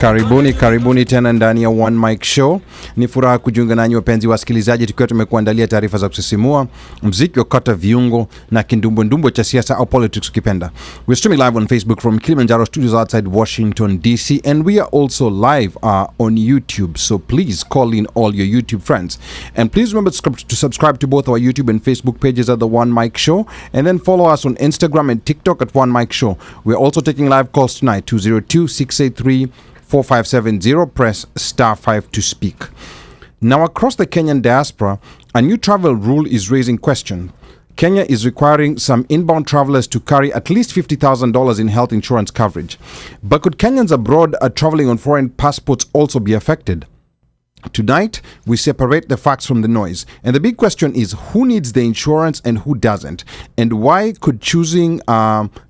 Karibuni tena ndani ya OneMic Show. Ni furaha kujiunga nanyi wapenzi wasikilizaji, tukiwa tumekuandalia taarifa za kusisimua, muziki wa kata viungo na kindumbondumbo cha siasa au politics ukipenda. We're streaming live on Facebook from Kilimanjaro studios outside Washington DC, and we are also live on YouTube. So please call in all your YouTube friends, and please remember to subscribe to both our YouTube and Facebook pages at the OneMic Show, and then follow us on Instagram and TikTok at OneMic Show. We're also taking live calls tonight, 202-683-4570, press *5 to speak. Now, across the Kenyan diaspora, a new travel rule is raising question. Kenya is requiring some inbound travelers to carry at least $50,000 in health insurance coverage. But could Kenyans abroad traveling on foreign passports also be affected? Tonight, we separate the facts from the noise. And the big question is, who needs the insurance and who doesn't? And why could choosing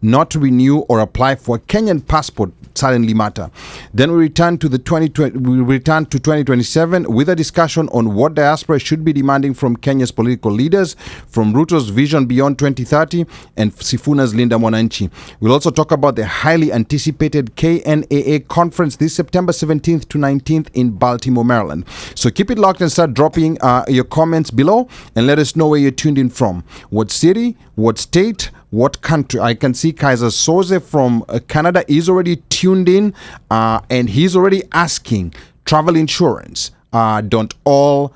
not to renew or apply for a Kenyan passport suddenly matter? Then we return to 2027 with a discussion on what diaspora should be demanding from Kenya's political leaders, from Ruto's vision beyond 2030 and Sifuna's Linda Mwananchi. We'll also talk about the highly anticipated KNAA conference this September 17th to 19th in Baltimore, Maryland. So keep it locked and start dropping your comments below and let us know where you're tuned in from. What city, what state, what country? I can see Kaiser Soze from Canada is already tuned in and he's already asking travel insurance. Don't all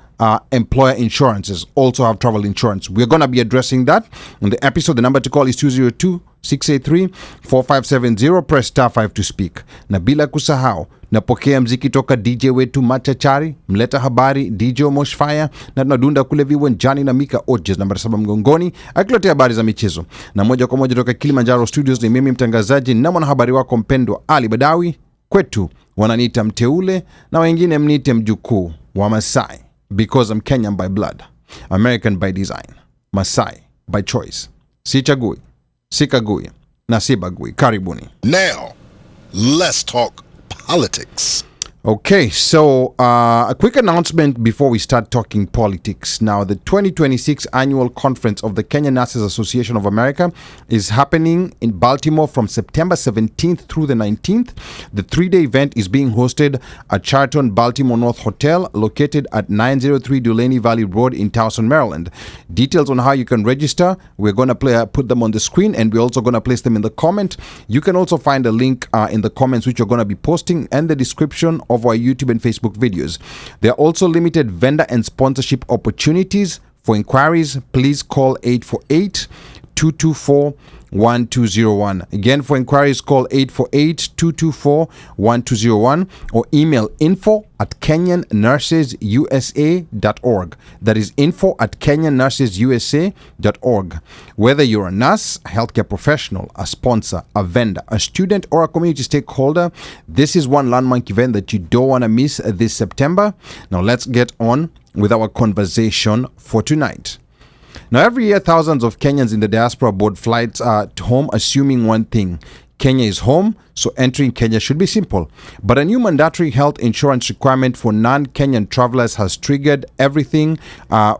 employer insurances also have travel insurance? We're going to be addressing that in the episode. The number to call is 202-683-4570, press *5 to speak. Na bila kusahau, napokea mziki toka DJ wetu Machachari, mleta habari DJ Moshfire, na tunadunda kule viwanjani na Mika Ojes namba 7 mgongoni akiletea habari za michezo. Na moja kwa moja toka Kilimanjaro studios ni mimi mtangazaji na mwanahabari wako mpendwa Ali Badawi. Kwetu wananiita mteule na wengine mniite mjukuu wa Masai, because I'm Kenyan by blood, American by design, Masai by choice. Sichagui, sikagui na sibagui. Karibuni. Now, let's talk politics. Okay, so a quick announcement before we start talking politics. Now, the 2026 annual conference of the Kenyan Nurses Association of America is happening in Baltimore from September 17th through the 19th. The 3-day event is being hosted at Sheraton Baltimore North Hotel, located at 903 Dulaney Valley Road in Towson, Maryland. Details on how you can register, we're going to put them on the screen, and we're also going to place them in the comment. You can also find a link in the comments, which you're going to be posting, and the description of our YouTube and Facebook videos. There are also limited vendor and sponsorship opportunities. For inquiries, please call 848-224-1201. Again, for inquiries, call 848-224-1201 or email info@kenyannursesUSA.org. That is info@kenyannursesUSA.org. Whether you're a nurse, a healthcare professional, a sponsor, a vendor, a student, or a community stakeholder, this is one landmark event that you don't want to miss this September. Now let's get on with our conversation for tonight. Now, every year, thousands of Kenyans in the diaspora board flights to home, assuming one thing: Kenya is home, so entering Kenya should be simple. But a new mandatory health insurance requirement for non-Kenyan travelers has triggered everything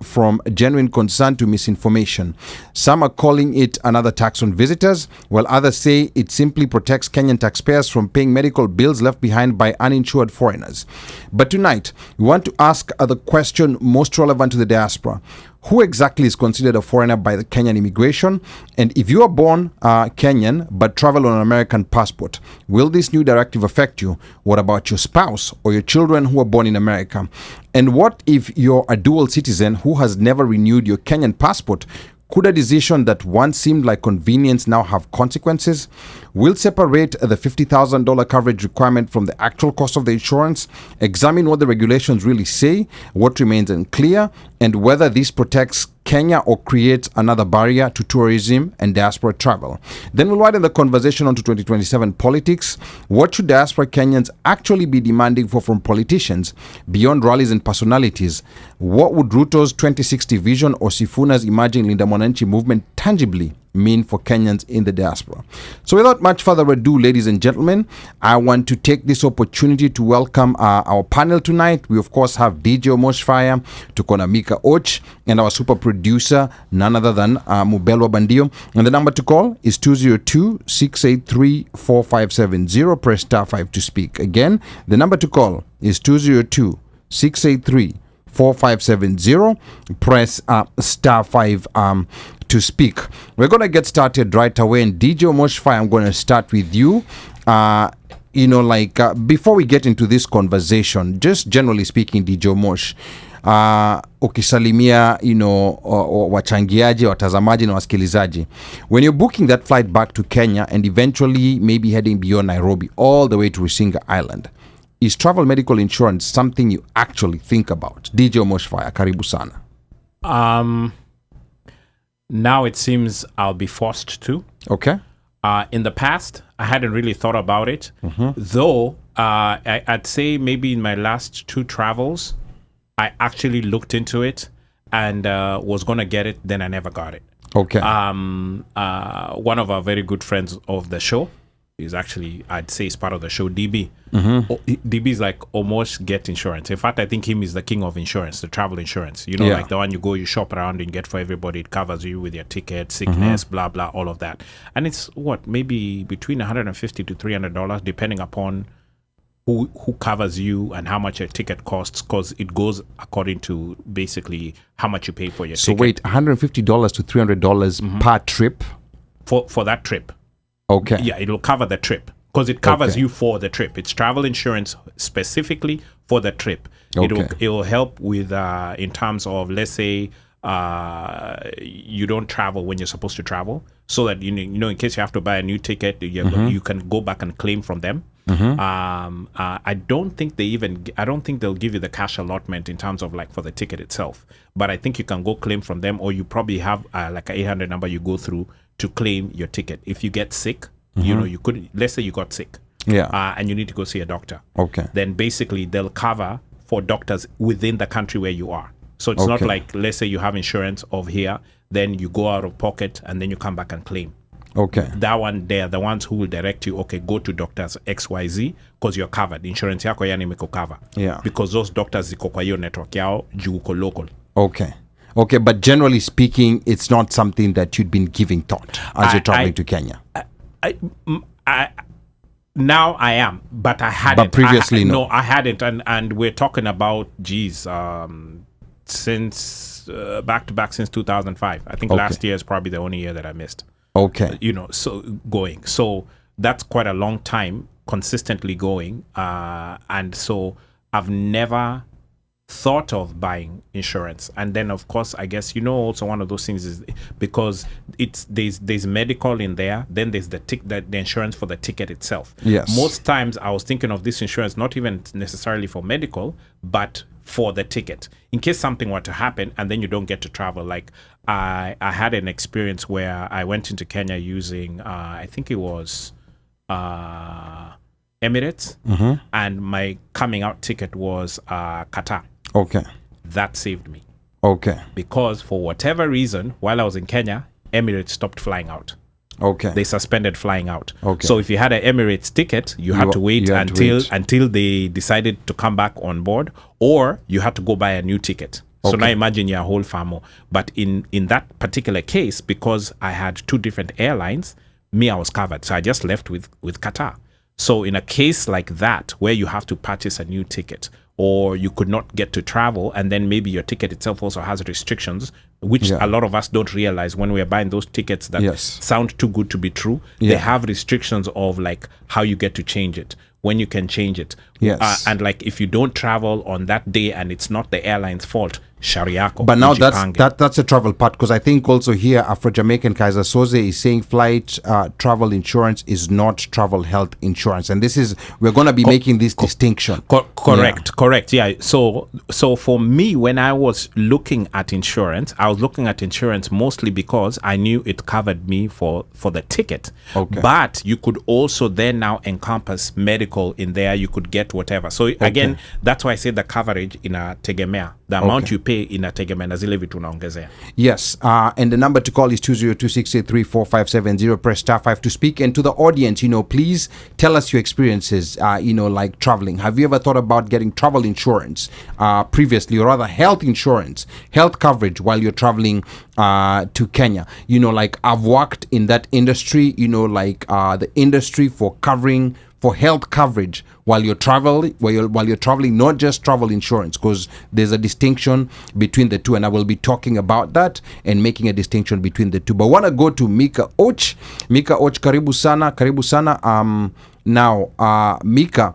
from genuine concern to misinformation. Some are calling it another tax on visitors, while others say it simply protects Kenyan taxpayers from paying medical bills left behind by uninsured foreigners. But tonight, we want to ask the question most relevant to the diaspora: who exactly is considered a foreigner by the Kenyan immigration? And if you are born Kenyan but travel on an American passport, will this new directive affect you? What about your spouse or your children who are born in America? And what if you're a dual citizen who has never renewed your Kenyan passport? Could a decision that once seemed like convenience now have consequences? We'll separate the $50,000 coverage requirement from the actual cost of the insurance, examine what the regulations really say, what remains unclear, and whether this protects Kenya or creates another barrier to tourism and diaspora travel. Then we'll widen the conversation onto 2027 politics. What should diaspora Kenyans actually be demanding from politicians beyond rallies and personalities? What would Ruto's 2060 vision or Sifuna's emerging Linda Mwananchi movement tangibly mean for Kenyans in the diaspora? So without much further ado, ladies and gentlemen, I want to take this opportunity to welcome our panel tonight. We of course have DJ Omoshfire, Tukona Mika Och, and our super producer, none other than Mubelwa Bandio. And the number to call is 202-683-4570. Press star 5 to speak. Again, the number to call is 202-683-4570. Press star 5 to speak. We're going to get started right away. And DJ Omoshfire, I'm going to start with you. Before we get into this conversation, just generally speaking, DJ Omosh, ukisalimia wachangiaji, watazamaji na wasikilizaji, when you're booking that flight back to Kenya and eventually maybe heading beyond Nairobi all the way to Rusinga Island, is travel medical insurance something you actually think about? DJ Omoshfire, karibu sana. Now it seems I'll be forced to. Okay. In the past, I hadn't really thought about it, though I'd say maybe in my last 2 travels, I actually looked into it and was going to get it, then I never got it. Okay. One of our very good friends of the show is actually, I'd say, is part of the show, DB. DB is like almost get insurance. In fact, I think him is the king of insurance, the travel insurance. Like the one you go, you shop around and get for everybody. It covers you with your ticket, sickness, blah, blah, all of that. And it's maybe between $150 to $300, depending upon who covers you and how much your ticket costs, because it goes according to basically how much you pay for your ticket. So wait, $150 to $300 per trip? For that trip. Okay. Yeah, it'll cover the trip because it covers you for the trip. It's travel insurance specifically for the trip. Okay. It will help with in terms of, let's say, you don't travel when you're supposed to travel, so that in case you have to buy a new ticket, you can go back and claim from them. I don't think they'll give you the cash allotment in terms of like for the ticket itself, but I think you can go claim from them, or you probably have like an 800 number you go through to claim your ticket. If you get sick, you could, let's say you got sick, and you need to go see a doctor. Okay. Then basically they'll cover for doctors within the country where you are. So it's not like, let's say you have insurance of here, then you go out of pocket and then you come back and claim. Okay. That one, they're the ones who will direct you, okay, go to doctors XYZ because you're covered. Insurance yako yani meko cover. Yeah. Because those doctors ziko kwa hiyo network yao juu uko local. Okay. Okay, but generally speaking, it's not something that you'd been giving thought as you're traveling to Kenya. Now I am, but I hadn't. But previously, no. No, I hadn't. And we're talking about, since back to back since 2005. I think last year is probably the only year that I missed. Okay. So going. So that's quite a long time consistently going. And so I've never thought of buying insurance. And then of course, I guess also one of those things is because there's medical in there, then there's the insurance for the ticket itself. Yes. Most times I was thinking of this insurance not even necessarily for medical, but for the ticket in case something were to happen and then you don't get to travel. Like I had an experience where I went into Kenya using I think it was Emirates, and my coming out ticket was Qatar. Okay. That saved me. Okay. Because for whatever reason, while I was in Kenya, Emirates stopped flying out. Okay. They suspended flying out. Okay. So if you had an Emirates ticket, you had to wait until they decided to come back on board, or you had to go buy a new ticket. So now imagine your whole famo. But in that particular case, because I had 2 different airlines, I was covered. So I just left with Qatar. So in a case like that, where you have to purchase a new ticket, or you could not get to travel, and then maybe your ticket itself also has restrictions, which a lot of us don't realize when we are buying those tickets that sound too good to be true. They have restrictions of like how you get to change it, when you can change it. And like if you don't travel on that day and it's not the airline's fault, Shariako. But now that's a travel part, because I think also here Afro-Jamaican Kaiser Soze is saying flight travel insurance is not travel health insurance, and this is, we're going to be making this distinction. Correct. Yeah. So for me, when I was looking at insurance, I was looking at insurance mostly because I knew it covered me for the ticket. Okay. But you could also then now encompass medical in there. You could get whatever. So again, that's why I say the coverage in a tegemea, the amount you pay inategemea na zile vitu unaongezea. Yes, and the number to call is 202-683-4570. Press star 5 to speak. And to the audience, please tell us your experiences, like traveling. Have you ever thought about getting travel insurance previously, or rather health insurance, health coverage while you're traveling to Kenya? Like I've worked in that industry, the industry for health coverage while you're traveling, not just travel insurance, because there's a distinction between the two, and I will be talking about that and making a distinction between the two. But I want to go to Mika Och. Mika Och, karibu sana. Now, Mika,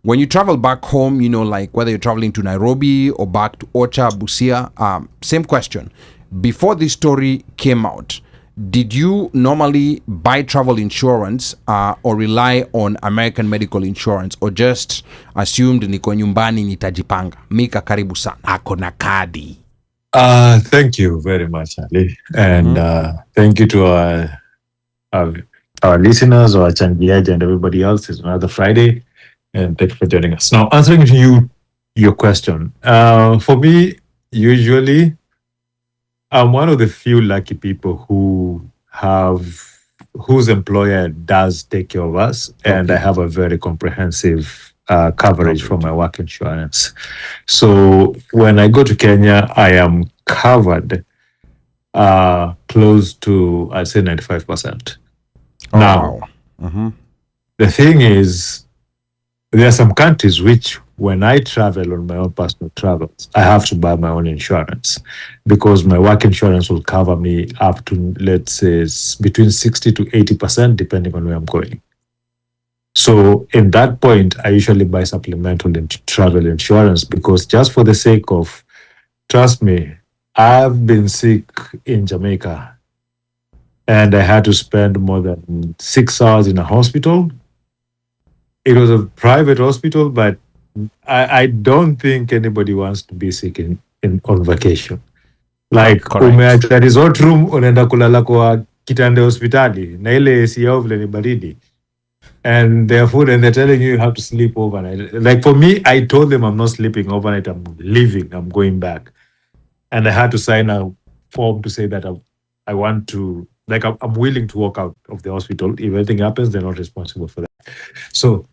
when you travel back home, like whether you're traveling to Nairobi or back to Ocha, Busia, same question. Before this story came out, did you normally buy travel insurance or rely on American medical insurance, or just assumed niko nyumbani nitajipanga? Mika, karibu sana. Ako na kadi. Thank you very much, Ali. And thank you to our listeners, our changiaji, and everybody else. It's another Friday. And thank you for joining us. Now, answering to your question. For me, usually, I'm one of the few lucky people whose employer does take care of us, and I have a very comprehensive coverage from my work insurance. So when I go to Kenya, I am covered close to, I'd say, 95%. Now, the thing is, there are some countries which, when I travel on my own personal travels, I have to buy my own insurance, because my work insurance will cover me up to, let's say, between 60 to 80%, depending on where I'm going. So in that point, I usually buy supplemental travel insurance, because just for the sake of, trust me, I've been sick in Jamaica and I had to spend more than 6 hours in a hospital. It was a private hospital, but I don't think anybody wants to be sick on vacation. Like, umeacha resort room, unaenda kulala kwa kitanda hospitali, na ile AC yao vile ni baridi. And their food, and they're telling you have to sleep overnight. Like for me, I told them I'm not sleeping overnight, I'm leaving, I'm going back. And I had to sign a form to say that I want to, like, I'm willing to walk out of the hospital. If anything happens, they're not responsible for that. So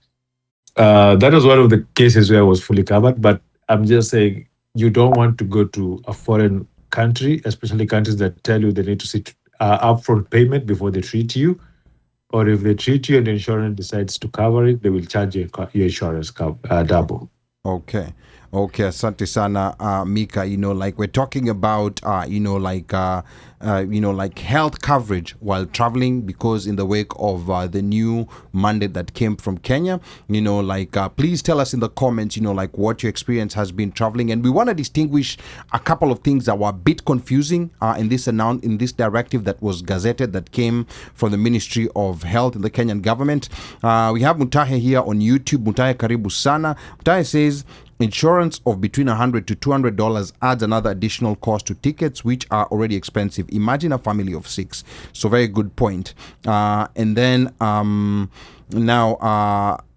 that was one of the cases where I was fully covered. But I'm just saying, you don't want to go to a foreign country, especially countries that tell you they need to see upfront payment before they treat you. Or if they treat you and the insurance decides to cover it, they will charge your insurance double. Okay, asante sana, Mika. Like we're talking about, like health coverage while traveling, because in the wake of the new mandate that came from Kenya, please tell us in the comments, like what your experience has been traveling. And we want to distinguish a couple of things that were a bit confusing in this directive that was gazetted, that came from the Ministry of Health in the Kenyan government. We have Mutahe here on YouTube. Mutahe, karibu sana. Mutahe says, insurance of between $100 to $200 adds another additional cost to tickets, which are already expensive. Imagine a family of 6. So very good point. And then now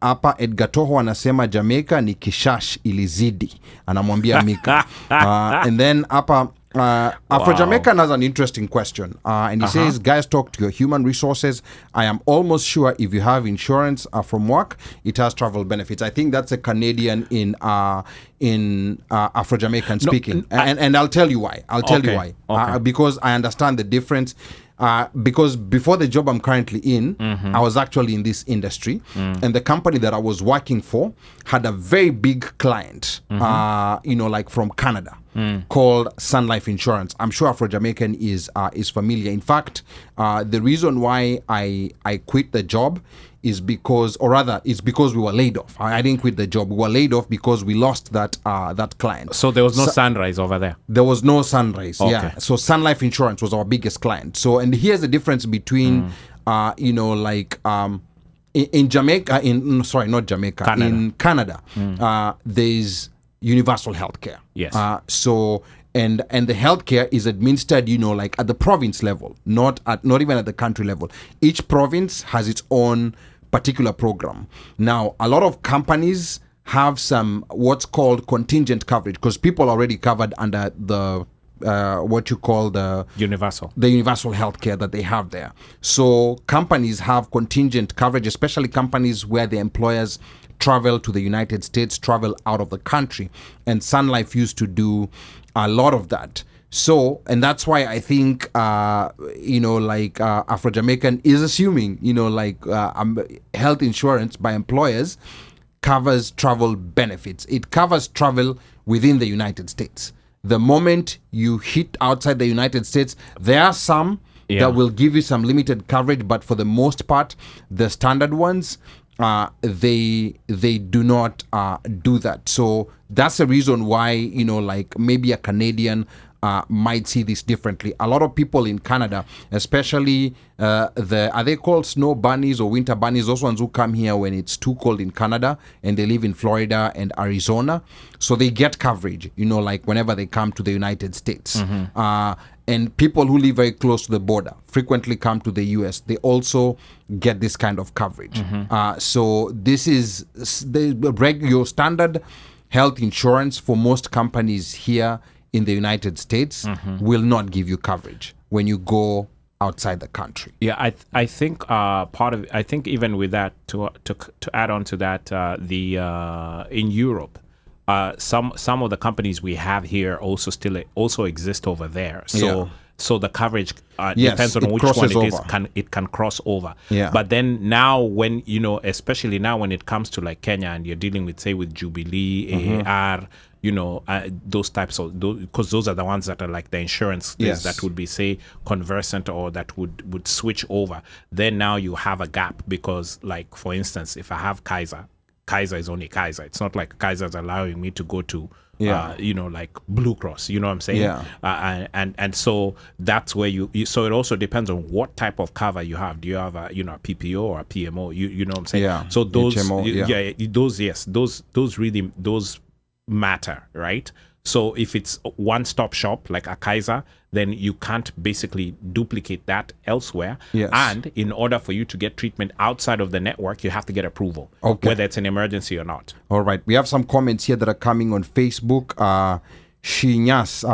hapa Edgar Toho anasema Jamaica ni kishash ilizidi, anamwambia Mika. And then hapa Afro-Jamaican has an interesting question, and he says, guys, talk to your human resources. I am almost sure if you have insurance from work, it has travel benefits. I think that's a Canadian in Afro-Jamaican speaking. And I'll tell you why. Because I understand the difference. Because before the job I'm currently in, I was actually in this industry, and the company that I was working for had a very big client, like from Canada, called Sun Life Insurance. I'm sure Afro-Jamaican is familiar. In fact, the reason why I quit the job is because, or rather, it's because we were laid off. I didn't quit the job. We were laid off because we lost that client. So there was no Sunrise over there? There was no Sunrise, yeah. So Sun Life Insurance was our biggest client. So, and here's the difference between, in Jamaica, not Jamaica, Canada. in Canada, there's universal healthcare. Yes. And the healthcare is administered, like at the province level, not even at the country level. Each province has its own particular program. Now, a lot of companies have some what's called contingent coverage, because people are already covered under the what you call the universal healthcare that they have there. So companies have contingent coverage, especially companies where the employers travel to the United States, travel out of the country, and Sun Life used to do a lot of that. So, and that's why I think, Afro-Jamaican is assuming, health insurance by employers covers travel benefits. It covers travel within the United States. The moment you hit outside the United States, there are some that will give you some limited coverage, but for the most part, the standard ones, they do not do that. So that's the reason why, maybe a Canadian might see this differently. A lot of people in Canada, especially are they called snow bunnies or winter bunnies? Those ones who come here when it's too cold in Canada, and they live in Florida and Arizona, so they get coverage. Whenever they come to the United States, and people who live very close to the border frequently come to the U.S. They also get this kind of coverage. So this is your standard health insurance for most companies here in the United States will not give you coverage when you go outside the country. Yeah, I think I think even with that, to add on to that, in Europe, some of the companies we have here also exist over there. So so the coverage depends on which one it is. It can cross over. Yeah. But then now, when especially now when it comes to like Kenya, and you're dealing with, say, with Jubilee, AAR, those types of, because those are the ones that are like the insurance that would be, say, conversant, or that would switch over. Then now you have a gap, because, like, for instance, if I have Kaiser is only Kaiser. It's not like Kaiser is allowing me to go to like Blue Cross, you know what I'm saying? And so that's where so it also depends on what type of cover you have. Do you have a PPO or a PMO? You know what I'm saying? So those HMO, those matter, right? So if it's one-stop shop like a Kaiser, then you can't basically duplicate that elsewhere. And in order for you to get treatment outside of the network, you have to get approval, whether it's an emergency or not. All right. We have some comments here that are coming on Facebook. Shinyas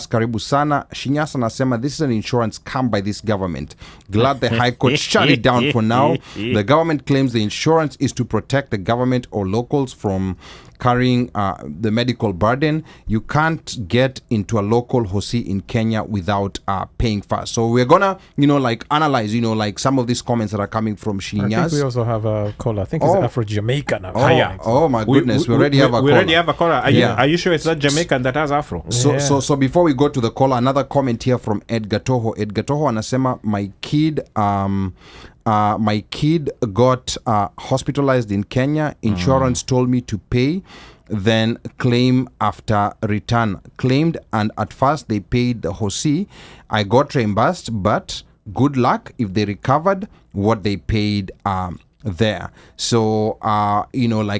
karibu sana. Shinyas anasema, this is an insurance scam by this government. Glad the High Court shut it down for now. The government claims the insurance is to protect the government or locals from carrying the medical burden. You can't get into a local hosi in Kenya without paying first. So we're gonna, analyze, some of these comments that are coming from Shinyas. I think we also have a caller. I think it's Afro-Jamaican. Oh my goodness, we already have a caller. We already have a caller. Are you sure it's not Jamaican that has Afro? So before we go to the caller, another comment here from Edgar Toho. Edgar Toho anasema, my kid got hospitalized in Kenya. Insurance told me to pay, then claim after return. Claimed, and at first they paid the hosi. I got reimbursed, but good luck if they recovered what they paid there. So, I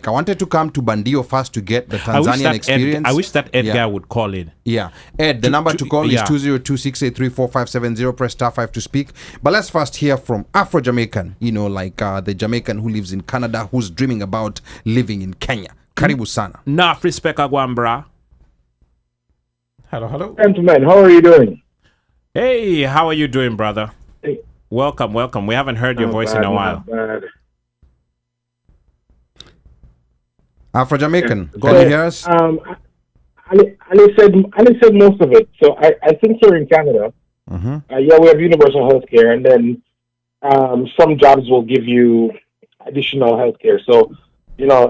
wanted to come to Bandio first to get the Tanzanian experience. I wish that Edgar would call in. Yeah. Ed, the number to call is 202-683-4570. Press star 5 to speak. But let's first hear from Afro-Jamaican, the Jamaican who lives in Canada, who's dreaming about living in Kenya. Karibu sana. Na respect Agwambra. Hello. Gentlemen, how are you doing? Hey, how are you doing, brother? Hey. Welcome. We haven't heard your voice in a while. Afro-Jamaican, can you hear us? Ali said most of it. So I think here in Canada, we have universal health care, and then some jobs will give you additional health care. So,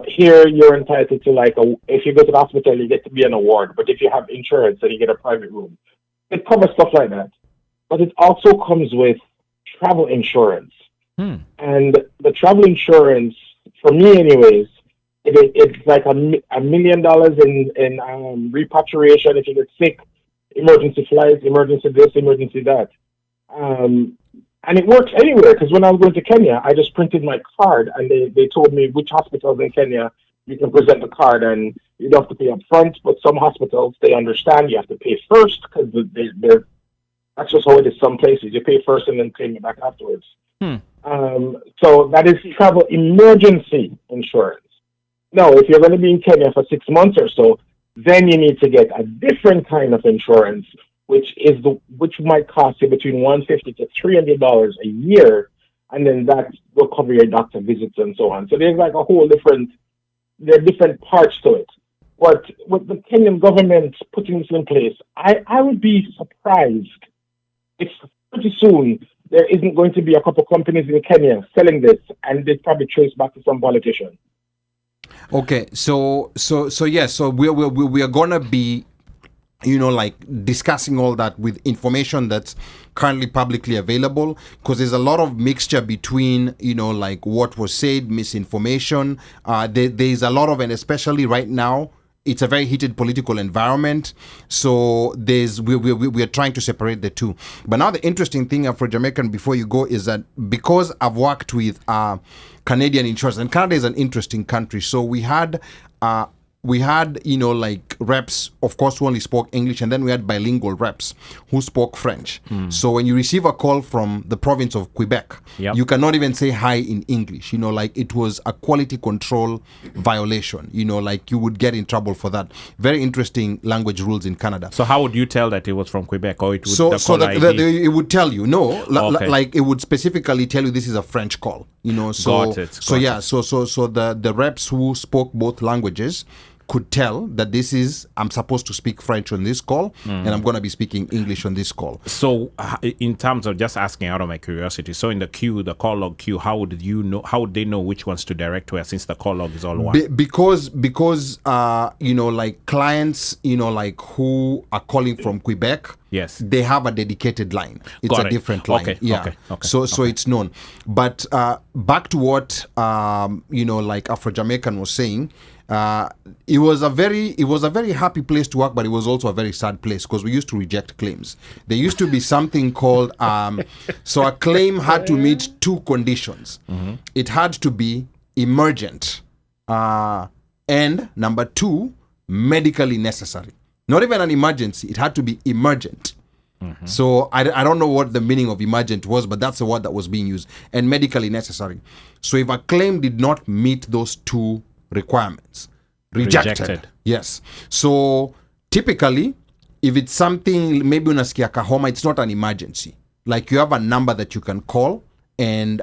here you're entitled to if you go to the hospital, you get to be an award. But if you have insurance, then you get a private room. It covers stuff like that. But it also comes with travel insurance. And the travel insurance, for me anyways, it's like $1 million in repatriation if you get sick, emergency flights, emergency this, emergency that. And it works anywhere, because when I was going to Kenya, I just printed my card, and they told me which hospitals in Kenya you can present the card, and you don't have to pay up front, but some hospitals, they understand you have to pay first, because that's just how it is some places. You pay first and then claim it back afterwards. So that is travel emergency insurance. No, if you're going to be in Kenya for 6 months or so, then you need to get a different kind of insurance, which might cost you between $150 to $300 a year, and then that will cover your doctor visits and so on. So there's like there are different parts to it. But with the Kenyan government putting this in place, I would be surprised if pretty soon there isn't going to be a couple companies in Kenya selling this, and they probably trace back to some politician. Okay, so we are gonna be, discussing all that with information that's currently publicly available, because there's a lot of mixture between what was said, misinformation. There's a lot of, and especially right now, it's a very heated political environment. So we are trying to separate the two. But now the interesting thing, Afro-Jamaican, before you go, is that because I've worked with Canadian insurance, and Canada is an interesting country. So we had reps, of course, who only spoke English, and then we had bilingual reps who spoke French. So when you receive a call from the province of Quebec, you cannot even say hi in English. It was a quality control violation. You would get in trouble for that. Very interesting language rules in Canada. So how would you tell that it was from Quebec, or it would it would tell you it would specifically tell you this is a French call. Got it. So the reps who spoke both languages could tell that I'm supposed to speak French on this call, and I'm going to be speaking English on this call. So in terms of just asking out of my curiosity, so in the queue, the call log queue, how would they know which ones to direct where, since the call log is all one? Because clients, who are calling from Quebec, yes, they have a dedicated line. It's a different line. Okay. So it's known. But back to what Afro-Jamaican was saying, it was a very happy place to work, but it was also a very sad place, because we used to reject claims. There used to be something called so a claim had to meet two conditions. It had to be emergent, and number two, medically necessary. Not even an emergency, it had to be emergent. So I don't know what the meaning of emergent was, but that's the word that was being used, and medically necessary. So if a claim did not meet those two requirements, rejected. Yes. So typically, if it's something, maybe unasikia kahoma, it's not an emergency. Like, you have a number that you can call, and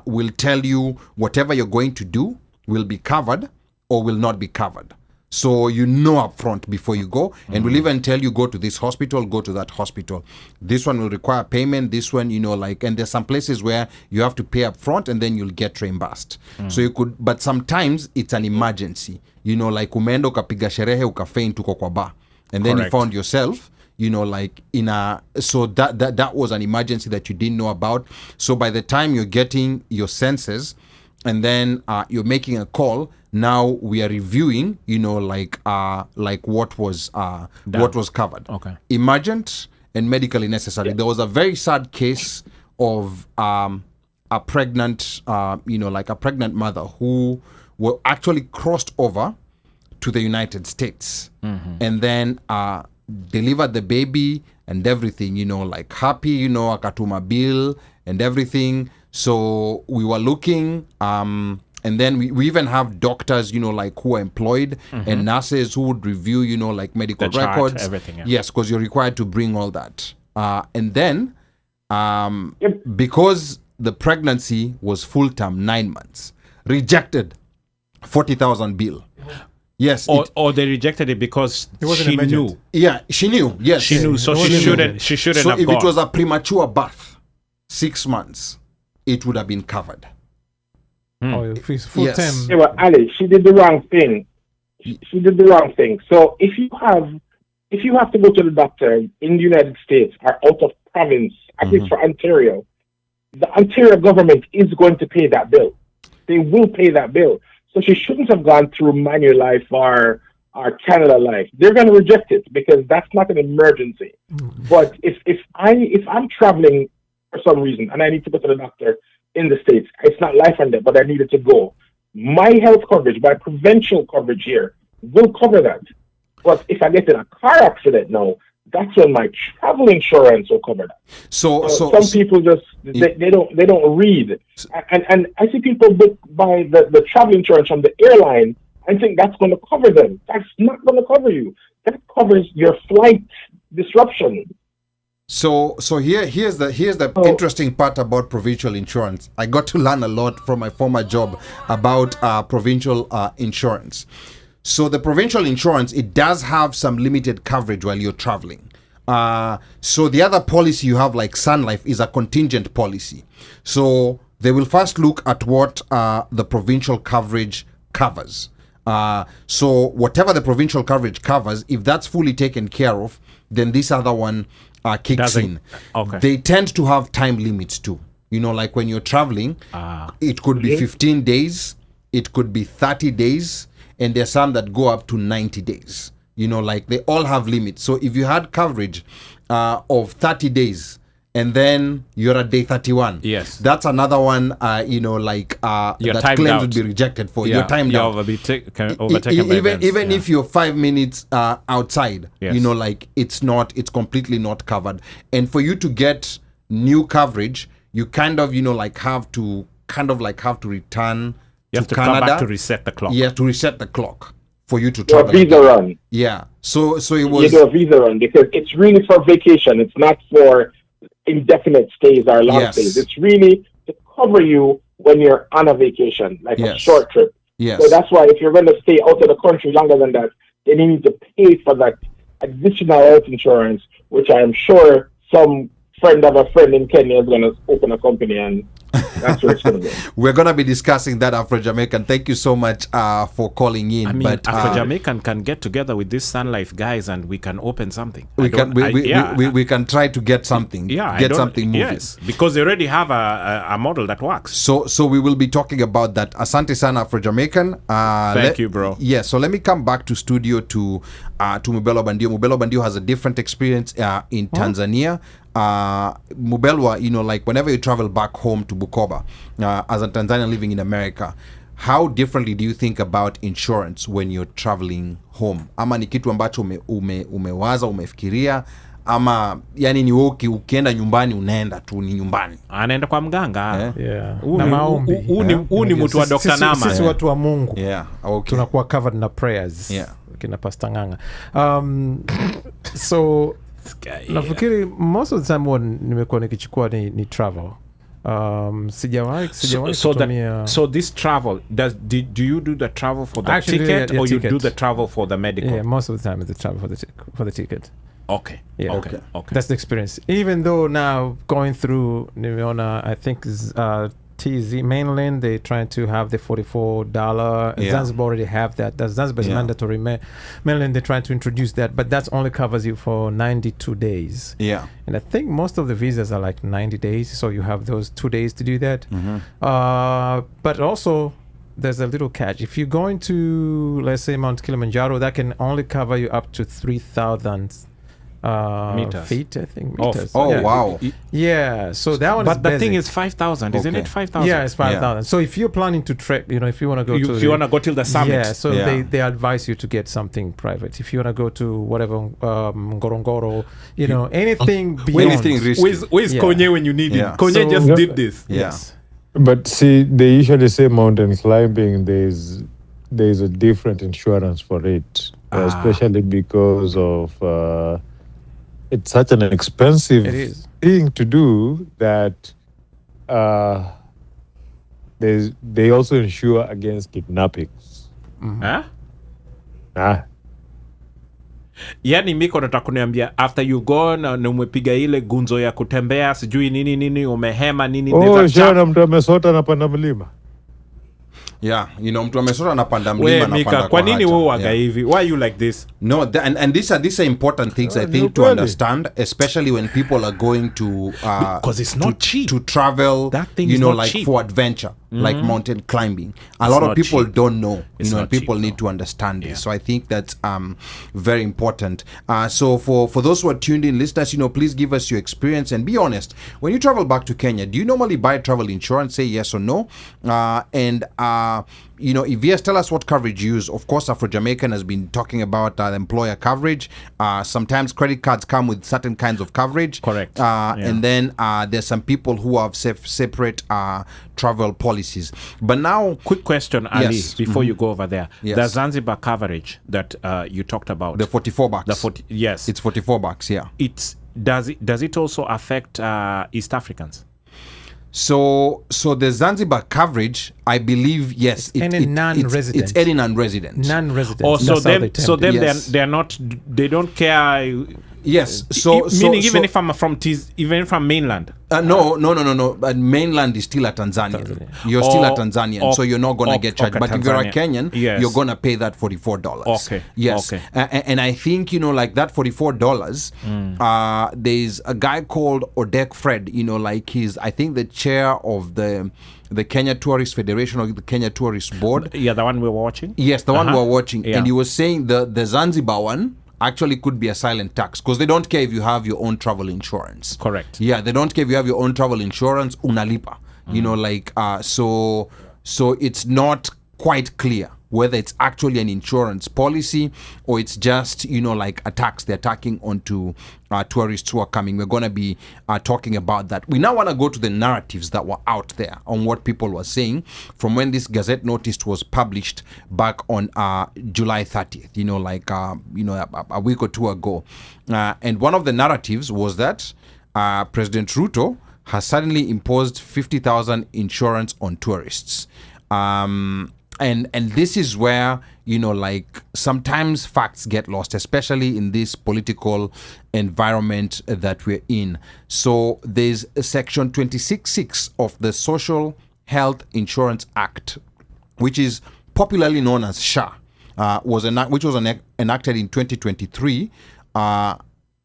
will tell you whatever you're going to do will be covered or will not be covered. So up front before you go, and we'll even tell you, go to this hospital, go to that hospital. This one will require payment. This one, and there's some places where you have to pay up front and then you'll get reimbursed. So you could, but sometimes it's an emergency. Umeenda ukapiga sherehe ukafaint uko kwa bar, and then you found yourself, so that was an emergency that you didn't know about. So by the time you're getting your senses, and then you're making a call, now we are reviewing, what was covered. Okay. Emergent and medically necessary. There was a very sad case of a pregnant, a pregnant mother who were actually crossed over to the United States, and then delivered the baby and everything, happy, akatuma bill and everything. So we were looking, and then we even have doctors, who are employed, and nurses who would review, medical the chart, records. everything. Yeah. Yes, because you're required to bring all that. And then, because the pregnancy was full term, 9 months, rejected 40,000 bill. Yes. Or they rejected it because she knew. Yeah, she knew. Yes. She knew, so she shouldn't so have if gone. it was a premature birth, 6 months, it would have been covered. If it's full term. Yeah, well, Ali, she did the wrong thing. She did the wrong thing. So if you have to go to the doctor in the United States or out of province, at least for Ontario, the Ontario government is going to pay that bill. They will pay that bill. So she shouldn't have gone through Manulife or Canada Life. They're going to reject it because that's not an emergency. But if I'm traveling for some reason and I need to go to the doctor in the States, it's not life and death, but I needed to go, my health coverage, my provincial coverage here will cover that. But if I get in a car accident now, that's when my travel insurance will cover that. So some people just they don't read, and I see people buy the travel insurance from the airline, and think that's going to cover them. That's not going to cover you. That covers your flight disruption. So here's the interesting part about provincial insurance. I got to learn a lot from my former job about provincial insurance. So the provincial insurance, it does have some limited coverage while you're traveling. So the other policy you have, like Sun Life, is a contingent policy. So they will first look at what the provincial coverage covers. So whatever the provincial coverage covers, if that's fully taken care of, then this other one kicks in. Okay. They tend to have time limits too. You know, like when you're traveling, it could be 15 days, it could be 30 days, and there's some that go up to 90 days. You know, like they all have limits. So if you had coverage of 30 days, and then you're at day 31. Yes. That's another one, that claims would be rejected for. You're timed out. Even if you're 5 minutes outside, yes. you know, like it's completely not covered. And for you to get new coverage, you kind of, you know, like have to return you have to to Canada. Come back to reset the clock. Yeah, to reset the clock for you to travel. A visa run. Yeah. So it was. You do a visa run because it's really for vacation. It's not for indefinite stays or long stays. It's really to cover you when you're on a vacation, like a short trip. Yes. So that's why if you're going to stay out of the country longer than that, then you need to pay for that additional health insurance, which I am sure some friend of a friend in Kenya is going to open a company, and that's where it's going to go. We're going to be discussing that, Afro-Jamaican. Thank you so much for calling in. I mean, Afro-Jamaican can get together with these Sun Life guys and we can open something. We can try to get something. Yeah, get something moving. Yes, because they already have a model that works. So we will be talking about that. Asante sana, Afro-Jamaican. Thank you, bro. Yeah, so let me come back to studio to Mubelwa Bandio. Mubelwa Bandio has a different experience in Tanzania. Mubelwa, you know, like whenever you travel back home to Bukoba, as a Tanzanian living in America, how differently do you think about insurance when you're traveling home? Ama ni kitu ambacho umewaza, umefikiria, ama yani ni wewe ukienda nyumbani unaenda tu ni nyumbani. Anaenda kwa mganga. Na maombi. Huu ni mtu wa Dr. Nama. Sisi watu wa Mungu. Okay. Tunakuwa covered na prayers. Kina Pastor Nganga. So nafikiri most of the time when nimekuwa nikichukua ni travel. Sijawahi kutumia. So this travel, do you do the travel for the ticket or you do the travel for the medical? Yeah, most of the time it's the travel for the ticket. Okay. Yeah. Okay. That's the experience. Even though now going through Nimeona, I think TZ mainland, they're trying to have the $44. Zanzibar already have that. That's Zanzibar is mandatory. Mainland, they're trying to introduce that, but that only covers you for 92 days. Yeah. And I think most of the visas are like 90 days, so you have those 2 days to do that. But also, there's a little catch. If you're going to, let's say, Mount Kilimanjaro, that can only cover you up to 3,000 feet, I think. Meters. Wow. Yeah, so that one but the thing is 5,000, isn't it? 5,000. Yeah, it's 5,000. So if you're planning to trek, you know, if you want to go if you want to go till the summit. Yeah, so they advise you to get something private. If you want to go to whatever Ngorongoro, you know, anything beyond. Anything risky. Where's Konye when you need him? Konye just did this. Yes. But see, they usually say mountain climbing, there's a different insurance for it, especially because of it's such an expensive thing to do that they also insure against kidnappings. Yani miko nataka kuniambia after you gone na umepiga ile gunzo ya kutembea sijui nini umehema nini shana mtu amesota na panda mlima. Yeah, you know, mtu amesota anapanda mlima na panda. Kwa nini wewe waga hivi? Why you like this? No, and these are important things I think to understand, especially when people are going to because it's not cheap to travel. That thing you know, not like cheap. for adventure, like mountain climbing. A lot of people don't know. It's you know, not people cheap, need to understand this. So I think that's very important. So for those who are tuned in, listeners, you know, please give us your experience and be honest. When you travel back to Kenya, do you normally buy travel insurance? Say yes or no. You know, if yes, tell us what coverage you use. Of course, Afro-Jamaican has been talking about employer coverage. Sometimes credit cards come with certain kinds of coverage. Correct. And then there's some people who have separate travel policies. But now, quick question, Ali, yes. before you go over there. Yes. The Zanzibar coverage that you talked about. The $44. The 40, yes. It's $44, yeah. Does it also affect East Africans? So the Zanzibar coverage, I believe, yes, any non-resident. It's any non-resident. Non-resident. Oh, so them Yes. they're not. They don't care. Yes. Meaning even from mainland. No. But mainland is still a Tanzanian. You're still a Tanzanian, so you're not gonna get charged. But if you're a Kenyan, you're gonna pay that $44. Okay. Yes. Okay. And I think like that $44. There's a guy called Odek Fred. He's I think the chair of the Kenya Tourist Federation or the Kenya Tourist Board. Yeah, the one we were watching. Yes, the one we were watching, Yeah. and he was saying the Zanzibar one actually could be a silent tax because they don't care if you have your own travel insurance. Correct. Yeah, they don't care if you have your own travel insurance, unalipa. So it's not quite clear whether it's actually an insurance policy or it's just, like a tax they're tacking onto tourists who are coming. We're going to be talking about that. We now want to go to the narratives that were out there on what people were saying from when this Gazette notice was published back on July 30th, a week or two ago. And one of the narratives was that President Ruto has suddenly imposed 50,000 insurance on tourists. And this is where, sometimes facts get lost, especially in this political environment that we're in. So there's Section 26(6) of the Social Health Insurance Act, which is popularly known as SHA, which was enacted in 2023.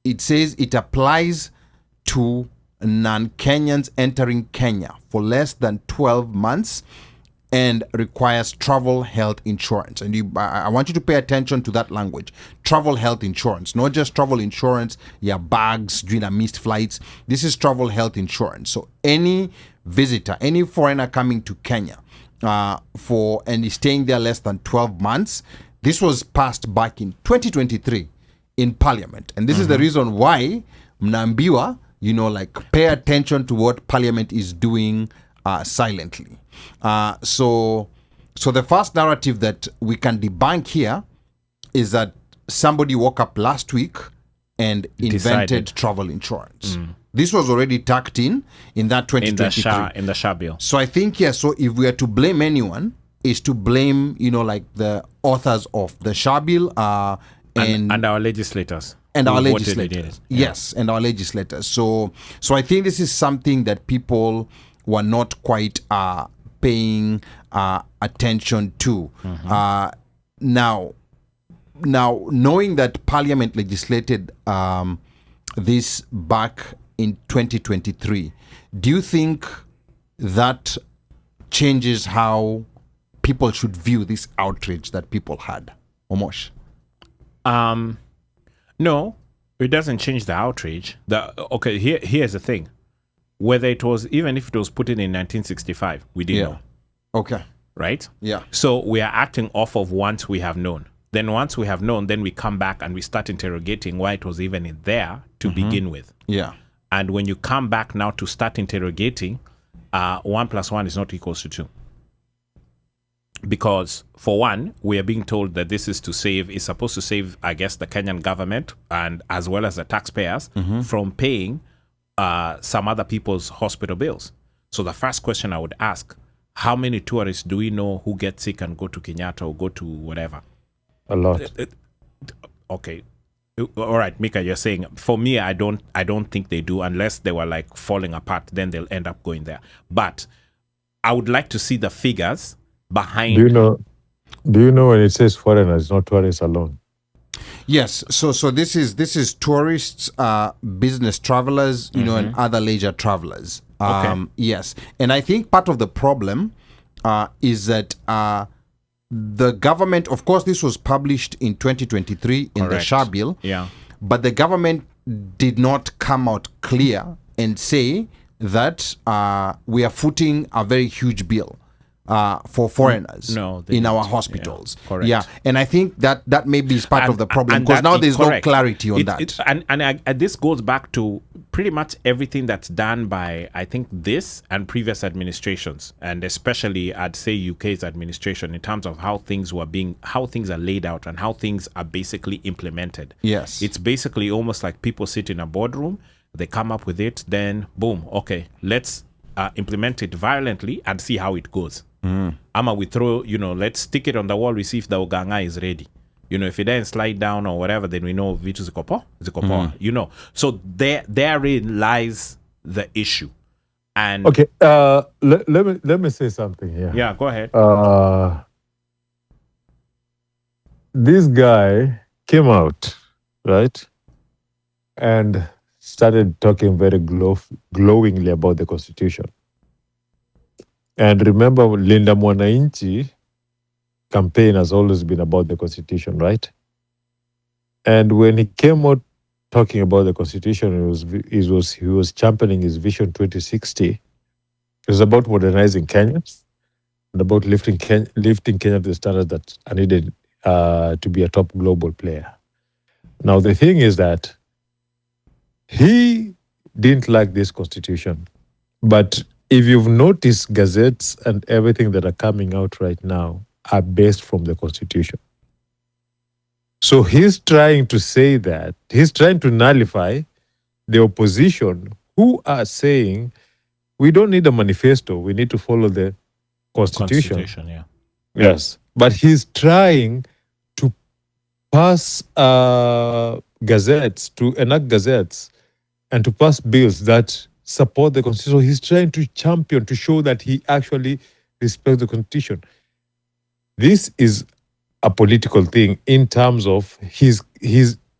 It says it applies to non-Kenyans entering Kenya for less than 12 months and requires travel health insurance. And I want you to pay attention to that language. Travel health insurance, not just travel insurance, your bags during missed flights. This is travel health insurance. So any visitor, any foreigner coming to Kenya and is staying there less than 12 months, this was passed back in 2023 in Parliament. And this is the reason why Mnambiwa, pay attention to what Parliament is doing silently. So the first narrative that we can debunk here is that somebody woke up last week and invented travel insurance. This was already tucked in that 2023. In the SHA bill. So I think, so if we are to blame anyone, is to blame, the authors of the SHA bill and our legislators. And our legislators. Yes, and our legislators. So I think this is something that people were not quite paying attention to. Now, knowing that Parliament legislated this back in 2023, do you think that changes how people should view this outrage that people had? Omosh? No, it doesn't change the outrage. Here's the thing. Whether it was, even if it was put in 1965, we didn't know. Okay. Right? Yeah. So we are acting off of once we have known. Then once we have known, then we come back and we start interrogating why it was even in there to begin with. Yeah. And when you come back now to start interrogating, 1 + 1 is not equals to 2. Because for one, we are being told that this is supposed to save, I guess, the Kenyan government and as well as the taxpayers from paying some other people's hospital bills. So the first question I would ask, how many tourists do we know who get sick and go to Kenyatta or go to whatever? A lot. Okay. All right, Mika, you're saying, for me, I don't think they do, unless they were like falling apart, then they'll end up going there. But I would like to see the figures behind. Do you know when it says foreigners, not tourists alone? Yes, so this is tourists, business travelers, and other leisure travelers. Okay. Yes, and I think part of the problem is that the government, of course, this was published in 2023 in the SHA bill. Yeah. But the government did not come out clear and say that we are footing a very huge bill for foreigners No, in our didn't. hospitals. Yeah, correct. Yeah, and I think that maybe is part of the problem, because that now is there's correct. no clarity on that. And this goes back to pretty much everything that's done by, I think, this and previous administrations, and especially I'd say UK's administration, in terms of how things are laid out and how things are basically implemented. Yes. It's basically almost like people sit in a boardroom, they come up with it, then boom, okay, let's implement it violently and see how it goes. Ama we throw, let's stick it on the wall, we see if the uganga is ready. If it then slide down or whatever, then we know vitu zikopo. So therein lies the issue. And Okay, let me say something here. yeah, go ahead. This guy came out, right, and started talking very glowingly about the Constitution. And remember, Linda Mwananchi campaign has always been about the Constitution, right? And when he came out talking about the Constitution, he was championing his Vision 2060. It was about modernizing Kenya and about lifting Kenya to the standards that are needed to be a top global player. Now, the thing is that he didn't like this Constitution, but if you've noticed, gazettes and everything that are coming out right now are based from the Constitution. So he's trying to say that, he's trying to nullify the opposition who are saying, we don't need a manifesto, we need to follow the Constitution. Yeah. Yes. But he's trying to pass gazettes, to enact gazettes, and to pass bills that support the Constitution. So he's trying to champion, to show that he actually respects the Constitution. This is a political thing in terms of this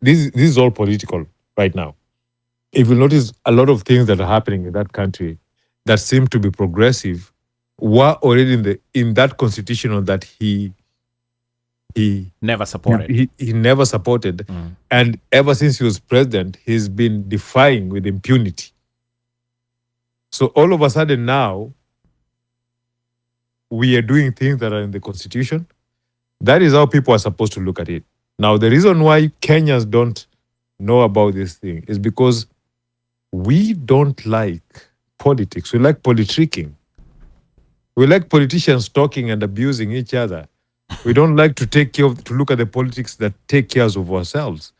is all political right now. If you notice, a lot of things that are happening in that country that seem to be progressive were already in that constitution that he never supported. He never supported. And ever since he was president, he's been defying with impunity. So all of a sudden now, we are doing things that are in the Constitution. That is how people are supposed to look at it. Now, the reason why Kenyans don't know about this thing is because we don't like politics. We like politicking. We like politicians talking and abusing each other. We don't like to look at the politics that take care of ourselves.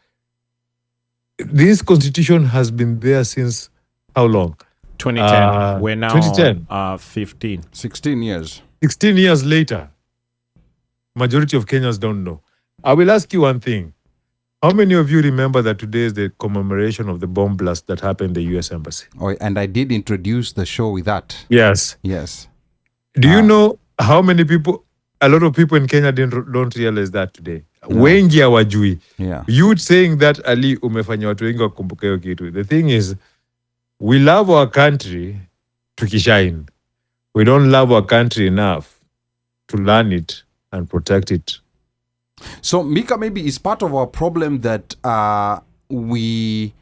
This Constitution has been there since how long? 2010. We're now 2010. 15. 16 years. 16 years later, majority of Kenyans don't know. I will ask you one thing. How many of you remember that today is the commemoration of the bomb blast that happened in the U.S. Embassy? Oh, and I did introduce the show with that. Yes. Yes. Do you know how many people, a lot of people in Kenya don't realize that today? No. Wengi hawajui. Yeah. You saying that, Ali, umefanya watu wengi wakumbuke hiyo kitu. The thing is, we love our country tukishine. We don't love our country enough to learn it and protect it. So, Mika, maybe is part of our problem that we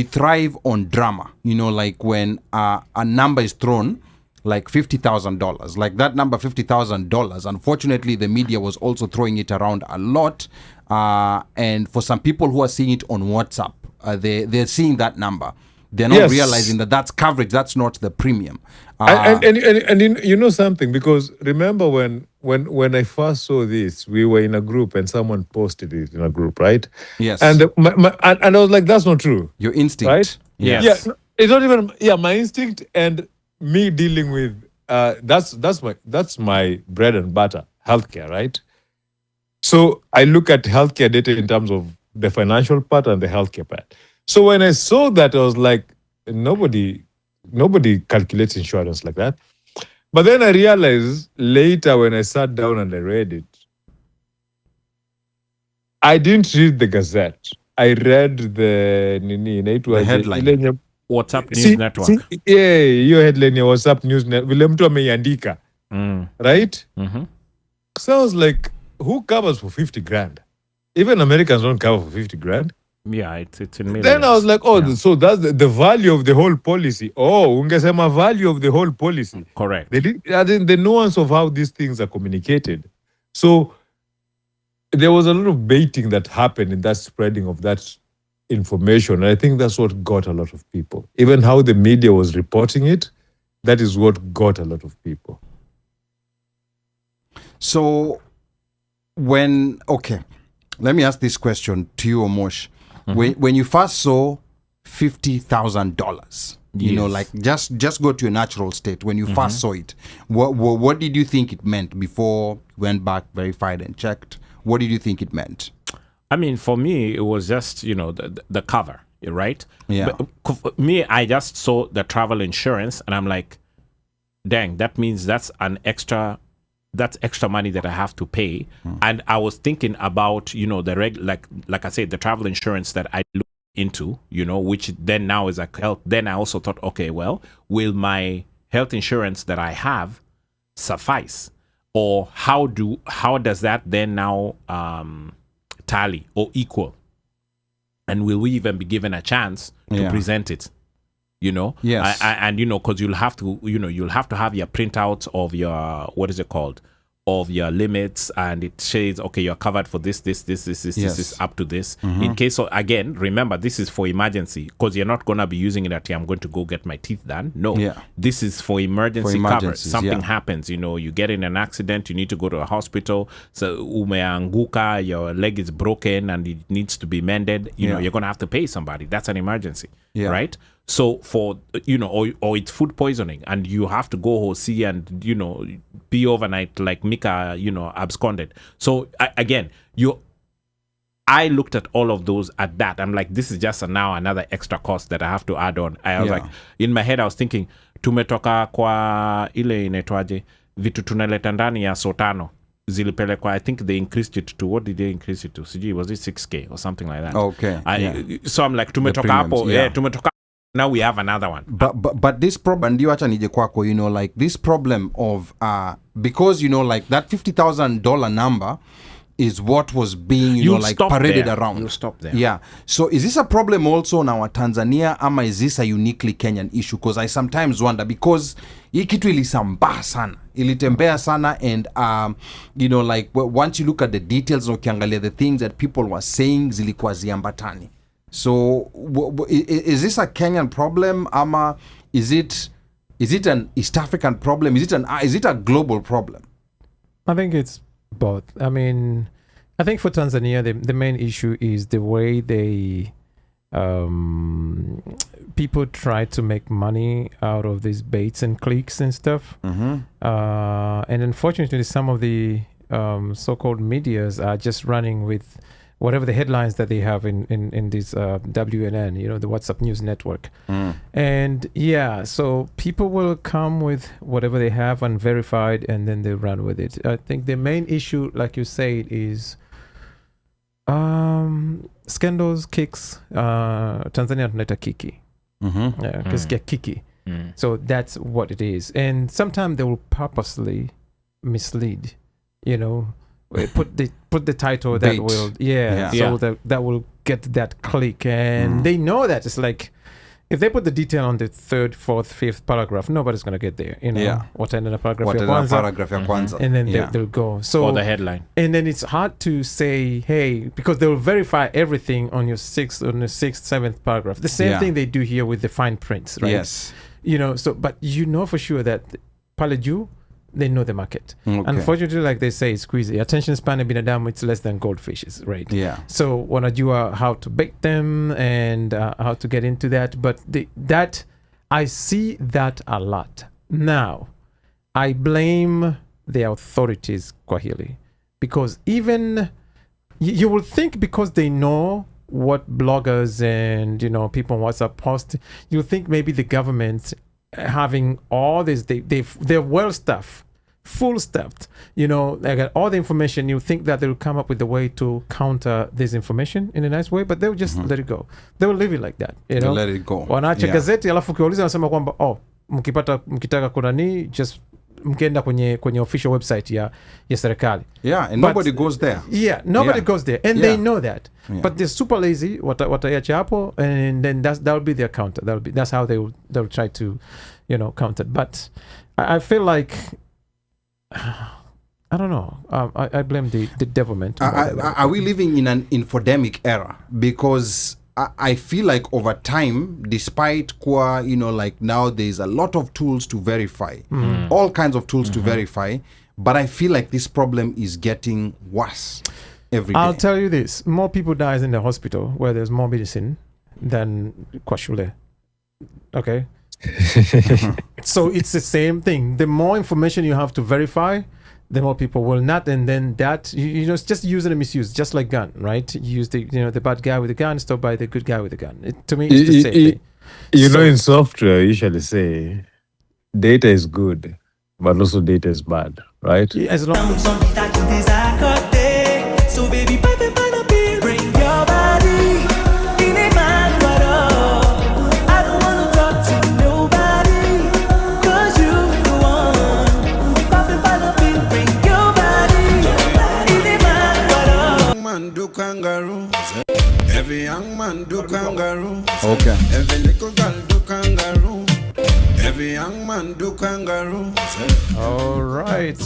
thrive on drama. Like when a number is thrown, like $50,000, like that number, $50,000. Unfortunately, the media was also throwing it around a lot. And for some people who are seeing it on WhatsApp, they're seeing that number. They're not realizing that that's coverage. That's not the premium. And you know something, because remember when I first saw this, we were in a group and someone posted it in a group, right? Yes. And and I was like, that's not true. Your instinct. Right? Yes. Yeah. It's not even my instinct and me dealing with that's my bread and butter, healthcare, right? So I look at healthcare data in terms of the financial part and the healthcare part. So when I saw that, I was like, nobody calculates insurance like that. But then I realized later when I sat down and I read it, I didn't read the Gazette. I read the headline. WhatsApp News Network. Your headline, your WhatsApp News Network. Vile mtu ameiandika. Right? Mm-hmm. So I was like, who covers for 50 grand? Even Americans don't cover for 50 grand. Yeah, it's in millions. Then I was like, so that's the value of the whole policy. Ungesema value of the whole policy. Correct. The nuance of how these things are communicated. So there was a lot of baiting that happened in that spreading of that information. And I think that's what got a lot of people. Even how the media was reporting it, that is what got a lot of people. So let me ask this question to you, Omosh. When you first saw $50,000, you know, like just go to your natural state. When you first saw it, what did you think it meant before you went back, verified and checked? What did you think it meant? I mean, for me, it was just, you know, the cover, right? Yeah. But me, I just saw the travel insurance and I'm like, dang, that means that's extra money that I have to pay. And I was thinking about, you know, like I said, the travel insurance that I look into, you know, which then now is a health. Then I also thought, okay, well, will my health insurance that I have suffice? Or how does that then now tally or equal? And will we even be given a chance to present it? You know, yes, and you know, because you'll have to have your printouts of your of your limits, and it says, okay, you're covered for this is up to this. In case of, again, remember, this is for emergency, because you're not gonna be using it at I'm going to go get my teeth done. No, this is for emergency cover. Something happens, you know, you get in an accident, you need to go to a hospital. So umeanguka, your leg is broken and it needs to be mended. You know, you're gonna have to pay somebody. That's an emergency, right? So for, you know, or it's food poisoning and you have to go see and, you know, be overnight like Mika, you know, absconded. So again, I looked at all of those at that. I'm like, this is just now another extra cost that I have to add on. I was like, in my head, I was thinking, tumetoka kwa ile inaitwaje, vitu tunaleta ndani ya sotano. Zilipelekwa, I think they increased it to, what did they increase it to? CG, was it 6K or something like that? Okay. So I'm like, tumetoka hapo, tumetoka. Now we have another one. But this problem, you know, like this problem of because, you know, like that $50,000 number is what was being, you know, like paraded around. You'll stop there. Yeah. So is this a problem also in our Tanzania, ama is this a uniquely Kenyan issue? Because I sometimes wonder, because hii kitu ilisambaa sana, ilitembea sana, and you know, like once you look at the details, ukiangalia the things that people were saying, zilikuwa ziambatani. So is this a Kenyan problem, ama is it an East African problem? Is it a global problem? I think it's both. I mean, I think for Tanzania, the main issue is the way they people try to make money out of these baits and clicks and stuff. And unfortunately, some of the so-called medias are just running with whatever the headlines that they have in this WNN, you know, the WhatsApp News Network. And so people will come with whatever they have unverified and then they run with it. I think the main issue, like you said, is scandals, kicks. Tanzania tunaita kiki. Kisikia kiki. So that's what it is. And sometimes they will purposely mislead, you know, put the title that will so that will get that click, and they know that it's like if they put the detail on the 3rd, 4th, 5th paragraph, nobody's gonna get there, you know. Wataenda paragraph ya kwanza, and then they'll go so, or the headline, and then it's hard to say, hey, because they'll verify everything on your 6th, 7th paragraph. The same thing they do here with the fine prints, right? Yes, you know. So but you know for sure that pale juu, they know the market. Unfortunately, like they say, it's squeezy. Attention span of binadamu, it's less than goldfishes, right? So wanajua how to bait them and how to get into that. But that I see that a lot. Now, I blame the authorities kwa hili, because even you will think because they know what bloggers and, you know, people on WhatsApp post, you think maybe the government having all this, they're well stuffed, full stuffed, you know, they got all the information. You think that they'll come up with a way to counter this information in a nice way, but they'll just let it go. They will leave it like that, you know. Let it go. Wanaacha gazeti alafu ukiuliza wanasema kwamba mkitaka kunani, just mkienda kwenye official website ya serikali. Yeah, and nobody goes there. Yeah, nobody goes there, and they know that. Yeah. But they're super lazy. Wataiacha hapo, and then that'll be their counter. That's how they'll try to, counter. But I feel like I don't know. I blame the government. Are we living in an infodemic era? Because I feel like over time, despite like now there's a lot of tools to verify, all kinds of tools to verify, but I feel like this problem is getting worse every day. I'll tell you this: more people dies in the hospital where there's more medicine than Kwashule. Okay. So it's the same thing. The more information you have to verify, the more people will not, and then that it's just use and misuse, just like gun, right? You use the bad guy with the gun, stop by the good guy with the gun. To me, it's the same thing. In software, you usually say data is good, but also data is bad, right? As long so baby, bring your body in a man, I don't wanna talk to nobody, 'cause you the one. Bring your body in a man, do kangaroo. Every young man do kangaroo. Okay. Every little girl do kangaroo. Every young man do kangaroo. All right.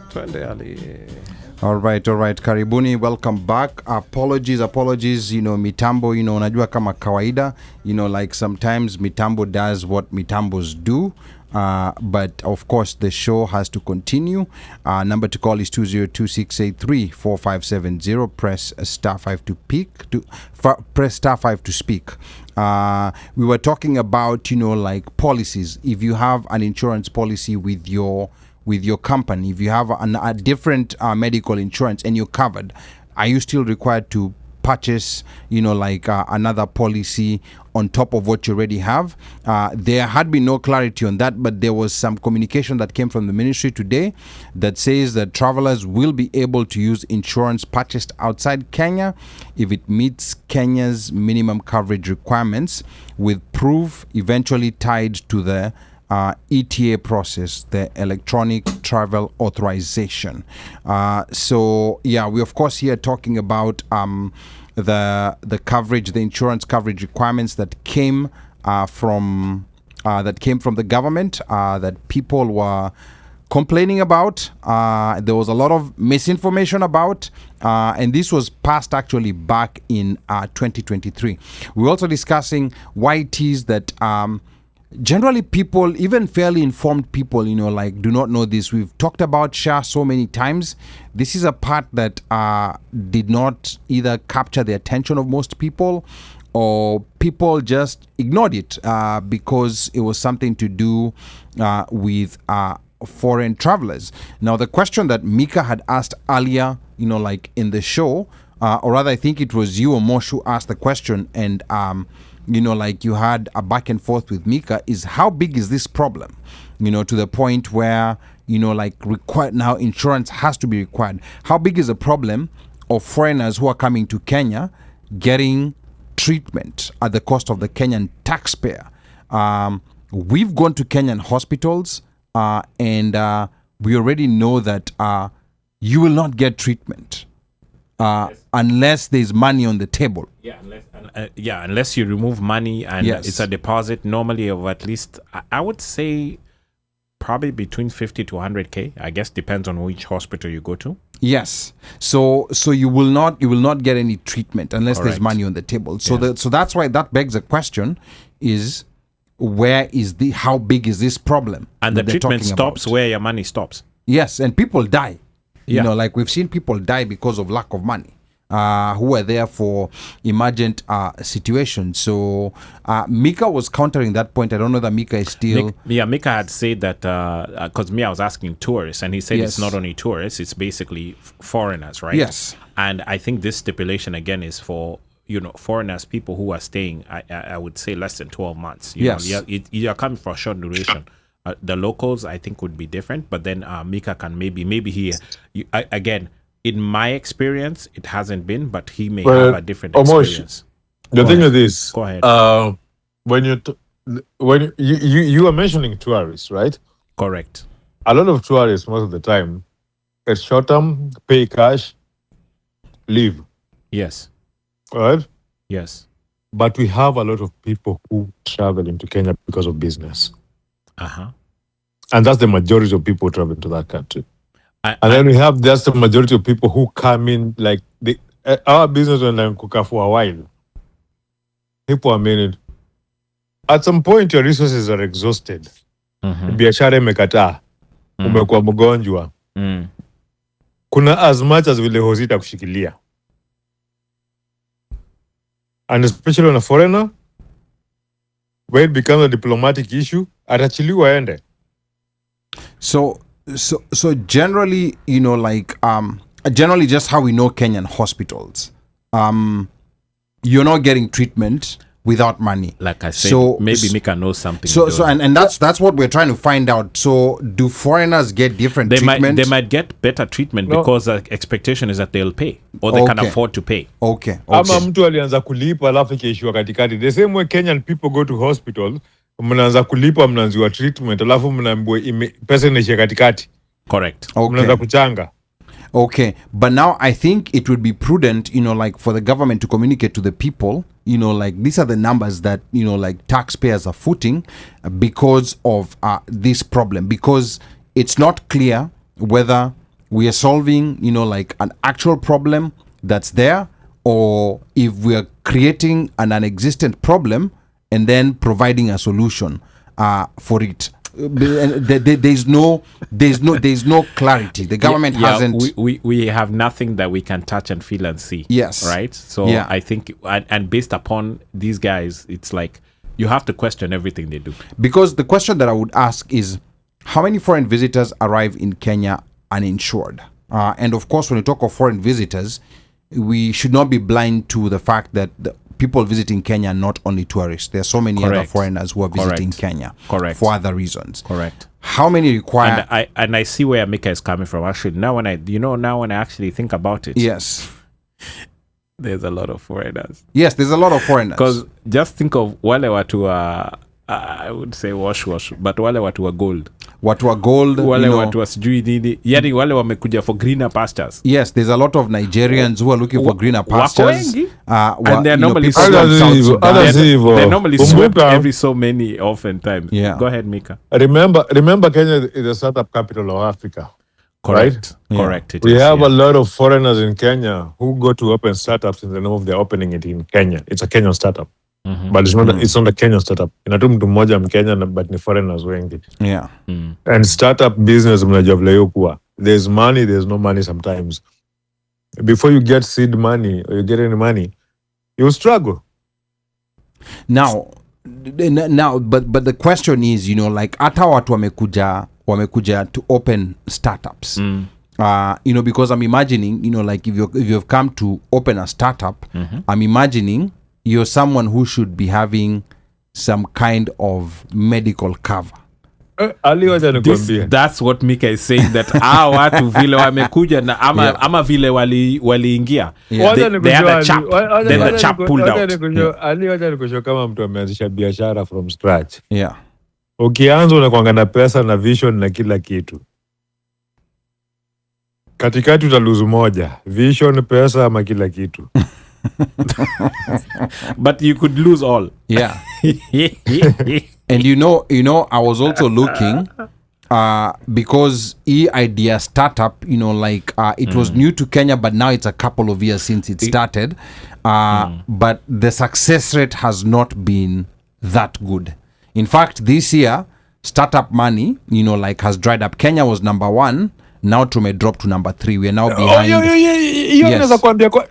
Twende Ali. All right. Karibuni, welcome back. Apologies, mitambo, unajua kama kawaida, like sometimes mitambo does what mitambos do. But of course the show has to continue. Number to call is 202-683-4570. Press star 5 to press star 5 to speak. We were talking about like policies. If you have an insurance policy with your company, if you have a different medical insurance and you're covered, are you still required to purchase another policy on top of what you already have? There had been no clarity on that, but there was some communication that came from the ministry today that says that travelers will be able to use insurance purchased outside Kenya if it meets Kenya's minimum coverage requirements, with proof eventually tied to the ETA process, the electronic travel authorization. So yeah, we of course here talking about the coverage, the insurance coverage requirements that came from the government, that people were complaining about. There was a lot of misinformation about, and this was passed actually back in 2023. We're also discussing why it is that generally people, even fairly informed people, do not know this. We've talked about SHA so many times. This is a part that did not either capture the attention of most people, or people just ignored it because it was something to do with foreign travelers. Now, the question that Mika had asked earlier, in the show, or rather I think it was you or Moshu asked the question, and you had a back and forth with Mika, is how big is this problem? To the point where, required now insurance has to be required. How big is the problem of foreigners who are coming to Kenya getting treatment at the cost of the Kenyan taxpayer? We've gone to Kenyan hospitals and we already know that you will not get treatment unless there's money on the table. Unless you remove money and it's a deposit normally of at least, I would say, probably between 50 to 100K. I guess depends on which hospital you go to. Yes. So you will not get any treatment unless there's money on the table. So that's why that begs the question: is how big is this problem? And the treatment stops where your money stops. Yes, and people die. We've seen people die because of lack of money, who are there for emergent situations. So Mika was countering that point. I don't know that Mika is still... Mika had said that, because I was asking tourists, and he said it's not only tourists, it's basically foreigners, right? Yes. And I think this stipulation, again, is for foreigners, people who are staying, I would say, less than 12 months. You're coming for a short duration. The locals, I think, would be different, but then Mika can maybe he again, in my experience, it hasn't been, but he may have a different experience. The thing is this: go ahead. When you when you are mentioning tourists, right? Correct. A lot of tourists, most of the time, it's short term, pay cash, leave, Yes. right? Yes. But we have a lot of people who travel into Kenya because of business. Uh-huh. And that's the majority of people traveling to that country. And Then we have just the majority of people who come in, like our business went like kuka for a while. People are meaning. At some point, your resources are exhausted. Biashara imekataa. Umekuwa mgonjwa. Kuna as much as vile hosita kushikilia. And especially on a foreigner, where it becomes a diplomatic issue, atachiliwa ende. So generally, you know, like generally just how we know Kenyan hospitals, you're not getting treatment without money. like I said, So- maybe Mika knows something. So he so doesn't. and that's what we're trying to find out. So do foreigners get different they treatment? might get better treatment No. because the expectation is that they'll pay or they can Okay. afford to pay. Okay. Ama mtu alianza kulipa alafu ikaishiwa katikati. The same way Kenyan people go to hospital, mnaanza kulipa, mnaanziwa treatment, alafu mnaambiwa pesa inaishia katikati. Correct. Mnaanza Okay. kuchanga. Okay. But now I think it would be prudent, you know, like for the government to communicate to the people, you know, like these are the numbers that, you know, like taxpayers are footing because of this problem, because it's not clear whether we are solving, you know, like an actual problem that's there, or if we are creating an existent problem and then providing a solution for it. There's no clarity. The government hasn't. We have nothing that we can touch and feel and see. Yes. Right. So Yeah. I think, and based upon these guys, it's like you have to question everything they do. Because the question that I would ask is, how many foreign visitors arrive in Kenya uninsured? And of course, when we talk of foreign visitors, we should not be blind to the fact that the people visiting Kenya are not only tourists. There are so many other Correct. foreigners who are visiting Correct. Kenya Correct. for other reasons. Correct. How many require? And I see where Mika is coming from. Actually, now when I actually think about it, Yes. there's a lot of foreigners. Yes, there's a lot of foreigners. Because just think of wale watu wa, I would say wash, but wale watu wa gold. Watu wa gold, Wale you know, watu wa sijui nini. Yani wale wamekuja for greener pastures. yes, there's a lot of Nigerians who are looking for greener Wako pastures. wengi. And they're normally people swept. from South Sudan. Others hivyo. They're normally swept Kumbuka, every so many oftentimes. Yeah. Go ahead, Mika. remember Kenya is the startup capital of Africa. Correct. Yeah. Correct. It We is, have yeah. a lot of foreigners in Kenya who go to open startups in the name of they're opening it in Kenya. It's a Kenyan startup. But it's not a Kenyan startup. Inatu mtu mmoja Mkenya but ni foreigners wengi. Yeah. And startup business mnajua vile hiyo kuwa. There's money, there's no money sometimes. Before you get seed money or you get any money, you struggle. Now, but the question is, you know, like hata watu wamekuja to open startups. You know, because I'm imagining, you know, like if you've come to open a startup, I'm imagining you're someone who should be having some kind of medical cover. Ali wacha nikwambie. That's what Mika is saying, that watu vile wamekuja na ama vile waliingia. Yeah. They had a chap, then the chap pulled out. Ali wacha nikushow kama mtu ameanzisha biashara from scratch. Yeah. Ukianza unakuanga na pesa na vision na kila kitu. Katikati utaluzu moja, vision, pesa ama kila kitu. But you could lose all. Yeah. And you know, I was also looking because idea startup, you know, like it was new to Kenya, but now it's a couple of years since it started. But the success rate has not been that good. In fact, this year, startup money, you know, like has dried up. Kenya was number 1. Now to may drop to number 3. We are now behind. Hiyo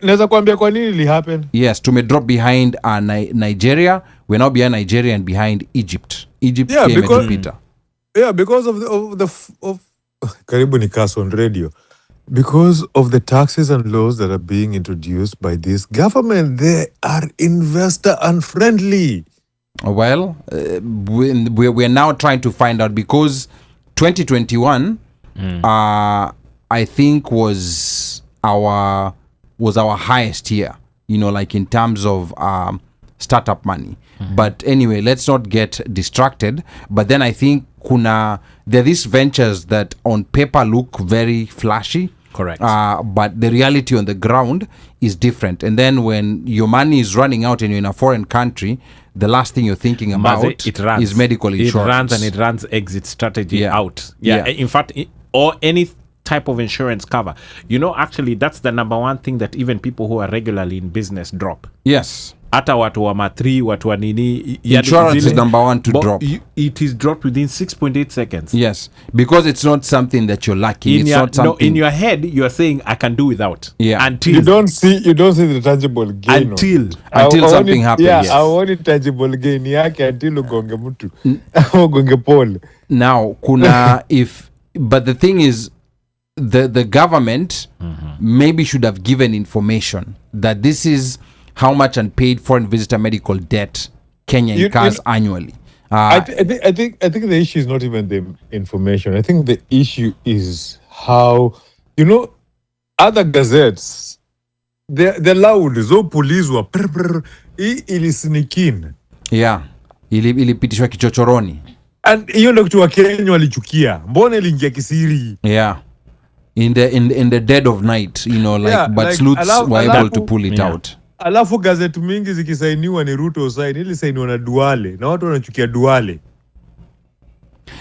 naweza kuambia kwa nini li happen. Yes, to may drop behind Nigeria. We're now behind Nigeria and behind Egypt. Egypt Yeah, came because- at Peter. Yeah, because of karibu ni curse on radio. Because of the taxes and laws that are being introduced by this government, they are investor unfriendly. Well, we're now trying to find out, because 2021, I think was our highest year. You know, like in terms of startup money. But anyway, let's not get distracted. But then I think there are these ventures that on paper look very flashy. Correct. But the reality on the ground is different. And then when your money is running out and you're in a foreign country, the last thing you're thinking about is medical insurance. It runs exit strategy out. Yeah. In fact, or any type of insurance cover. Actually, that's the number one thing that even people who are regularly in business drop. Yes. Hata watu wa matri, watu wa nini. Insurance is number one to drop. It is dropped within 6.8 seconds. Yes. Because it's not something that you're lacking. It's not something. In your head, you are saying, I can do without. Yeah. Until you don't see the tangible gain. Until something happens. Yeah, I want it tangible gain yake until ugonge mtu. Ugonge pole. Now, but the thing is, the government maybe should have given information that this is how much unpaid foreign visitor medical debt Kenya incurs annually. I think the issue is not even the information. I think the issue is how, other gazettes, they're loud. So police were ili sneak in. Yeah, ilipitishwa kichochoroni. And hiyo ndio kitu wa Kenya walichukia. Mbona iliingia kisiri? Yeah. In the dead of night, but sleuths were able to pull it out. Alafu gazeti mingi zikisainiwa ni Ruto sign, ili sainiwa na Duale na watu wanachukia Duale.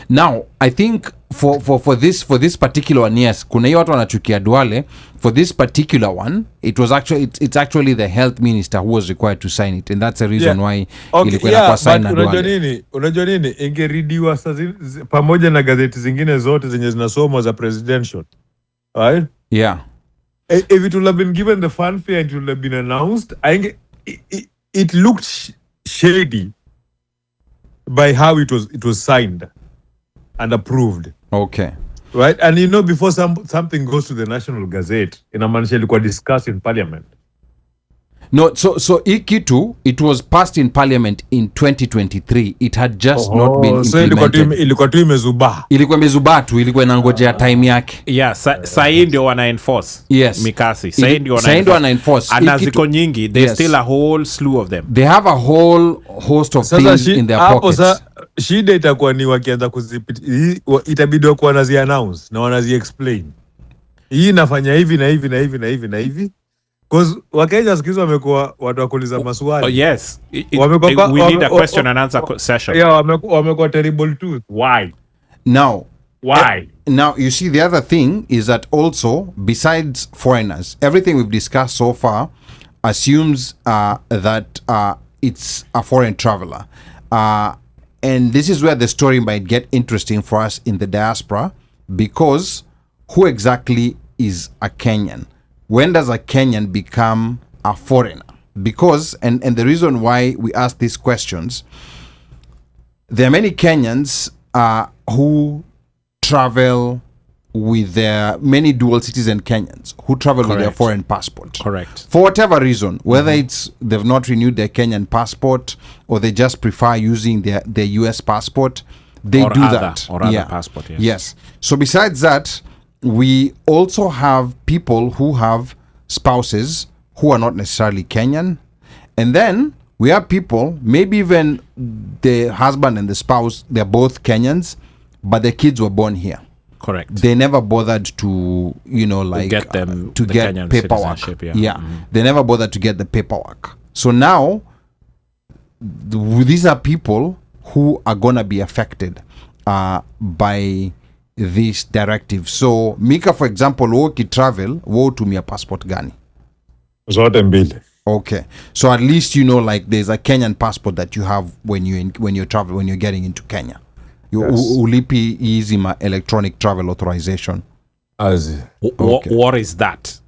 Now, I think for this particular one, yes, kuna hiyo watu wanachukia Duale. For this particular one, it's actually the health minister who was required to sign it, and that's the reason why ilikuwa kwa sign na Duale. Unajua nini? Ingeridiwa pamoja na gazeti zingine zote zenye zinasomwa za presidential. Right? Yeah. If it would have been given the fanfare, it would have been announced. It looked shady by how it was signed and approved. Okay. Right? And before something goes to the National Gazette, inamaanisha ilikuwa discussed in Parliament. No, so ikitu, it was passed in Parliament in 2023. It had just not been implemented. So ilikuwa tu imezubaa. Ilikuwa imezubaa tu, ilikuwa inangojea time yake. Yeah, sahi ndio wana enforce. Yes. Mikasi. Sahi ndio wana enforce. Anaziko nyingi, there's still a whole slew of them. They have a whole host of things in their pockets. Shida itakuwa ni wakianza itabidi wakuwa wanazi-announce na wanazi-explain. Hii inafanya hivi na hivi na hivi na hivi na hivi. Because Wakenya siku hizi wamekuwa watu wakuuliza maswali. Oh yes. We need a question and answer session. Yeah, wamekuwa terrible too. Why? Now, why? Now, you see, the other thing is that also, besides foreigners, everything we've discussed so far assumes that it's a foreign traveler. And this is where the story might get interesting for us in the diaspora, because who exactly is a Kenyan? When does a Kenyan become a foreigner? Because, and the reason why we ask these questions, there are many Kenyans who travel with many dual citizen Kenyans who travel with their foreign passport. Correct. For whatever reason, whether it's they've not renewed their Kenyan passport or they just prefer using their US passport, they do that. Or other passport, yes. Yes. So besides that, we also have people who have spouses who are not necessarily Kenyan. And then we have people, maybe even the husband and the spouse, they're both Kenyans, but the kids were born here. Correct. They never bothered to, get them to get Kenyan paperwork. Yeah. Mm-hmm. They never bothered to get the paperwork. So now, these are people who are going to be affected by this directive. So Mika, for example, woki travel, wo tumia passport gani? Zote mbili. Okay. So at least there's a Kenyan passport that you have when you travel, when you're getting into Kenya. Ulipi easy ma electronic travel authorization. What is that?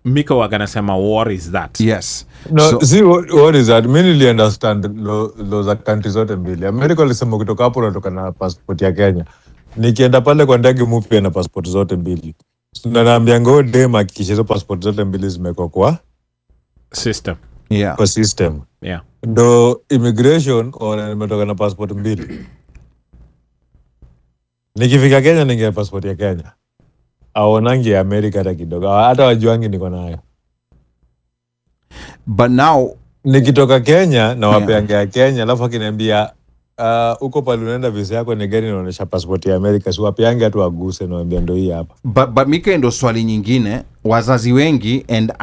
Mika wagana sema what is that? Yes. No, see what is that? Mainly understand laws za countries zote mbili. America walisema kutoka hapo unatoka na passport ya Kenya. Nikienda pale kwa ndege mpya na passport zote mbili. Na naambia ngo dem hakikisha hizo passport zote mbili zimekuwa kwa system. Yeah. Kwa system. Yeah. Ndo immigration nimetoka na passport mbili. Nikifika Kenya ninge passport ya Kenya. Aonangi ya America hata kidogo. Hata wajuangi niko nayo. But now nikitoka Kenya na wapeanga Kenya alafu akiniambia uko pale unaenda visa yako ni gani inaonyesha passport ya America, si wapeanga hatu aguse na waambia ndio hii hapa. But Mika, ndo swali nyingine, wazazi wengi, and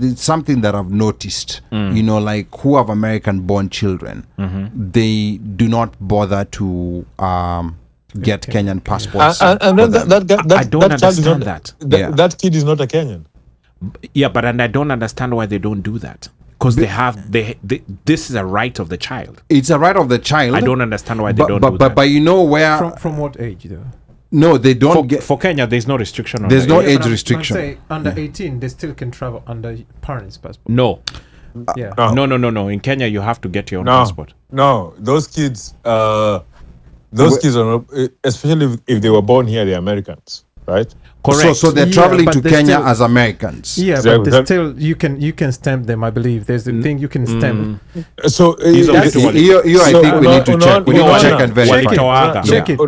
it's something that I've noticed, you know, like who have American born children, they do not bother to get Kenyan passports. And then I don't understand that. That kid is not a Kenyan. Yeah, but and I don't understand why they don't do that. Because this is a right of the child. It's a right of the child. I don't understand why they don't do that. But you know where... From what age, though? No, they don't for Kenya, there's no restriction on there's no age. age restriction. Say under 18, they still can travel under parents' passport. No. Yeah. No. In Kenya, you have to get your own passport. No, those kids are not, especially if they were born here, they're Americans, right? Correct. So they're traveling to Kenya as Americans. Yeah, but they still you can stamp them. I believe there's a thing you can stamp. So I think we need to check. We need to check and verify. Check it.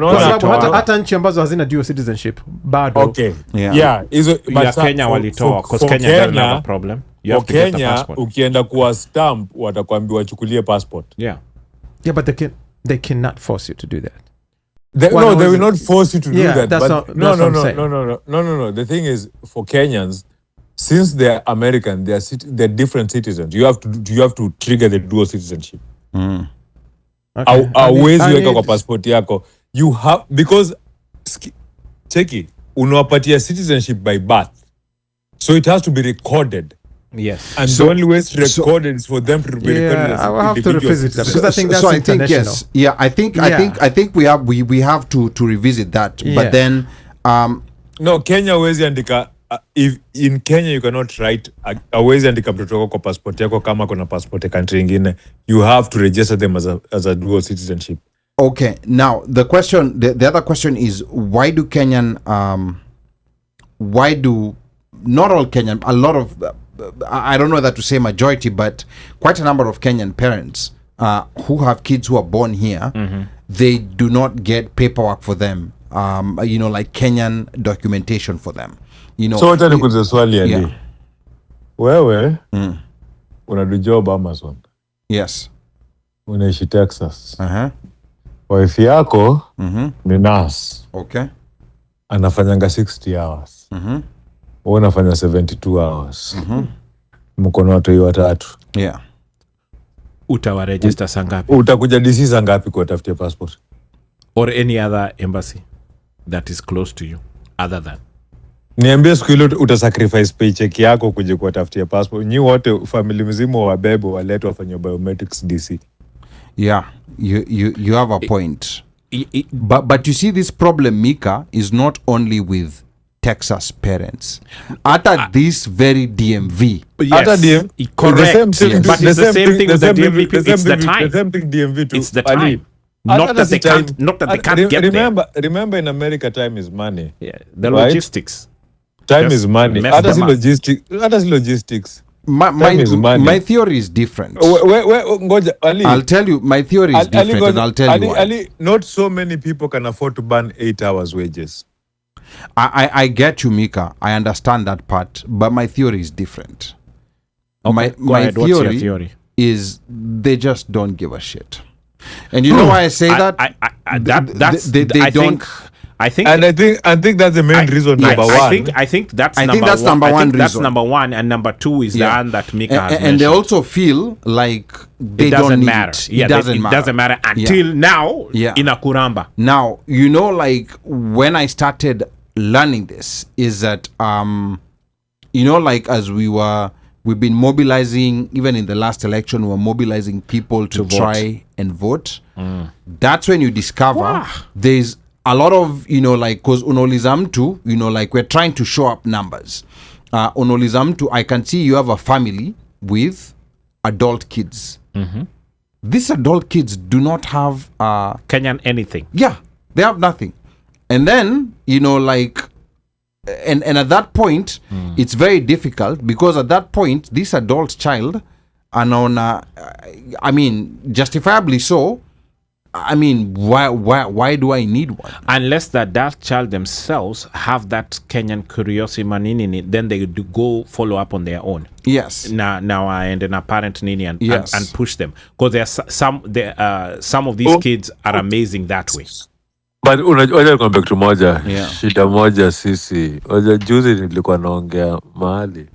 Hata nchi ambazo hazina dual citizenship bado. Okay. Yeah. But Kenya walitoa because Kenya doesn't have a problem. You have to get the passport. Ukienda kuwa stamp watakwambia wachukulie passport. Yeah. Yeah, but they cannot force you to do that. They will not force you to do that. That's but no. The thing is, for Kenyans, since they're American, they're different citizens. You have to trigger the dual citizenship. Hauwezi weka kwa passport yako. You have, because cheki, unawapatia citizenship by birth, so it has to be recorded. Yes. And the only way it's recorded is for them to be recorded. I will have to revisit that because I think that's international. Yes. Yeah, I think we have to revisit that. Yeah. But then no, Kenya hawezi andika if in Kenya you cannot write hawezi andika mtoto wako kwa passport yako kama kuna passport ya country nyingine. You have to register them as a dual citizenship. Okay. Now the other question is why do not all Kenyan, a lot of I don't know whether to say majority, but quite a number of Kenyan parents who have kids who are born here, they do not get paperwork for them, you know, like Kenyan documentation for them. You know, so wacha nikuulize swali hadi. Wewe unadu job Amazon. Yes. Unaishi Texas. Wife yako ni nurse. Okay. Anafanyanga 60 hours. Unafanya 72 hours. Mko na watu watatu. Yeah. Utawaregister sangapi? Utakuja DC sangapi kwa tafutia passport? Or any other embassy that is close to you other than. Niambie siku ile utasacrifice paycheck yako kuja kwa tafutia passport. Nyi wote family mzima wabebe walete wafanye biometrics DC. Yeah, you have a point. But you see, this problem, Mika, is not only with Texas parents. At this very DMV. Yes, correct. The same thing, but it's the same thing with the DMV. It's the time. The same thing DMV too. It's the time. Not that they can't get there. Remember, in America, time is money. Yeah, the logistics. Time is money. Others logistics. My theory is different. I'll tell you, my theory is different, and I'll tell you why. Ali, not so many people can afford to burn 8 hours wages. I get you, Mika. I understand that part, but my theory is different. Okay, my theory is they just don't give a shit. And you know why I say that? I think that's the main reason. Number one. I think that's number one. That's number one, and number two is the one that Mika has mentioned. And they also feel like they don't matter. It doesn't matter until now in Akuramba. Now, you know, like when I started learning this, is that you know, like as we've been mobilizing, even in the last election, we're mobilizing people to try and vote. That's when you discover there's a lot of, you know, like, because unolizamtu, you know, like we're trying to show up numbers. Unolizamtu, I can see you have a family with adult kids. These adult kids do not have Kenyan anything. Yeah, they have nothing. And then, you know, like, and at that point, it's very difficult because at that point, this adult child, and on, I mean, justifiably so, I mean, why do I need one? Unless that child themselves have that Kenyan curiosity manini in it, then they do go follow up on their own. Yes. Now and then a parent nini and push them, because some of these kids are amazing that way. But unajua kwa kitu moja, shida moja sisi. Oja juzi nilikuwa naongea mahali.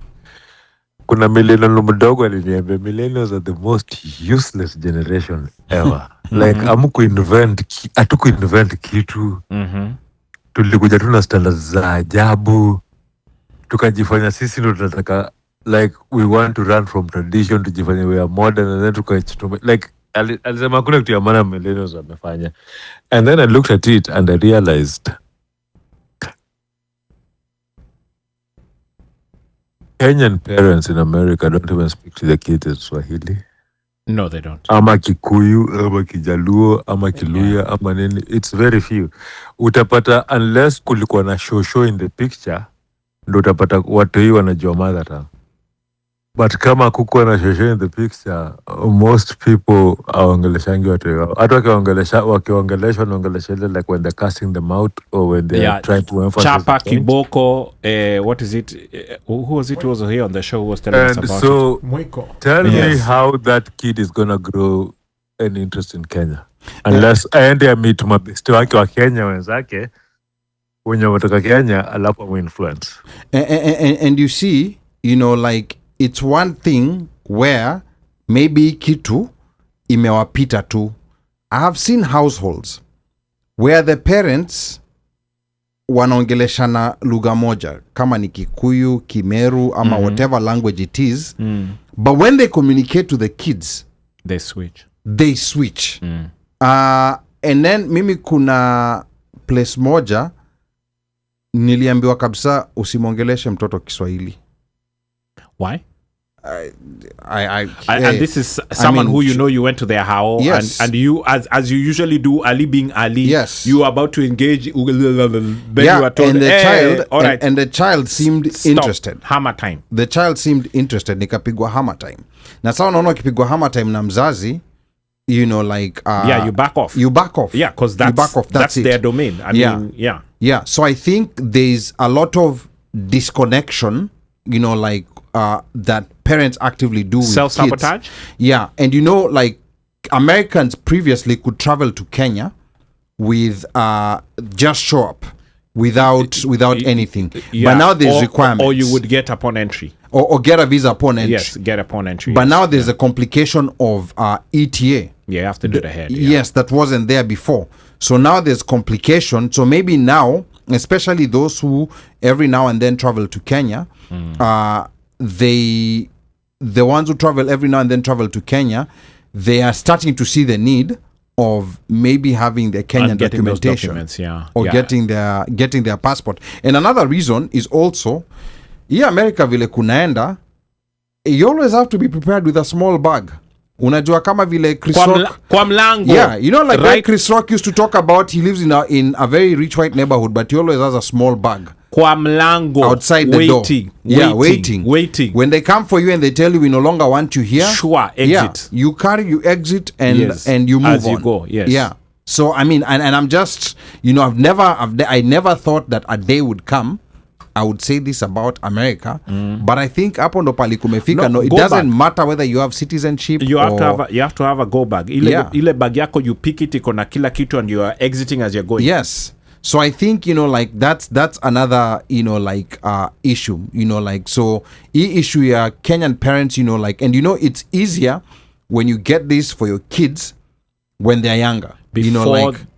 Kuna millennial mdogo aliniambia millennials are the most useless generation ever. Like hatuku invent kitu. Tulikuja tu na standards za ajabu. Tukajifanya sisi ndo tunataka, like we want to run from tradition, tujifanya we are modern, and then tukachukua like alisema kuna kitu ya maana millennials wamefanya. And then I looked at it and I realized Kenyan parents in America don't even speak to their kids in Swahili. No, they don't. Ama Kikuyu, ama Kijaluo, ama Kiluya, ama nini. It's very few. Utapata, unless kulikuwa na show in the picture, ndo utapata watu hii wanajua mother tongue. But kama kukuwa na show in the picture, most people aongeleshangi watu hii. Hata wakiongeleshwa wanaongelesha like when they're casting them out or when they're trying to emphasize. Chapa, Kiboko, what is it? Who was it who was here on the show who was telling us about so, Mwiko. Tell me how that kid is going to grow an interest in Kenya. Unless aende meet mabesti wake wa Kenya wenzake wenye watoka Kenya alafu influence. And you see, like it's one thing where maybe kitu imewapita tu. I have seen households where the parents wanaongeleshana lugha moja kama ni Kikuyu, Kimeru ama whatever language it is. But when they communicate to the kids, they switch. And then mimi kuna place moja niliambiwa kabisa usimongeleshe mtoto Kiswahili. Why? And this is someone who you went to their house, yes. and you as you usually do, Ali being Ali, yes. you are about to engage, then you are told, and the child all right. and the child seemed interested. Hammer time. The child seemed interested. Nikapigwa hammer time. Na sawa naona ukipigwa hammer time na mzazi, like you back off. Yeah, because that's their domain. I mean, yeah. So I think there's a lot of disconnection, like that parents actively do with self-sabotage. Kids. Yeah, and like Americans previously could travel to Kenya with just show up without anything. Yeah. But now there's requirements. Or you would get upon entry. Or get a visa upon entry. Yes, get upon entry. But now there's a complication of ETA. Yeah, you have to do the head. Yes, that wasn't there before. So now there's complication. So maybe now, especially those who every now and then travel to Kenya, the ones who travel every now and then travel to Kenya, they are starting to see the need of maybe having their Kenyan documentation or getting their passport. And another reason is also, America vile kunaenda, you always have to be prepared with a small bag. Unajua kama vile Chris Rock, kwa mlango. Yeah, like right. Chris Rock used to talk about, he lives in a very rich white neighborhood, but he always has a small bag. Kwa mlango. Outside the door. Waiting. When they come for you and they tell you we no longer want you here. Sure, exit. Yeah, you exit and you move as you on. go, yes. Yeah. So I mean, and I'm just, I never thought that a day would come. I would say this about America, but I think hapo ndo pali kumefika. No, it doesn't matter whether you have citizenship. You have to have a go bag. Ile bag yako, you pick it, iko na kila kitu, and you are exiting as you're going. Yes. So I think like that's another issue. So issue ya Kenyan parents, and it's easier when you get this for your kids when they're younger.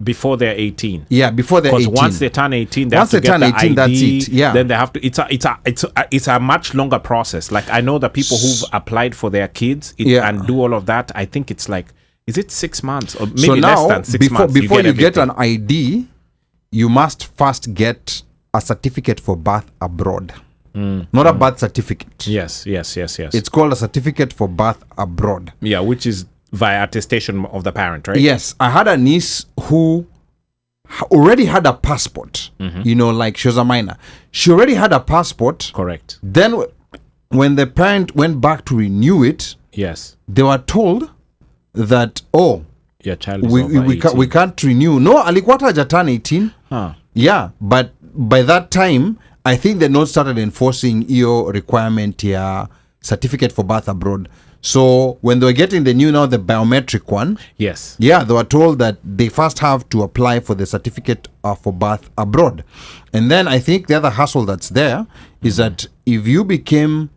Before they're 18. Yeah, before they're 18. Because once they turn 18, they have to get the ID. That's it. Yeah. Then they have to. It's a much longer process. Like I know the people who've applied for their kids and do all of that. I think it's like, is it 6 months or maybe so now, less than 6 months? Before you get an ID, you must first get a certificate for birth abroad. Not a birth certificate. Yes. It's called a certificate for birth abroad. Yeah, which is via attestation of the parent, right? Yes. I had a niece who already had a passport. Like she was a minor. She already had a passport. Correct. Then when the parent went back to renew it, yes, they were told that, your child is over 18. we can't renew. No, alikuwa hata turn 18. Yeah, but by that time I think they not started enforcing your requirement certificate for birth abroad. So when they were getting the new, now the biometric one, yes, yeah, they were told that they first have to apply for the certificate for birth abroad. And then I think the other hassle that's there is that if you became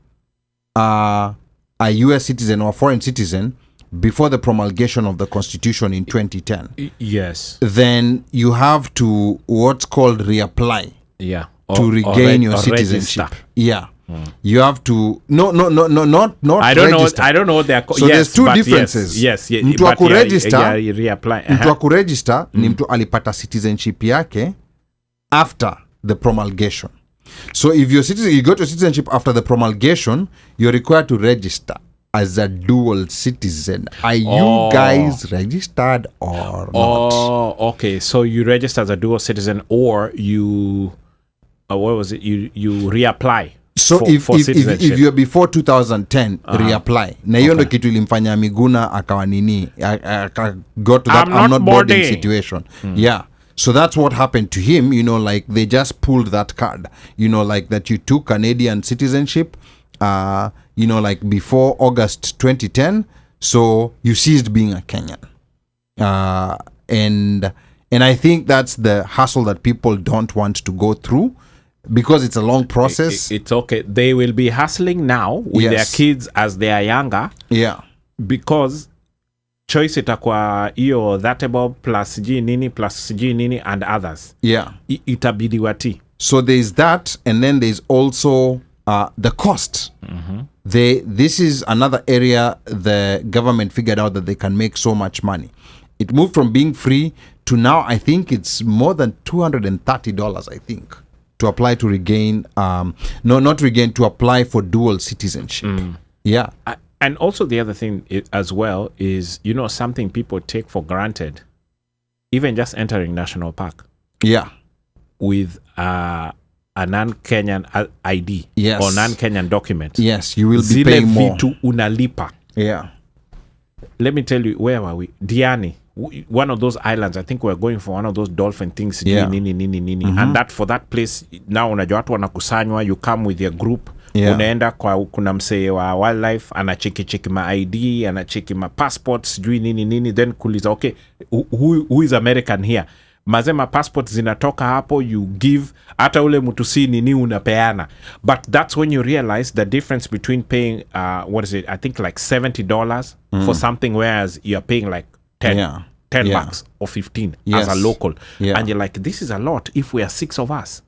a US citizen or a foreign citizen before the promulgation of the Constitution in 2010, yes, then you have to what's called reapply, yeah, to regain your citizenship. Register. Yeah. You have to not I don't register. know. I don't know. So there's two differences. Yes. Mtu wa kuregister, reapply. Mtu wa kuregister ni mtu alipata citizenship yake after the promulgation. So if you're citizen, you got your citizenship after the promulgation, you're required to register as a dual citizen. Are you guys registered or not? Oh, okay. So you register as a dual citizen, or you, what was it? You reapply. So if you're before 2010, reapply. Na hiyo ndo kitu ilimfanya Miguna akawa nini, got to that I'm not boarding situation. Yeah. So that's what happened to him, like they just pulled that card, like that you took Canadian citizenship, like before August 2010. So you ceased being a Kenyan. And I think that's the hassle that people don't want to go through, because it's a long process. It's okay. They will be hustling now with their kids as they are younger. Yeah. Because choice itakuwa hiyo thatable plus G nini plus G nini and others. Yeah. Itabidi wati. So there's that, and then there's also the cost. This is another area the government figured out that they can make so much money. It moved from being free to now I think it's more than $230, I think, to apply to regain, to apply for dual citizenship. Yeah. And also the other thing as well is, something people take for granted, even just entering National Park. Yeah. With a non-Kenyan ID. Yes. Or non-Kenyan document. Yes, you will be paying more. Vitu unalipa. Yeah. Let me tell you, where were we? Diani. One of those islands, I think we're going for one of those dolphin things. Yeah. Nini. And that for that place, now unajua watu wanakusanywa, you come with your group. Yeah. Unaenda kwa kuna msee wa wildlife, anacheki ma ID, anacheki ma passports, sijui nini, then kuliza, okay, who is American here? Mazema passports zinatoka hapo, you give, hata ule mtu si nini unapeana. But that's when you realize the difference between paying, what is it, I think like $70 for something, whereas you're paying like 10 bucks or 15 as a local. Yeah. And you're like, this is a lot if we are 6 of us.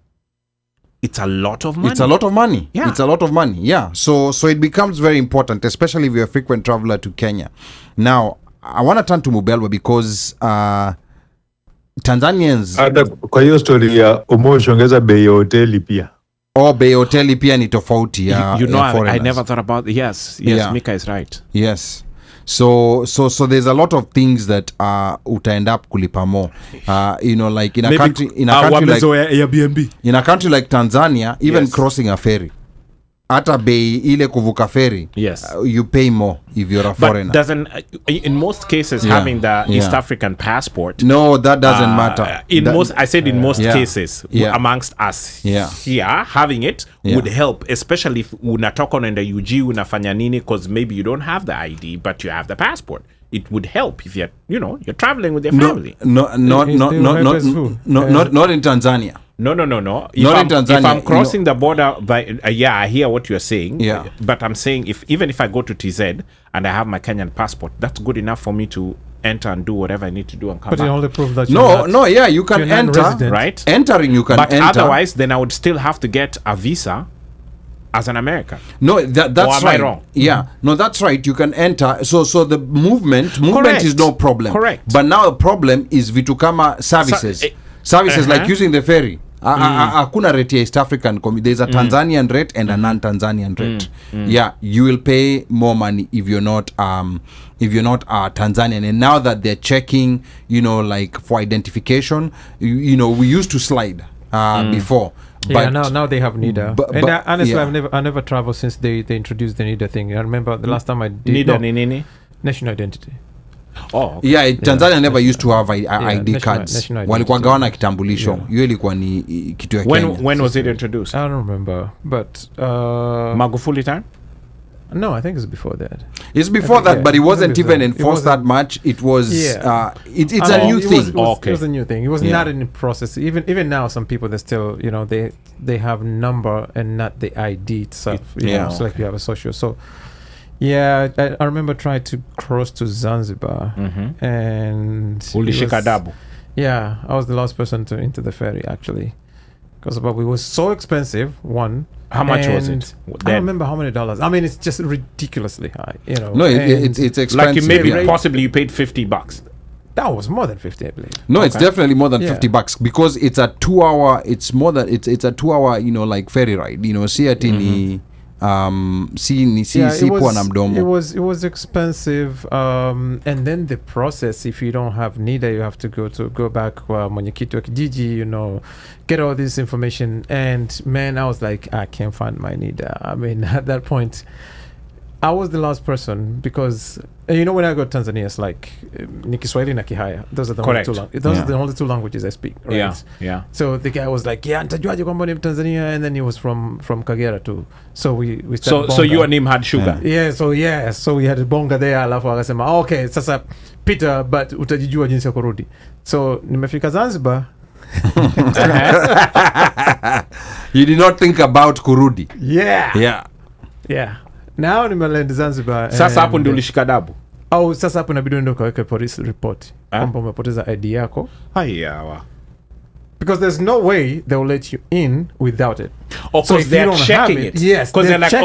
It's a lot of money. It's a lot of money. Yeah. It's a lot of money. Yeah. So it becomes very important, especially if you're a frequent traveler to Kenya. Now, I want to turn to Mubelwa because Tanzanians... Kwa hiyo story ya umeongeza bei ya hoteli pia. Bei hoteli pia ni tofauti ya I never thought about it. Yes, Mika is right. Yes. So there's a lot of things that utaend up kulipa more. Like in a country like Tanzania, even crossing a ferry, hata bei ile kuvuka ferry, you pay more if you're a foreigner. But doesn't in most cases having the East African passport? No, that doesn't matter. In most cases, amongst us here, having it would help, especially if unatoka unaenda UG unafanya nini, because maybe you don't have the ID but you have the passport. It would help if you're traveling with your family. Not in Tanzania. No. If I'm crossing the border by I hear what you're saying. Yeah. But I'm saying even if I go to TZ and I have my Kenyan passport, that's good enough for me to enter and do whatever I need to do and come back. But you only prove that you can enter, right? Entering you can enter. But otherwise, then I would still have to get a visa as an American. No, that's or am right. I wrong? Yeah, no, that's right. You can enter. So the movement is no problem. Correct. But now the problem is vitu kama services. Services like using the ferry. Hakuna rate East African. There's a Tanzanian rate and a non-Tanzanian rate. Yeah, you will pay more money if you're not Tanzanian. And now that they're checking, like for identification, we used to slide before. But now they have NIDA. And honestly, I never traveled since they introduced the NIDA thing. I remember the last time I did NIDA. National Identity. Oh, okay. Yeah, Tanzania never used to have ID national cards. identity. Walikuwa gawana kitambulisho. Hiyo ilikuwa ni kitu ya Kenya. When was it introduced? I don't remember, but Magufuli time? no, I think it's before that. It's before that, yeah, but it wasn't maybe even so. It enforced wasn't- that much. It was it's a new It thing. it was a new thing. It was Yeah. not in the process. Even now, some people they still they have number and not the ID itself. So like you have a social. So yeah, I remember trying to cross to Zanzibar and Ulishika dabu. yeah, I was the last person into the ferry actually, because it was so expensive. One. How much was and it? I don't remember how many dollars. I mean, it's just ridiculously high. No, it's expensive. Like you maybe yeah. possibly you paid $50. That was more than 50, I believe. No, it's definitely more than Yeah. $50 because it's a 2-hour. It's more than it's a 2-hour. Like ferry ride. Si ati ni si poa na mdomo. It was expensive, and then the process. If you don't have NIDA, you have to go back mwenyekiti wa kijiji, get all this information. And man, I was like, I can't find my NIDA. I mean, at that point, I was the last person because when I go to Tanzania, it's like ni Kiswahili na Kihaya. Those are the only two those are the only two languages I speak. Right? Yeah. So the guy was like, "Yeah, nitajuaje kwamba ni Tanzania?" And then he was from Kagera too. So we started. So you and him had sugar. So we had a bonga there. Alafu akasema, "Okay, sasa Peter, but utajijua jinsi ya kurudi." So nimefika Zanzibar. You did not think about kurudi. Yeah. Now nimeland Zanzibar. Sasa hapo ndio ulishika dabu. Au sasa hapo inabidi uende ukaweke police report kwamba umepoteza ID yako. Hayawa. Because there's no way they will let you in without it. Okay, so if they're you don't checking have it. Yes, because they're like,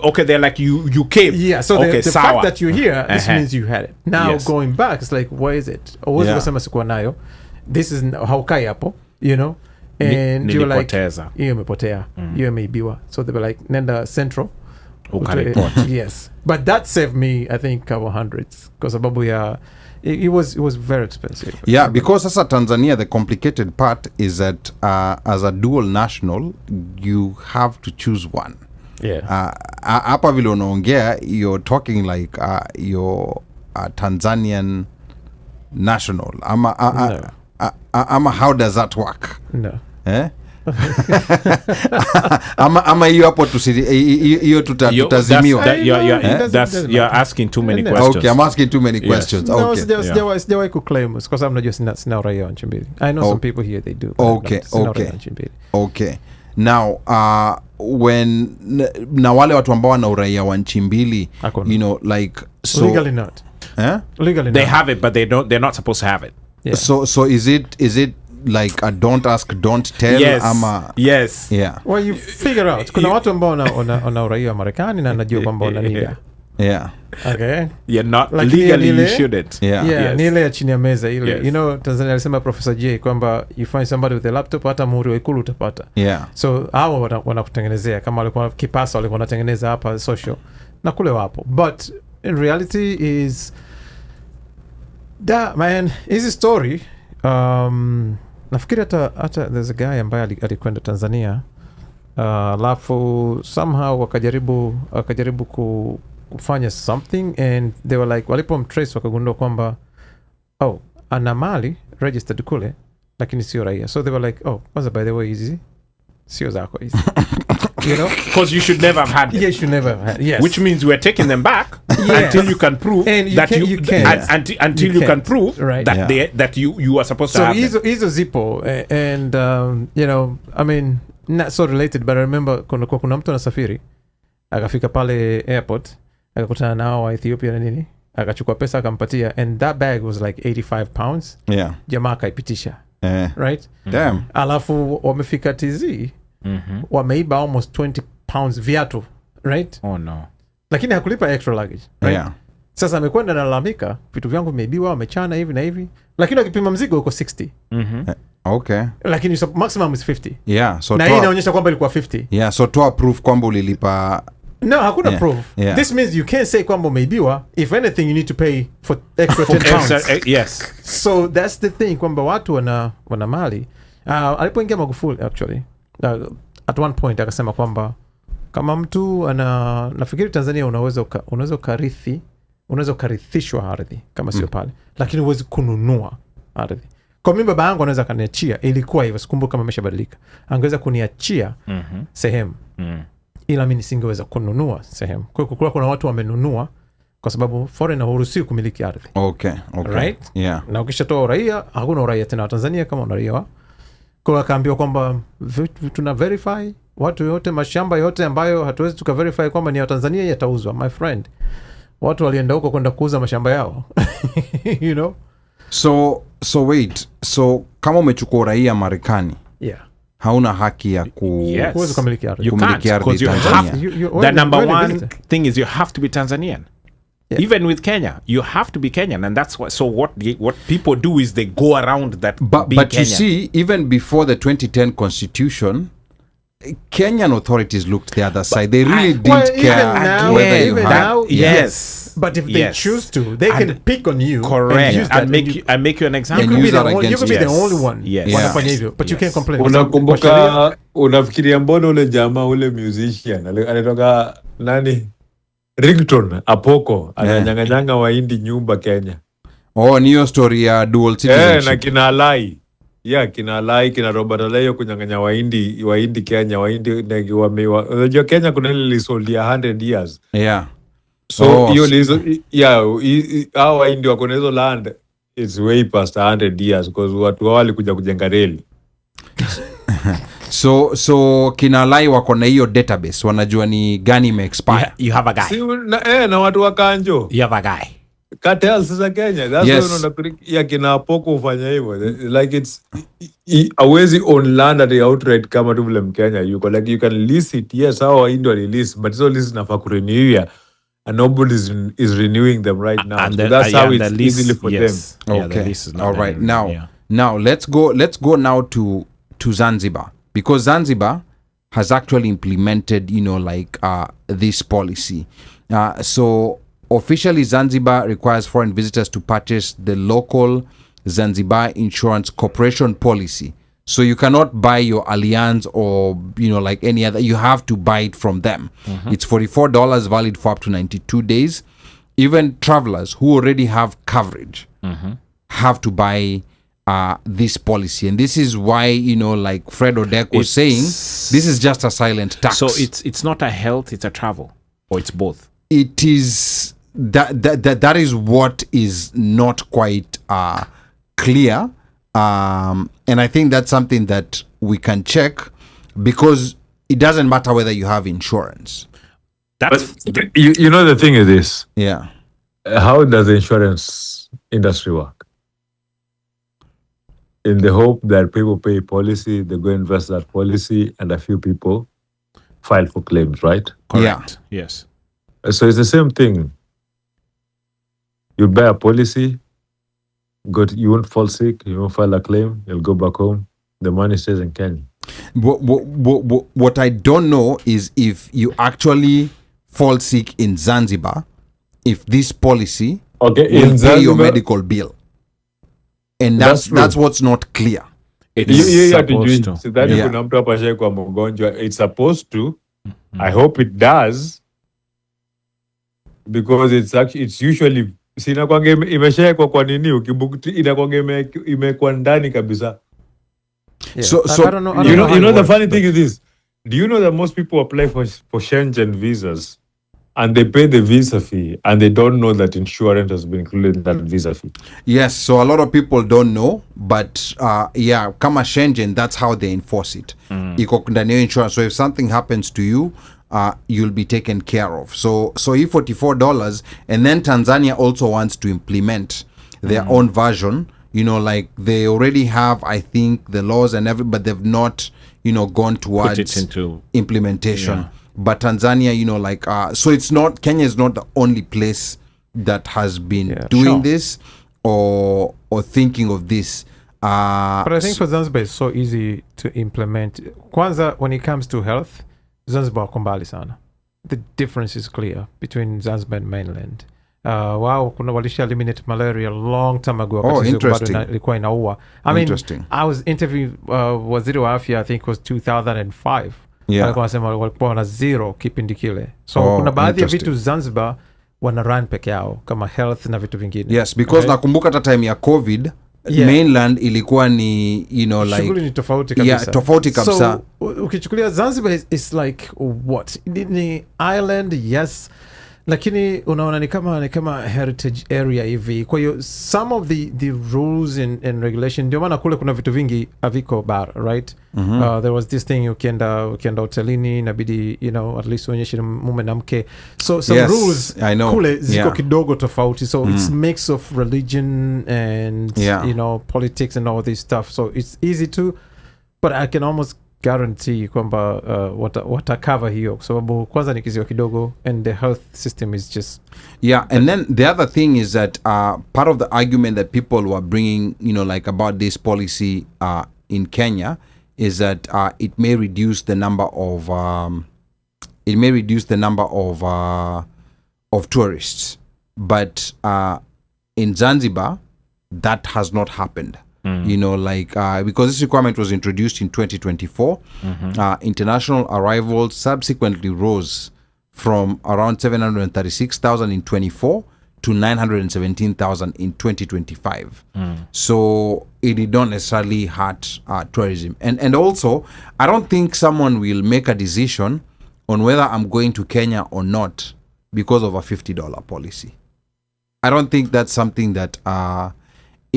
okay, they're like you came. Yeah, so okay, the fact that you're here, this means you had it. Now Yes. going back, it's like, where is it? Uwezi kusema sikuwa nayo. This is haukai hapo, and you're like, hiyo imepotea, hiyo imeibiwa. So they were like, nenda central. Yes, but that saved me, I think, couple hundreds, because it was very expensive. Yeah, because sasa Tanzania, the complicated part is that as a dual national, you have to choose one. Yeah. Hapa vile unaongea, you're talking like you're a Tanzanian national. Ama how does that work? No. ama hiyo hapo hiyo tutazimiwa. You're asking too many questions. Okay, I'm asking too many questions. No, okay. sijawahi kuclaim because I'm not sina uraia wa nchi mbili. I know some people here they do. Okay. Okay. Now when na wale watu ambao wana uraia wa nchi mbili, like so legally not. Legally they not. have it, but they're not supposed to have it. Yeah. So is it like a don't ask, don't tell? Yes. Yeah. Well, you figure out. Kuna watu ambao wana uraia wa Marekani na najua kwamba wana NIDA. Yeah. Okay. You're not like legally you shouldn't. Yeah. Yes. Ni ile ya chini ya meza ile. Yes. Tanzania alisema Professor J kwamba you find somebody with a laptop hata muhuri wa Ikulu utapata. Yeah. So hao wanakutengenezea kama walikuwa kipasa walikuwa wanatengeneza hapa social na kule wapo. But in reality is man, hizi story nafikiri hata there's a guy ambaye alikwenda Tanzania alafu somehow wakajaribu kufanya something and they were like walipomtrace wakagundua kwamba ana mali registered kule lakini sio raia, so they were like kwanza by the way hizi sio zako hizi. Because you should never have had them. Yes, you never have had. Yes. Which means we're taking them back until you can prove that you can. Until you can prove that that you are supposed to have them. So hizo zipo and I mean not so related, but I remember kuna mtu anasafiri akafika pale airport akakutana nao wa Ethiopia na nini, akachukua pesa akampatia and that bag was like 85 pounds. Yeah. Jamaa akaipitisha. Right? Damn. Alafu wamefika TZ. Wameiba almost 20 pounds viatu, right? Oh no. Lakini hakulipa extra luggage, right? Yeah. Sasa amekwenda nalalamika vitu vyangu vimeibiwa, wamechana hivi na hivi, lakini akipima mzigo uko 60. Okay. Lakini maximum is 50. Yeah, so na hii inaonyesha kwamba ilikuwa 50. Yeah, so toa proof kwamba ulilipa. No, hakuna proof. Yeah. This means you can't say kwamba umeibiwa. If anything, you need to pay for extra 10 pounds. Yes. So that's the thing, kwamba watu wana mali. Alipoingia Magufuli actually, at one point akasema kwamba kama mtu nafikiri Tanzania unaweza ukarithi unaweza ukarithishwa ardhi kama sio pale, lakini huwezi kununua ardhi. Kwa mimi baba yangu anaweza kaniachia, ilikuwa hivyo, sikumbuki kama imeshabadilika, angeweza kuniachia sehemu, ila mimi nisingeweza kununua sehemu. Kwa hiyo kuna watu wamenunua kwa sababu foreigner huruhusiwi kumiliki ardhi. Okay. Right? Yeah. Na ukishatoa uraia, hakuna uraia tena wa Tanzania kama uraia wa. Kwa akaambiwa kwamba tuna verify watu yote, mashamba yote ambayo hatuwezi tukaverify kwamba ni ya Tanzania yatauzwa. My friend, watu walienda huko kwenda kuuza mashamba yao. You know? So wait. So kama umechukua uraia Marekani, hauna haki ya huwezi kumiliki ardhi. You can't, because the number one thing is you have to be Tanzanian. Yeah. Even with Kenya, you have to be Kenyan, and that's what people do is they go around that. But Kenyan. You see, even before the 2010 constitution, Kenyan authorities looked the other side. They really didn't care whether you had. Yes. But if they choose to, they can pick on you. Correct. And make you an example. You could be the only one. Yes. But you can't complain. Unakumbuka, unafikiria mbona ule jamaa ule musician alitoka nani? Rington Apoko ananyang'anyanga Wahindi nyumba Kenya. Niyo story ya dual citizenship. Na kina Alai. Kina Alai, kina Robert Alai kunyang'anya Wahindi Kenya, Wahindi unajua Kenya kuna ile lisoldia 100 years. Yeah. So hao Wahindi wako na hizo land, it's way past 100 years because watu wao walikuja kujenga reli. So kina Alai wako na hiyo database, wanajua ni gani ime-expire. You have a guy. Na watu wakanjo. You have a guy. Cartels sasa Kenya. That's why kina Apoko ufanya hivyo. Like it's awezi on land at the outright kama tu vile Mkenya. You can lease it. Yes, how Wahindi wali lease, but so lease nafaa kurenew and nobody is renewing them right now. And so that's how it's lease, easily for them. Okay. All right. Now let's go now to Zanzibar, because Zanzibar has actually implemented, this policy. So officially, Zanzibar requires foreign visitors to purchase the local Zanzibar Insurance Corporation policy. So you cannot buy your Allianz or, like any other. You have to buy it from them. It's $44, valid for up to 92 days. Even travelers who already have coverage have to buy this policy. And this is why, like Fred Odek was saying, this is just a silent tax. So it's not a health, it's a travel, or it's both. It is that is what is not quite clear. And I think that's something that we can check, because it doesn't matter whether you have insurance. But the thing is this. Yeah. How does the insurance industry work? In the hope that people pay policy, they go invest that policy, and a few people file for claims, right? Correct. Yeah. Yes. So it's the same thing. You buy a policy, you won't fall sick, you won't file a claim, you'll go back home, the money stays in Kenya. What I don't know is if you actually fall sick in Zanzibar, if this policy will pay your medical bill. And that's what's not clear. It's supposed to. It's supposed to. I hope it does. Because it's usually inakwanga imeshawekwa kwa nini ukibuku inakwanga imekuwa ndani kabisa. So I don't know, you know the funny thing is this. Do you know that most people apply for Schengen visas and they pay the visa fee and they don't know that insurance has been included in that visa fee? Yes, so a lot of people don't know, but kama Schengen, that's how they enforce it. Iko ndani ya insurance. So if something happens to you, you'll be taken care of. So if $44, and then Tanzania also wants to implement their own version, like they already have, I think, the laws and but they've not, gone towards put it into implementation. Yeah. But Tanzania, so it's not, Kenya is not the only place that has been doing this or thinking of this. But I think for Zanzibar, it's so easy to implement. Kwanza, when it comes to health, Zanzibar kumbali sana. The difference is clear between Zanzibar and mainland. Kuna walisha eliminate malaria a long time ago. Interesting. Ilikuwa inaua. I mean, I was interviewing waziri wa afya, I think it was 2005. Walikuwa wanasema walikuwa na zero kipindi kile. So kuna baadhi ya vitu Zanzibar wana run peke yao kama health na vitu vingine. Yes, because nakumbuka hata time ya COVID mainland ilikuwa ni shughuli ni tofauti kabisa. Yeah, tofauti kabisa. So ukichukulia Zanzibar is like what? Ni island, yes. Lakini unaona ni kama heritage area hivi. Kwa hiyo some of the rules and regulation, ndio maana kule kuna vitu vingi haviko bar, right? There was this thing ukienda hotelini inabidi at least uonyeshe mume na mke. So some rules kule ziko kidogo tofauti. So it's mix of religion and politics and all this stuff. So it's easy to, but I can almost guarantee kwamba watacover hiyo kwa sababu kwanza ni kizio kidogo and the health system is just and then the other thing is that part of the argument that people were bringing like about this policy in Kenya is that it may reduce the number of tourists, but in Zanzibar that has not happened. Because this requirement was introduced in 2024, international arrivals subsequently rose from around 736,000 in 24 to 917,000 in 2025. So it did not necessarily hurt tourism. And also, I don't think someone will make a decision on whether I'm going to Kenya or not because of a $50 policy. I don't think that's something that...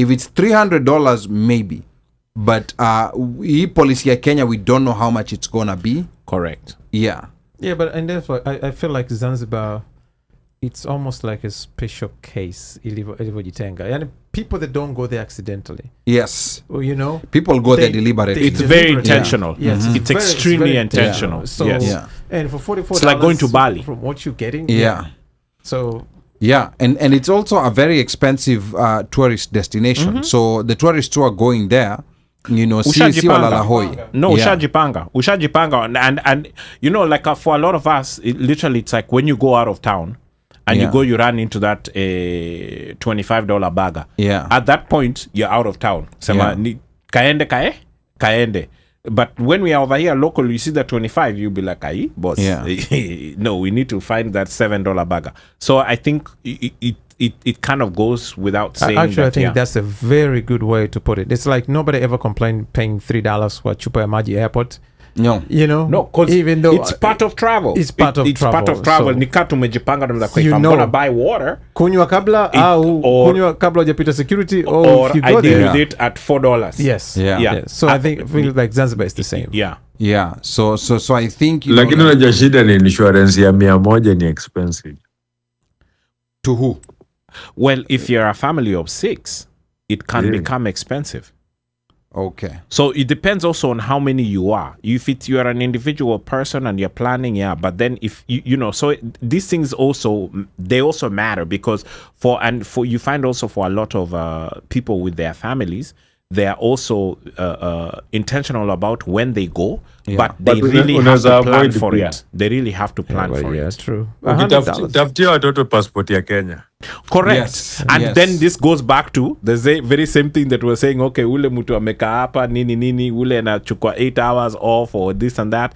if it's $300, maybe. But policy in Kenya, we don't know how much it's gonna be. Correct. Yeah. Yeah, but and therefore, I feel like Zanzibar, it's almost like a special case. And people that don't go there accidentally. Yes. People go there deliberately. It's very intentional. Yes, it's extremely intentional. So, and for $44, it's like going to Bali. From what you're getting. Yeah. So. Yeah, and it's also a very expensive tourist destination. So the tourists who are going there, si walala hoi. No, ushajipanga. And like for a lot of us, it's like when you go out of town and you run into that $25 burger. Yeah. At that point, you're out of town. Sema, kaende. But when we are over here local, you see that 25, you'll be like, "Aye, boss." Yeah. No, we need to find that $7 burger. So I think it kind of goes without saying. Actually, I think that's a very good way to put it. It's like nobody ever complained paying $3 for chupa ya maji airport. No. No, because even though it's part of travel. It's part of travel. Ni katu umejipanga na if I'm going to buy water, kunywa kabla kunywa kabla hujapita security or if you I go deal there. with it at $4. Yes. Yeah. So I feel like Zanzibar is the same. Yeah. So I think lakini unajua shida ni insurance ya 100 ni expensive. To who? Well, if you're a family of 6, it can become expensive. Okay. So it depends also on how many you are. If you are an individual person and you're planning, but then if so these things also, they also matter because for you find also for a lot of people with their families, they are also intentional about when they go, but they really have to plan for it. They really have to plan for it. Yeah, true. Tafutia watoto passport ya Kenya. Correct. Yes. And then this goes back to the very same thing that we're saying, okay, ule mtu amekaa hapa nini ule anachukua 8 hours off or this and that,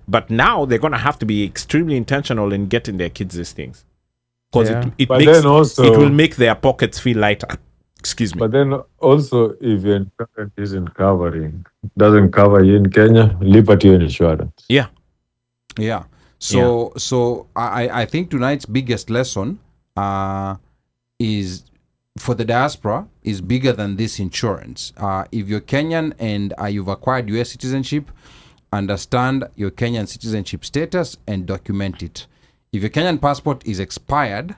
but now they're going to have to be extremely intentional in getting their kids these things because it will make their pockets feel lighter. Excuse me. But then also, if your insurance doesn't cover you in Kenya, leave at your insurance. Yeah. So I think tonight's biggest lesson is for the diaspora is bigger than this insurance. If you're Kenyan and you've acquired US citizenship, understand your Kenyan citizenship status and document it. If your Kenyan passport is expired,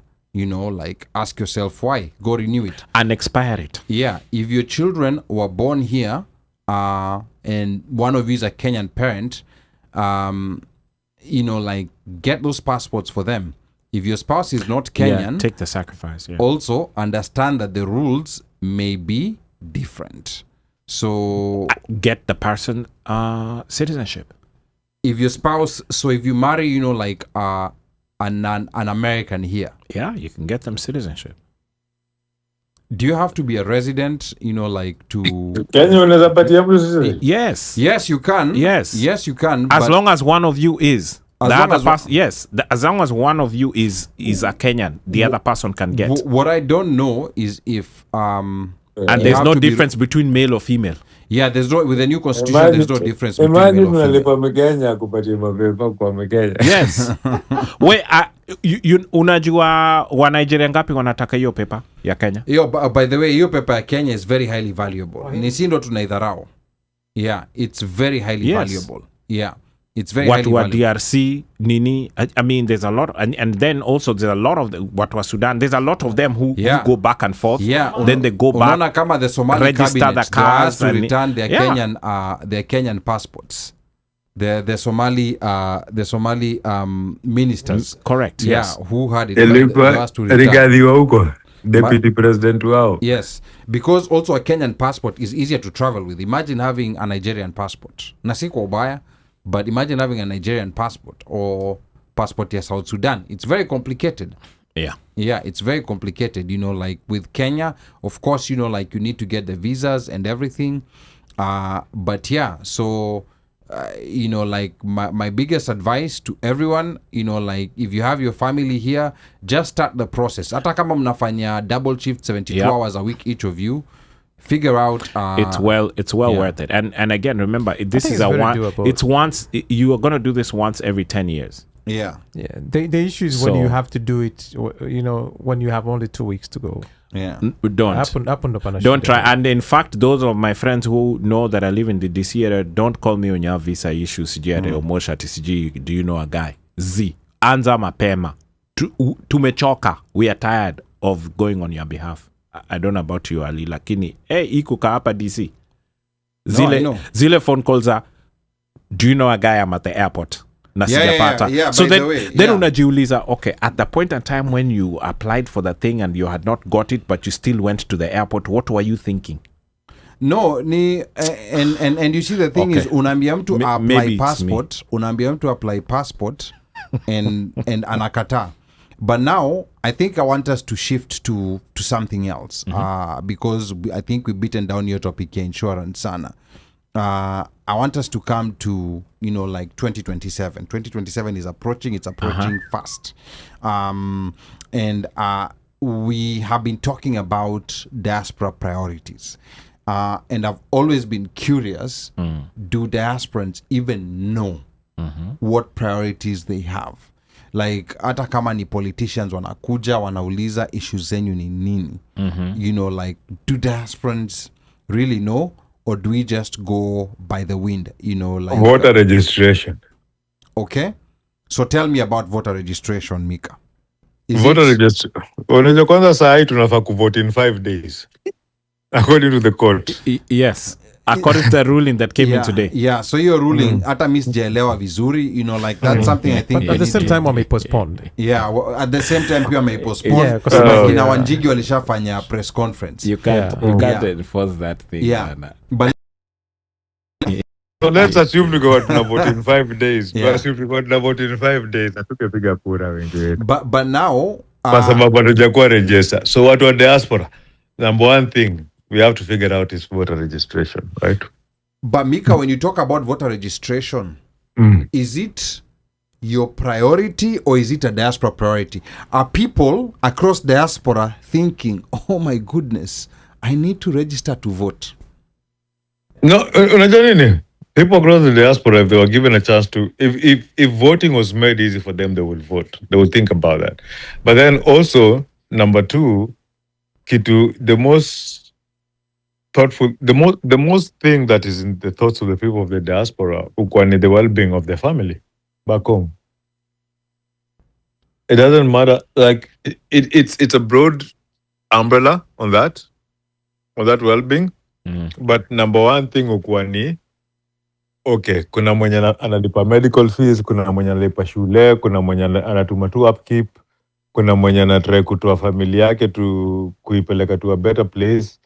ask yourself why. Go renew it. And expire it. Yeah. If your children were born here and one of you is a Kenyan parent, get those passports for them. If your spouse is not Kenyan, take the sacrifice. Yeah. Also understand that the rules may be different. So get the person citizenship. If your spouse, so if you marry, an American here. Yeah, you can get them citizenship. Do you have to be a resident, to... Kenya unaweza patia mtu citizenship? Yes. Yes, you can. Yes, you can. As long as one of you is. As long as one of you is a Kenyan, the other person can get. What I don't know is if and there's no difference between male or female. Yeah, there's no, with the new constitution, there's no difference between male or female. Mkenya kupatia mapema kwa Mkenya. Yes. Unajua wa Nigeria ngapi wanataka hiyo paper ya Kenya? By the way, hiyo paper ya Kenya is very highly valuable. Ni si ndo tunaidharau. Yeah, it's very highly valuable. Yeah. It's very highly valuable. DRC, Nini, I mean, there's a lot, and then also there's a lot of what was Sudan. There's a lot of them who go back and forth. Yeah, then they go back. Kama the Somali register cabinet, the cars to return their Kenyan passports. The Somali ministers. Correct. Yeah, who had it. Rigadhiwa huko. Deputy President wao. Yes, because also a Kenyan passport is easier to travel with. Imagine having a Nigerian passport. Na si kwa ubaya, but imagine having a Nigerian passport or passport ya South Sudan. It's very complicated. Yeah, it's very complicated. Like with Kenya, of course, like you need to get the visas and everything. But yeah, so like my biggest advice to everyone, like if you have your family here, just start the process. Hata kama mnafanya double shift 72 hours a week each of you, figure out it's well worth it. And again, remember, this is you are going to do this once every 10 years. The issue is when you have to do it, when you have only 2 weeks to go. Don't try. And in fact, those of my friends who know that I live in the DC area, don't call me on your visa issues. Do you know a guy? Anza mapema. Tumechoka. We are tired of going on your behalf. I don't know about you, Ali, lakini iko ka hapa DC. Zile phone calls are, do you know a guy I'm at the airport? Na sijapata. So then unajiuliza, okay, at the point in time when you applied for the thing and you had not got it, but you still went to the airport, what were you thinking? No, and you see the thing is, unaambia mtu apply passport, and anakata. But now I think I want us to shift to something else, because I think we've beaten down your topic, insurance sana. I want us to come to, like 2027. 2027 is approaching. It's approaching fast. And we have been talking about diaspora priorities. And I've always been curious, do diasporans even know what priorities they have? Like, hata kama ni politicians wanakuja, wanauliza issues zenyu ni nini? Like, do diasporans really know? Or do we just go by the wind, like voter registration? Okay, so tell me about voter registration, Mika. Voter registration. Unajua kwanza saa hii tunafaa kuvote in 5 days, according to the court. Yes, according to the ruling that came in today. Yeah, so your ruling, hata miss jaelewa vizuri, like that's something I think. But at the same time, may postponed. Yeah, at the same time, pia may postpone. Because kina Wanjigi walishafanya press conference. You can't enforce that thing. Yeah, but so let's assume we go to vote in 5 days. Assume we go to vote in 5 days. Hatukupiga kura wengi. But now, kwa sababu hatujakuwa register. So watu wa diaspora, number one thing we have to figure out is voter registration, right? But Mika, when you talk about voter registration, is it your priority or is it a diaspora priority? Are people across diaspora thinking, oh my goodness, I need to register to vote? No, unajua nini? People across the diaspora, if they were given a chance to, if voting was made easy for them, they would vote. They would think about that. But then also, number two, the most thoughtful, the most thing that is in the thoughts of the people of the diaspora, ukwani the well-being of their family back home. It doesn't matter. Like it's a broad umbrella on that well-being. But number one thing ukwani, okay, kuna mwenye analipa medical fees, kuna mwenye analipa shule, kuna mwenye anatuma tu upkeep, kuna mwenye anatry kutoa familia yake kuipeleka to a better place.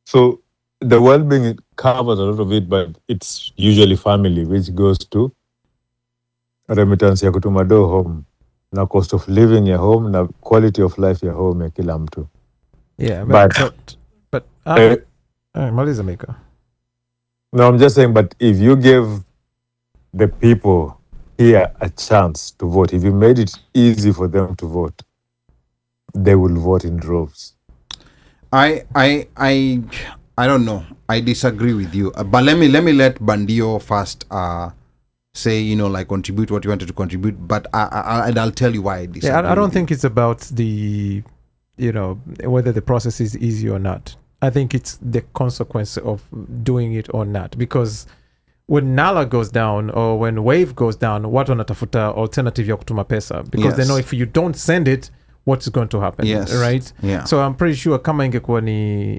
So the well-being covers a lot of it, but it's usually family, which goes to remittance ya kutuma do home, na cost of living ya home, na quality of life ya home ya kila mtu. Yeah, but maliza Mika. No, I'm just saying, but if you give the people here a chance to vote, if you made it easy for them to vote, they will vote in droves. I don't know. I disagree with you. But let me let Bandio first say, you know, like contribute what you wanted to contribute. But I'll tell you why I disagree. Yeah, I don't think it's about the, you know, whether the process is easy or not. I think it's the consequence of doing it or not. Because when Nala goes down or when Wave goes down, watu wanatafuta alternative ya kutuma pesa. Because they know if you don't send it, what's going to happen, right? Yeah. So I'm pretty sure kama ingekuwa ni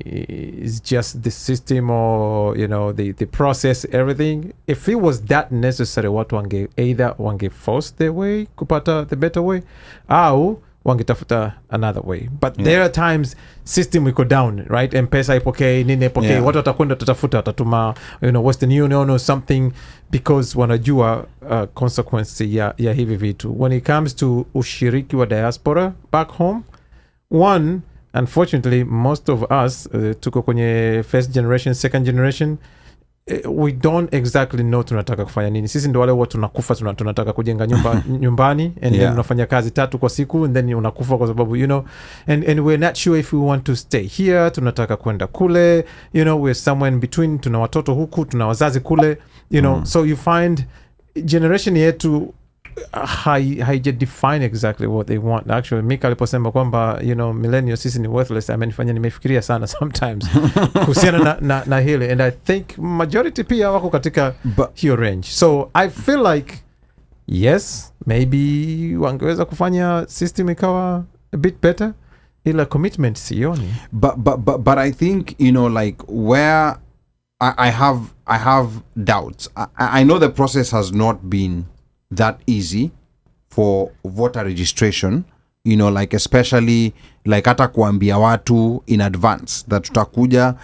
is just the system or, you know, the process, everything. If it was that necessary, watu wange force their way kupata the better way, au wangetafuta another way. But there are times system iko down, right? M-Pesa ipokee, nini ipokee, watu watakwenda tatafuta, watatuma, you know, Western Union or something, because wanajua consequence ya hivi vitu. When it comes to ushiriki wa diaspora back home, one, unfortunately, most of us tuko kwenye first generation, second generation, we don't exactly know tunataka kufanya nini. Sisi ndio wale watu tunakufa, tunataka kujenga nyumba nyumbani, and then unafanya kazi 3 kwa siku, and then unakufa kwa sababu, you know, and we're not sure if we want to stay here, tunataka kwenda kule, you know, we're somewhere in between, tuna watoto huku, tuna wazazi kule, you know. So you find generation yetu haija define exactly what they want. Actually, Mika aliposema kwamba, you know, millennials sisi ni worthless, amenifanya nimefikiria sana sometimes kuhusiana na hili, and I think majority pia wako katika hiyo range. So I feel like yes, maybe wangeweza kufanya system ikawa a bit better, ila commitment sioni. But I think, you know, like where I have doubts. I know the process has not been that easy for voter registration, you know, like especially like hata kuambia watu in advance that tutakuja,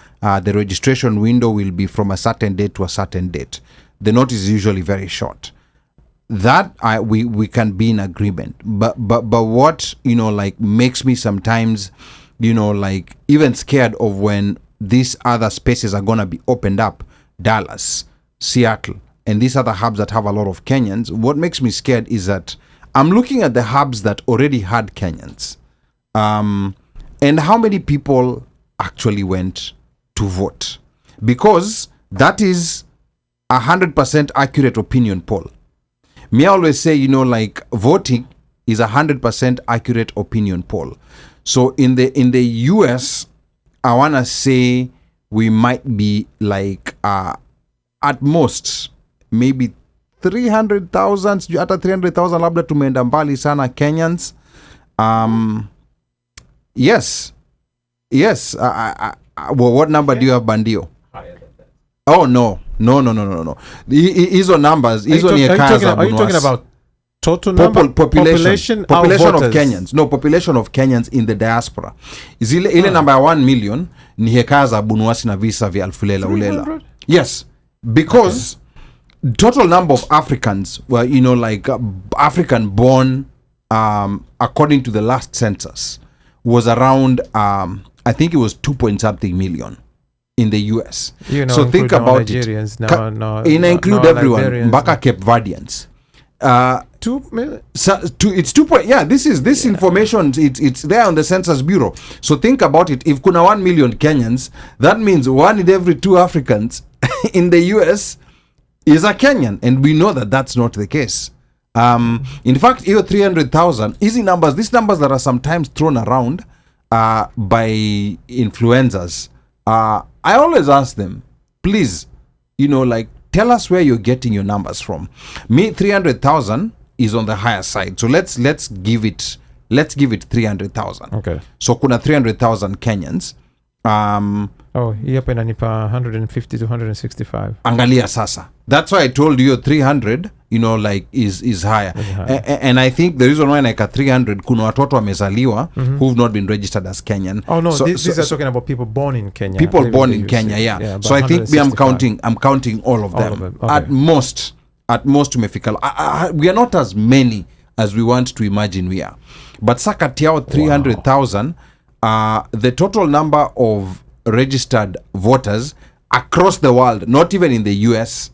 the registration window will be from a certain date to a certain date. The notice is usually very short. That we can be in agreement, but what, you know, like makes me sometimes, you know, like even scared of when these other spaces are gonna be opened up, Dallas, Seattle, and these other hubs that have a lot of Kenyans. What makes me scared is that I'm looking at the hubs that already had Kenyans, and how many people actually went to vote, because that is 100% accurate opinion poll. Me always say, you know, like voting is 100% accurate opinion poll. So in the US, I wanna say we might be like at most maybe 300,000, hata 300,000 labda tumeenda mbali sana Kenyans. Yes. Well, what number do you have, Bandio? Oh no. Hizo numbers, hizo ni kaza. Are you talking about total number? Population of Kenyans. No, population of Kenyans in the diaspora. Ile number 1 million ni hekaza bunuasi na visa vya alfulela ulela. Yes, because total number of Africans were, you know, like African born, according to the last census, was around I think it was 2-point-something million in the US. You know, so think about Nigerians, it. Include everyone, Mbaka Cape Verdeans. 2 million. So it's 2 point. Yeah, this information. It's there on the Census Bureau. So think about it. If kuna 1 million Kenyans, that means 1 in every 2 Africans in the US is a Kenyan, and we know that that's not the case. In fact, even 300,000 easy numbers. These numbers that are sometimes thrown around by influencers. I always ask them, please, you know, like, tell us where you're getting your numbers from. Me, 300,000 is on the higher side. So let's give it 300,000. Okay. So kuna 300,000 Kenyans. Hii hapa inanipa 150 to 165. Angalia sasa. That's why I told you 300, you know, like is higher. And I think the reason why like 300 kuna watoto wamezaliwa who've not been registered as Kenyan. Oh no, these are talking about people born in Kenya. People born in Kenya, yeah. So I think I'm counting all of them. Okay. At most tumefika. We are not as many as we want to imagine we are. But sakati yao 300,000, the total number of registered voters across the world, not even in the US,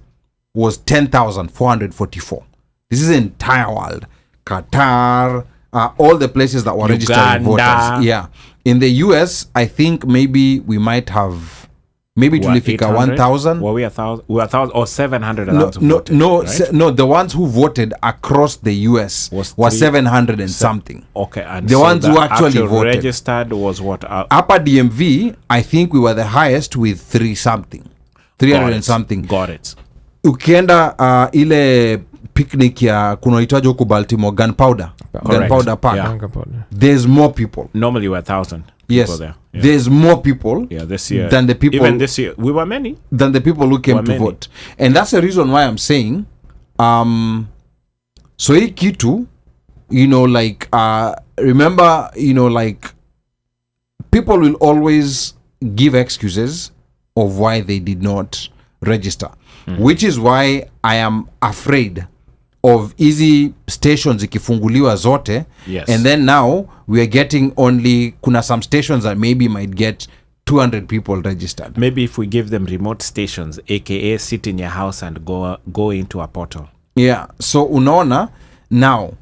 was 10,444. This is the entire world. Qatar, all the places that were registering voters. Yeah. In the US, I think maybe we might have tulifika 1,000. Were we 1,000? We were 1,000 or 700? No, the ones who voted across the US were 700 and something. Okay, and the ones who actually voted registered was what? Upper DMV, I think we were the highest with 300 and something. Got it. Ukienda ile picnic ya kunaitwaje huko Baltimore, Gunpowder Park. Yeah. There's more people. Normally we're 1,000. Yes, there. Yeah. There's more people. Yeah, this year than the people. Even this year, we were many. Than the people who came to vote, and that's the reason why I'm saying, so hii kitu, remember, people will always give excuses of why they did not register, which is why I am afraid of easy stations ikifunguliwa zote. Yes. And then now we are getting only kuna some stations that maybe might get 200 people registered. Maybe if we give them remote stations, aka sit in your house and go into a portal. Yeah. So unaona now,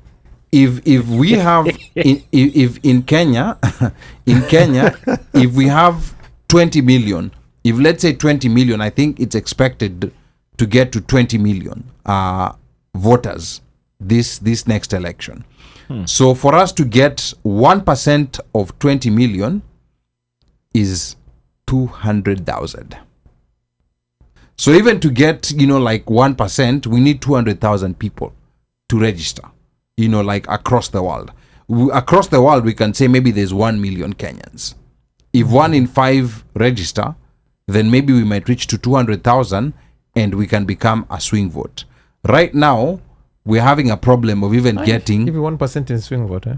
if we have if in Kenya if we have 20 million, if let's say 20 million, I think it's expected to get to 20 million voters this next election. So for us to get 1% of 20 million is 200,000. So even to get 1%, we need 200,000 people to register, across the world. Across the world, we can say maybe there's 1 million Kenyans. If 1 in 5 register, then maybe we might reach to 200,000 and we can become a swing vote. Right now, we're having a problem of even getting... Maybe 1% in swing vote, eh?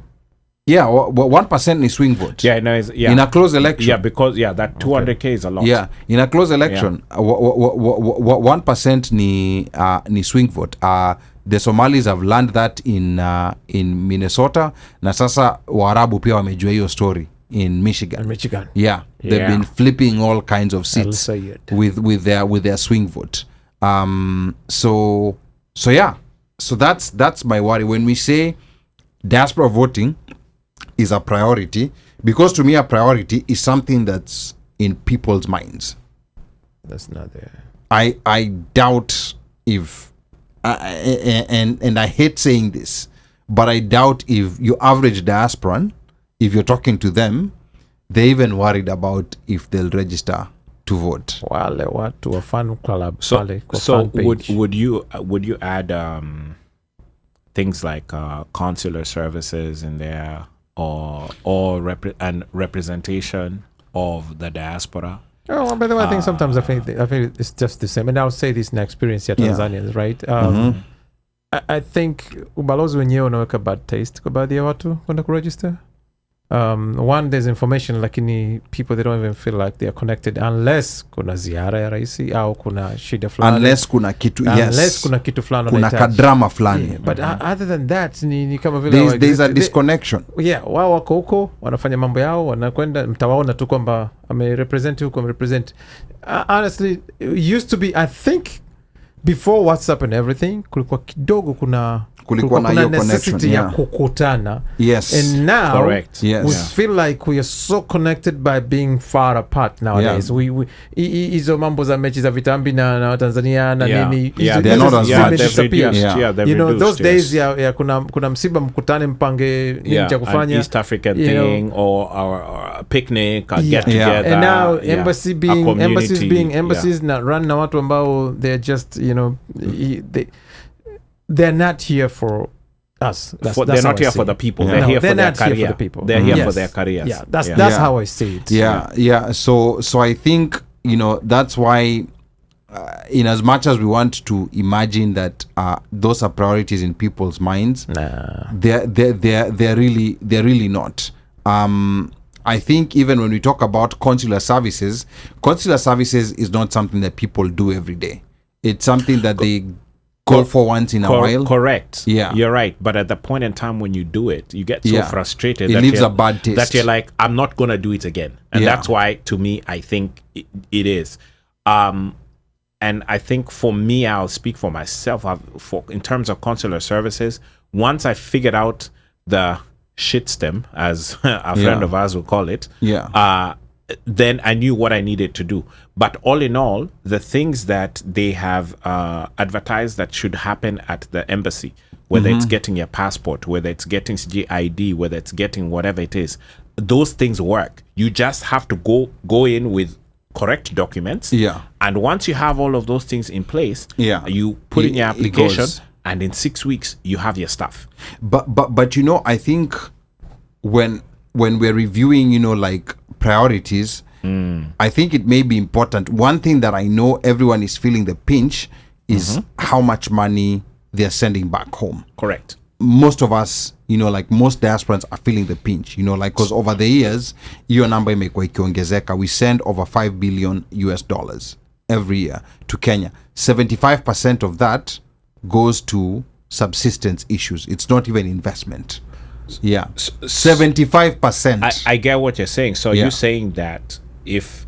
Yeah, 1% is swing vote. Yeah, no, in a close election. Yeah, because that 200k is a lot. Yeah, in a close election, 1% ni swing vote. The Somalis have learned that in Minnesota. Na sasa Waarabu pia wamejua hiyo story in Michigan. Yeah, they've been flipping all kinds of seats with their swing vote. So yeah, so that's my worry when we say diaspora voting is a priority, because to me a priority is something that's in people's minds. That's not there. I doubt if and I hate saying this, but I doubt if your average diasporan, if you're talking to them, they're even worried about if they'll register to vote. Wale watu wa fan club. So would you add things like consular services in there, or representation of the diaspora? Oh, by the way, I think sometimes I think it's just the same. And I'll say this in experience here, Tanzanians, right? I think ubalozi wenyewe unaweka bad taste kwa baadhi ya watu kwenda kuregister. One, there's information lakini people, they don't even feel like they are connected unless kuna ziara ya raisi au kuna shida fulani, unless kuna kitu fulani, kuna kadrama fulani. Yeah, but other than that ni kama vile there's a disconnection. Wao wako huko wanafanya mambo yao, wanakwenda mtawaona tu kwamba amerepresent huko, amerepresent. Honestly, it used to be, I think before WhatsApp and everything, kulikuwa kidogo kuna necessity ya kukutana. Yes. And now correct. We feel like we are so connected by being far apart nowadays. We hizo mambo za mechi za vitambi na Tanzania na nini, they're not as much. You know, those days kuna msiba mkutane mpange nini cha kufanya, an East African thing, or a picnic, a get together. And now embassies na run na watu ambao they're just, they're not here for us. They're not here for the people. They're here for their career. They're here for their careers. Yeah, that's how I see it. Yeah. So I think, that's why, in as much as we want to imagine that those are priorities in people's minds, they're really not. I think even when we talk about consular services is not something that people do every day. It's something that they call for once in a while. Correct. Yeah. You're right. But at the point in time when you do it, you get so frustrated. It leaves a bad taste. That you're like, I'm not going to do it again. And that's why, to me, I think it is. and I think for me, I'll speak for myself. In terms of consular services, once I figured out the shit stem, as a friend of ours will call it, then I knew what I needed to do. But all in all, the things that they have advertised that should happen at the embassy, whether it's getting your passport, whether it's getting CGID, whether it's getting whatever it is, those things work. You just have to go in with correct documents. Yeah. And once you have all of those things in place, you put in your application, and in 6 weeks you have your stuff. But you know, I think when we're reviewing, you know, like priorities, I think it may be important. One thing that I know everyone is feeling the pinch is how much money they're sending back home. Correct. Most of us, you know, like most diasporans are feeling the pinch, you know, like, because over the years, hiyo namba imekuwa ikiongezeka. We send over $5 billion every year to Kenya. 75% of that goes to subsistence issues. It's not even investment. Yeah. 75%. I get what you're saying. So you're saying that if,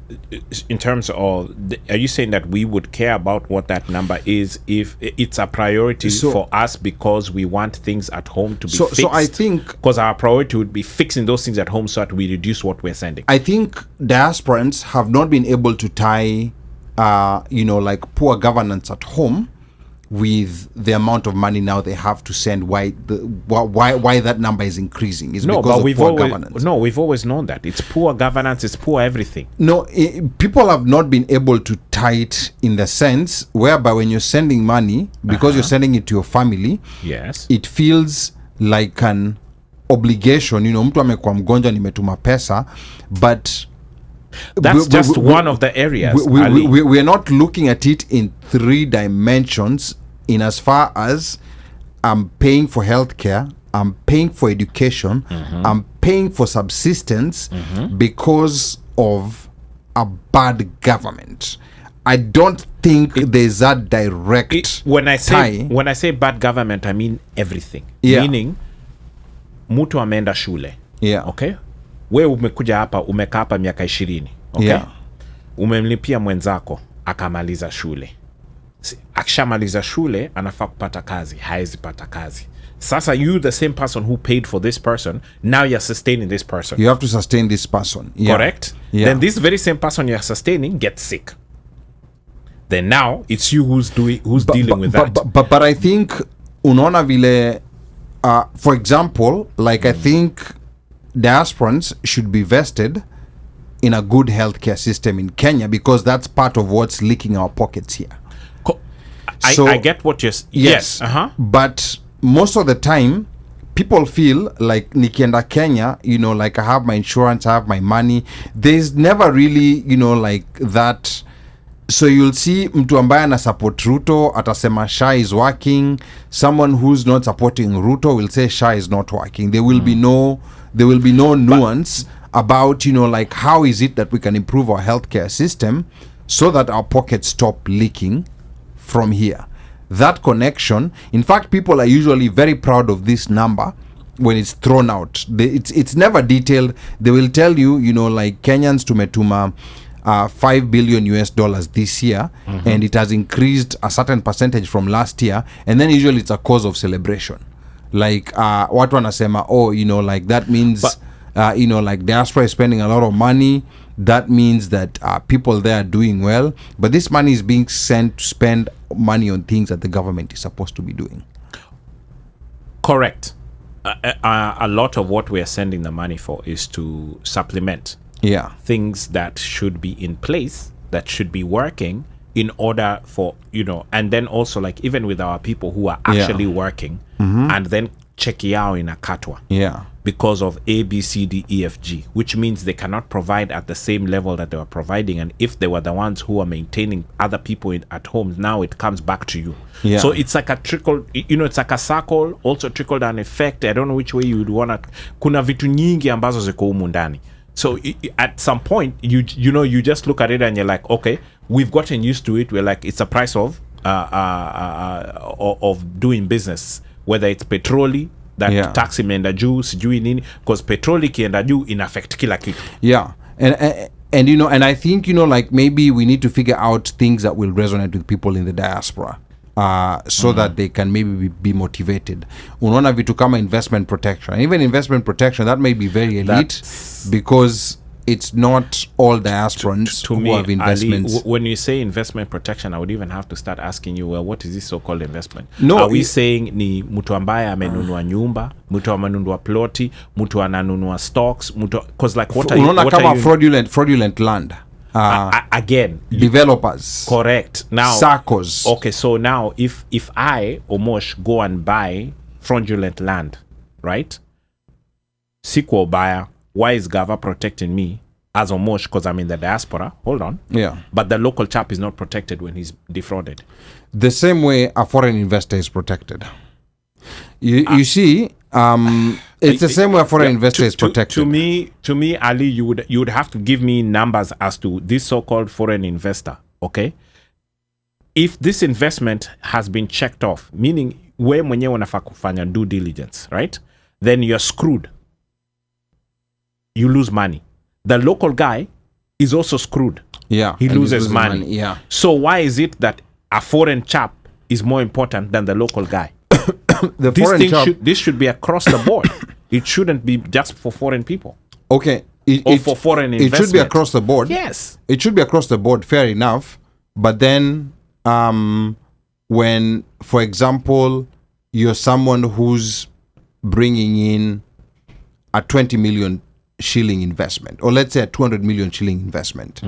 in terms of, are you saying that we would care about what that number is if it's a priority for us because we want things at home to be fixed? So I think, because our priority would be fixing those things at home so that we reduce what we're sending. I think diasporans have not been able to tie, you know, like poor governance at home with the amount of money now they have to send. Why that number is increasing is because of poor governance. No, we've always known that it's poor governance, it's poor everything. No, people have not been able to tie it in the sense whereby when you're sending money, because you're sending it to your family, it feels like an obligation. You know, mtu amekuwa mgonjwa nimetuma pesa, but that's just one of the areas. We're not looking at it in 3 dimensions, in as far as I'm paying for healthcare, I'm paying for education, I'm paying for subsistence because of a bad government. I don't think there's a direct when I say bad government, I mean everything. Meaning, mtu ameenda shule. Okay? We umekuja hapa, umekaa hapa miaka 20, okay? Umemlipia mwenzako akamaliza shule. Akishamaliza shule anafaa kupata kazi, haezi pata kazi. Sasa you, the same person who paid for this person, now you're sustaining this person. You have to sustain this person. Correct? Then this very same person you're sustaining gets sick. Then now it's you who's dealing with that. But I think unaona vile, for example, like I think diasporans should be vested in a good healthcare system in Kenya, because that's part of what's leaking our pockets here. I get what you're saying. Yes. But most of the time, people feel like nikienda Kenya, you know, like I have my insurance, I have my money. There's never really, you know, like that. So you'll see mtu ambaye ana support Ruto atasema SHA is working. Someone who's not supporting Ruto will say SHA is not working. There will be no nuance about, you know, like how is it that we can improve our healthcare system so that our pockets stop leaking from here. That connection, in fact, people are usually very proud of this number when it's thrown out. It's never detailed. They will tell you, you know, like Kenyans tumetuma $5 billion this year, and it has increased a certain percentage from last year, and then usually it's a cause of celebration. Like what wanasema, oh, you know, like that means you know, like diaspora is spending a lot of money. That means that people there are doing well, but this money is being sent to spend money on things that the government is supposed to be doing. Correct. A lot of what we are sending the money for is to supplement things that should be in place, that should be working in order for, you know, and then also like even with our people who are actually working and then check yao in a katwa. Because of A, B, C, D, E, F, G, which means they cannot provide at the same level that they were providing. And if they were the ones who are maintaining other people at home, now it comes back to you. So it's like a trickle, you know, it's like a circle, also trickle down effect. I don't know which way you would want to. Kuna vitu nyingi ambazo ziko humu ndani. So at some point, you know, you just look at it and you're like, okay, we've gotten used to it. We're like, it's a price of doing business, whether it's petroli, that tax imeenda juu sijui nini, because petroli kienda juu in affect kila kitu. And And and I think like maybe we need to figure out things that will resonate with people in the diaspora. So that they can maybe be motivated. Unaona vitu kama investment protection. And even investment protection, that may be very elite because it's not all diasporans to who me, have investments. Ali, when you say investment protection, I would even have to start asking you, well, what is this so-called investment? No, are we saying ni mtu ambaye amenunua nyumba, mtu amenunua ploti, mtu ananunua stocks, because like what are you, fraudulent land. Again, developers, correct. Now SACCOs. Okay, so now if I Omosh go and buy fraudulent land, right? Sequel buyer, why is Gava protecting me as Omosh because I'm in the diaspora? Hold on. Yeah. But the local chap is not protected when he's defrauded. The same way a foreign investor is protected. You see, it's the same way a foreign investor is protected. To me, Ali, you would have to give me numbers as to this so-called foreign investor. Okay, if this investment has been checked off, meaning we mwenyewe unafaa kufanya due diligence, right? Then you're screwed. You lose money. The local guy is also screwed. Yeah, he loses money. Yeah. So why is it that a foreign chap is more important than the local guy? This should be across the board. It shouldn't be just for foreign people. Okay. For foreign investment. It should be across the board. Yes. It should be across the board, fair enough. But then when, for example, you're someone who's bringing in a 20 million shilling investment, or let's say a 200 million shilling investment,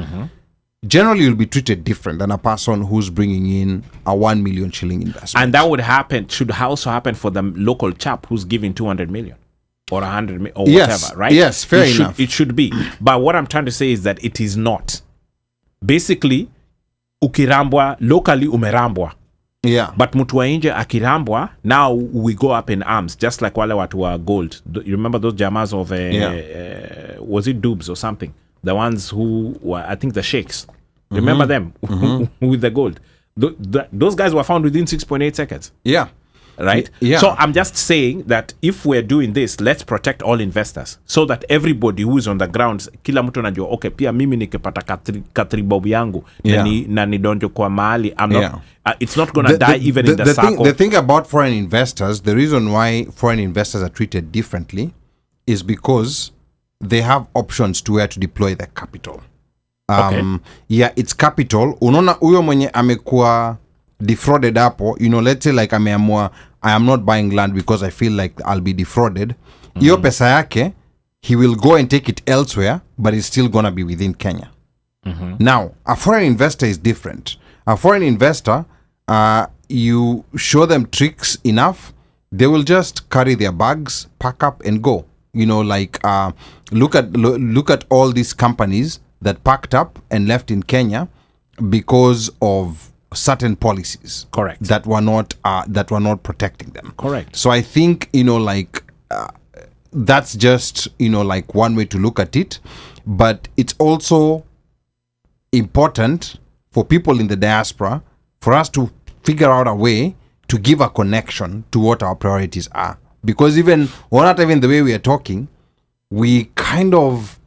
generally you'll be treated different than a person who's bringing in a 1 million shilling investment. And that should also happen for the local chap who's giving 200 million or 100 million or whatever, right? Yes, fair enough. It should be. But what I'm trying to say is that it is not. Basically, ukirambwa, locally umerambwa. Yeah. But mtu wa nje akirambwa, now we go up in arms, just like wale watu wa gold. You remember those jamas of, was it Dubs or something? The ones who were, I think the sheikhs. Remember them with the gold? Those guys were found within 6.8 seconds. Yeah. Right? Yeah. So I'm just saying that if we're doing this, let's protect all investors so that everybody who is on the ground, kila mtu anajua, okay, pia mimi nikipata katribobu yangu na nidonjo kwa mahali, I'm not, it's not going to die even in the circle. The thing about foreign investors, the reason why foreign investors are treated differently is because they have options to where to deploy their capital. Yeah, it's capital. Unaona huyo mwenye amekuwa defrauded hapo, let's say like ameamua, I am not buying land because I feel like I'll be defrauded. Hiyo pesa yake, he will go and take it elsewhere, but it's still gonna be within Kenya. Now, a foreign investor is different. A foreign investor, you show them tricks enough, they will just carry their bags, pack up and go. Look at all these companies that packed up and left in Kenya because of certain policies. Correct. That were not protecting them. Correct. So I think that's just one way to look at it, but it's also important for people in the diaspora for us to figure out a way to give a connection to what our priorities are, because not even the way we are talking, we kind of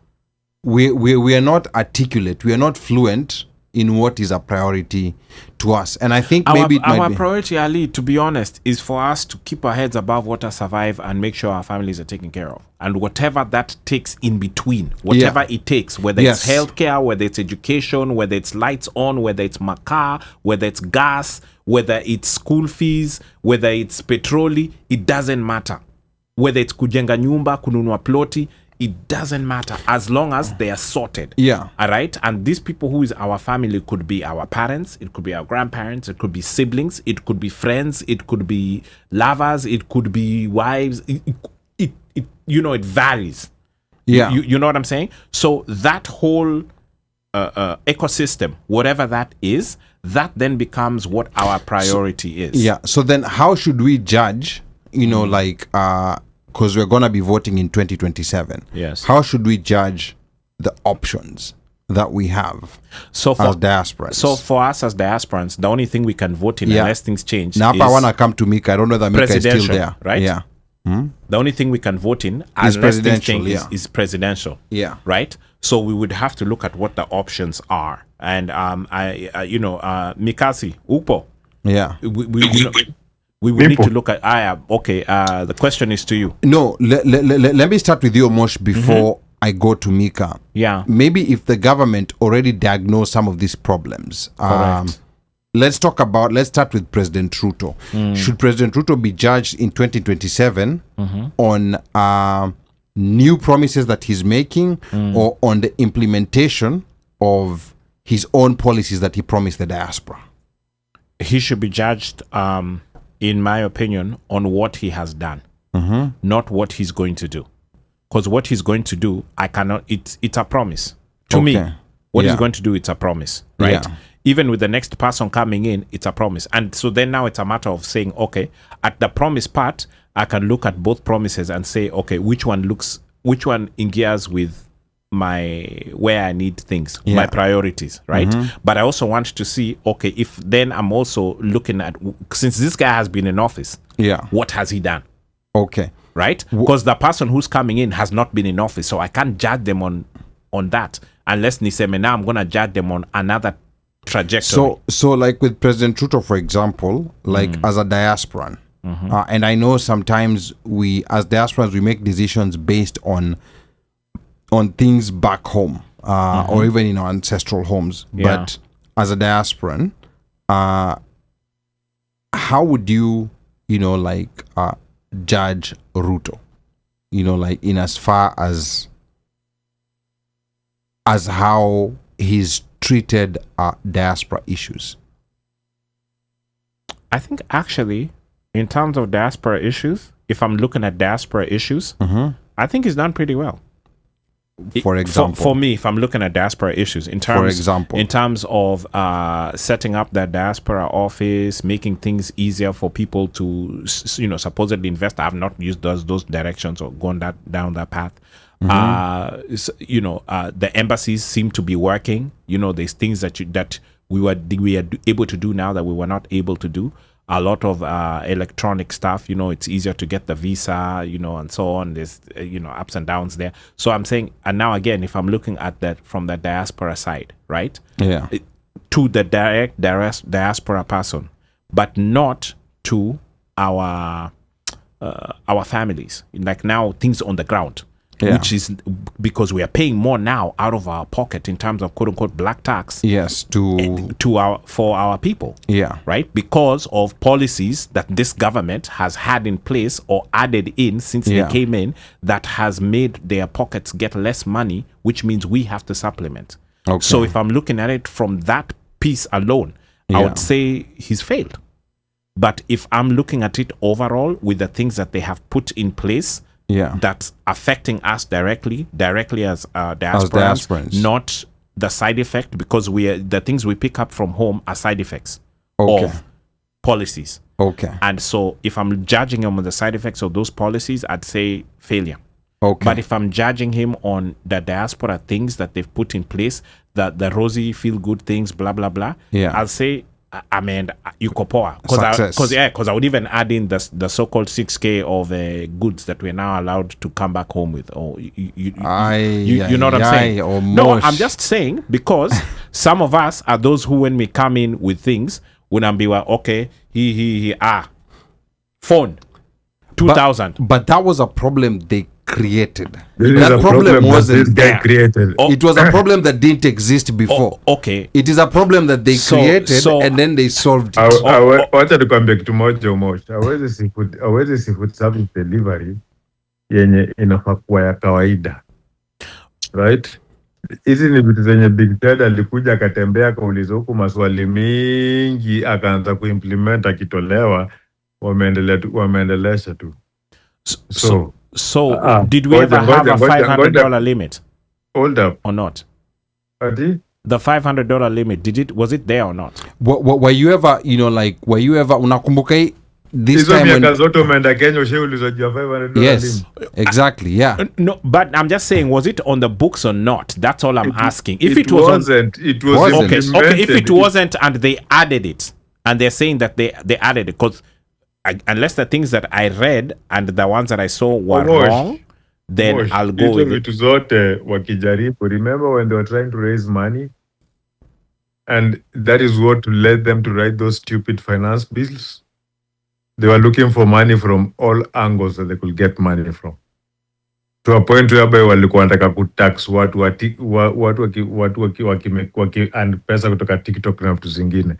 we are not articulate, we are not fluent in what is a priority to us. And I think maybe our priority, Ali, to be honest, is for us to keep our heads above water, survive, and make sure our families are taken care of. And whatever that takes in between, whatever it takes, whether it's healthcare, whether it's education, whether it's lights on, whether it's makaa, whether it's gas, whether it's school fees, whether it's petroli, it doesn't matter. Whether it's kujenga nyumba, kununua ploti, it doesn't matter as long as they are sorted. Yeah. All right. And these people who is our family could be our parents, it could be our grandparents, it could be siblings, it could be friends, it could be lovers, it could be wives. It varies. Yeah. You know what I'm saying? So that whole ecosystem, whatever that is, that then becomes what our priority is. Yeah. So then how should we judge, because we're going to be voting in 2027. Yes. How should we judge the options that we have as diasporans? So for us as diasporans, the only thing we can vote in unless things change now, I want to come to Mika. I don't know that Mika is still there. Right? Yeah. The only thing we can vote in unless things presidential, change yeah. is presidential. Yeah. Right. So we would have to look at what the options are. And Mikasi Upo. Yeah. We would need to look at. The question is to you. No, let me start with you, Mosh, before I go to Mika. Yeah. Maybe if the government already diagnosed some of these problems. Correct. Let's start with President Ruto. Should President Ruto be judged in 2027 on new promises that he's making or on the implementation of his own policies that he promised the diaspora? He should be judged, in my opinion, on what he has done, not what he's going to do. Because what he's going to do, I cannot. It's a promise to me. What he's going to do, it's a promise, right? Yeah. Even with the next person coming in, it's a promise. And so then now it's a matter of saying, okay, at the promise part, I can look at both promises and say, okay, which one engages with where I need things, my priorities, right? But I also want to see, okay, if then I'm also looking at, since this guy has been in office, what has he done? Okay. Right? Because the person who's coming in has not been in office, so I can't judge them on that unless Niseme, now I'm going to judge them on another trajectory. So like with President Ruto, for example, like as a diasporan, and I know sometimes we as diasporans we make decisions based on things back home or even in our ancestral homes. But as a diasporan, how would you judge Ruto? In as far as how he's treated diaspora issues. I think actually, in terms of diaspora issues, if I'm looking at diaspora issues, I think he's done pretty well. For example, for me, if I'm looking at diaspora issues, in terms of setting up that diaspora office, making things easier for people to supposedly invest. I have not used those directions or gone down that path. The embassies seem to be working. There's things that we are able to do now that we were not able to do. A lot of electronic stuff, it's easier to get the visa, and so on. There's, ups and downs there. So I'm saying, and now again, if I'm looking at that from the diaspora side, right? Yeah. To the direct diaspora person, but not to our families. Like now, things on the ground. Which is because we are paying more now out of our pocket in terms of quote unquote black tax. Yes, for our people. Yeah. Right? Because of policies that this government has had in place or added in since they came in that has made their pockets get less money, which means we have to supplement. Okay. So if I'm looking at it from that piece alone, I would say he's failed. But if I'm looking at it overall with the things that they have put in place, that's affecting us directly as diasporans, not the side effect, because the things we pick up from home are side effects of policies. Okay. And so if I'm judging him on the side effects of those policies, I'd say failure. Okay. But if I'm judging him on the diaspora things that they've put in place, the rosy feel good things, blah blah blah, I'll say Yukopoa, because I would even add in the so-called 6K of goods that we're now allowed to come back home with. Or you know what I'm saying? No, I'm just saying because some of us are those who, when we come in with things, when I'm okay, phone 2,000. But that was a problem they created. That problem wasn't there. Created. It was a problem that didn't exist before. Okay. It is a problem that they created and then they solved it. Wacha nikwambie kitu moja Umosh. Hawezi seafood service delivery yenye inafaa kuwa ya kawaida. Right? Hizi ni vitu zenye Big Ted alikuja akatembea akauliza huku maswali mingi akaanza kuimplement akitolewa wameendelesha tu. So did we ever have a $500 limit? Hold up. Or not? Adi? The $500 limit, was it there or not? Were you ever, unakumbuka this time when... Yes, exactly, yeah. No, but I'm just saying, was it on the books or not? That's all I'm asking. If it wasn't, it was okay, if it wasn't and they added it, and they're saying that they added it, because unless the things that I read and the ones that I saw were Mosh, wrong, then Mosh, I'll go with it. vitu zote wakijaribu. Remember when they were trying to raise money? And that is what led them to write those stupid finance bills. They were looking for money from all angles that they could get money from. To a point whereby walikuwa wanataka kutax watu and pesa kutoka TikTok na vitu zingine.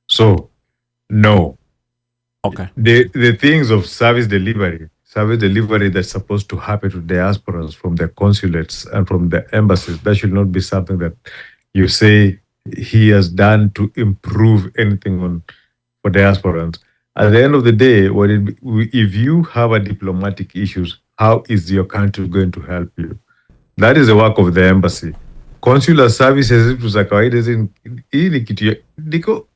So, no. Okay. The things of service delivery that's supposed to happen to diasporas from the consulates and from the embassies, that should not be something that you say he has done to improve anything for diasporans. At the end of the day, if you have a diplomatic issues, how is your country going to help you? That is the work of the embassy. Consular services vitu za kawaida hii ni kitu niko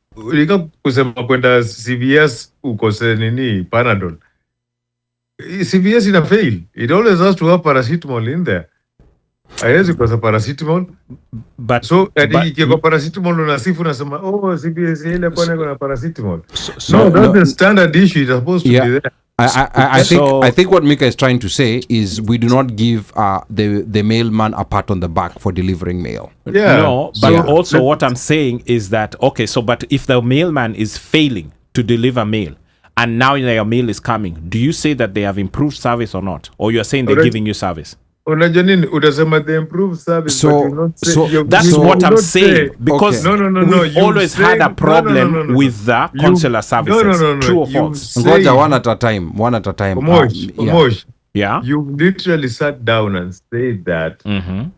kusema kwenda CVS ukose nini Panadol. CVS ina fail. It always has to have paracetamol in there. Haiwezi kosa paracetamol. But so kwa paracetamol na Sifuna nasema CVS ile kwa na paracetamol. No, that's the standard issue. It's supposed to be there. I think what Mika is trying to say is we do not give the mailman a pat on the back for delivering mail. Yeah. No, but also what I'm saying is that, okay, so but if the mailman is failing to deliver mail and now your mail is coming, do you say that they have improved service or not? Or you're saying they're giving you service? Unajua nini utasema they improve service, but you not say, that's what I'm saying, because we've always had a problem with the consular services. True or false? Ngoja one at a time. Mosh, yeah. You literally sat down and said that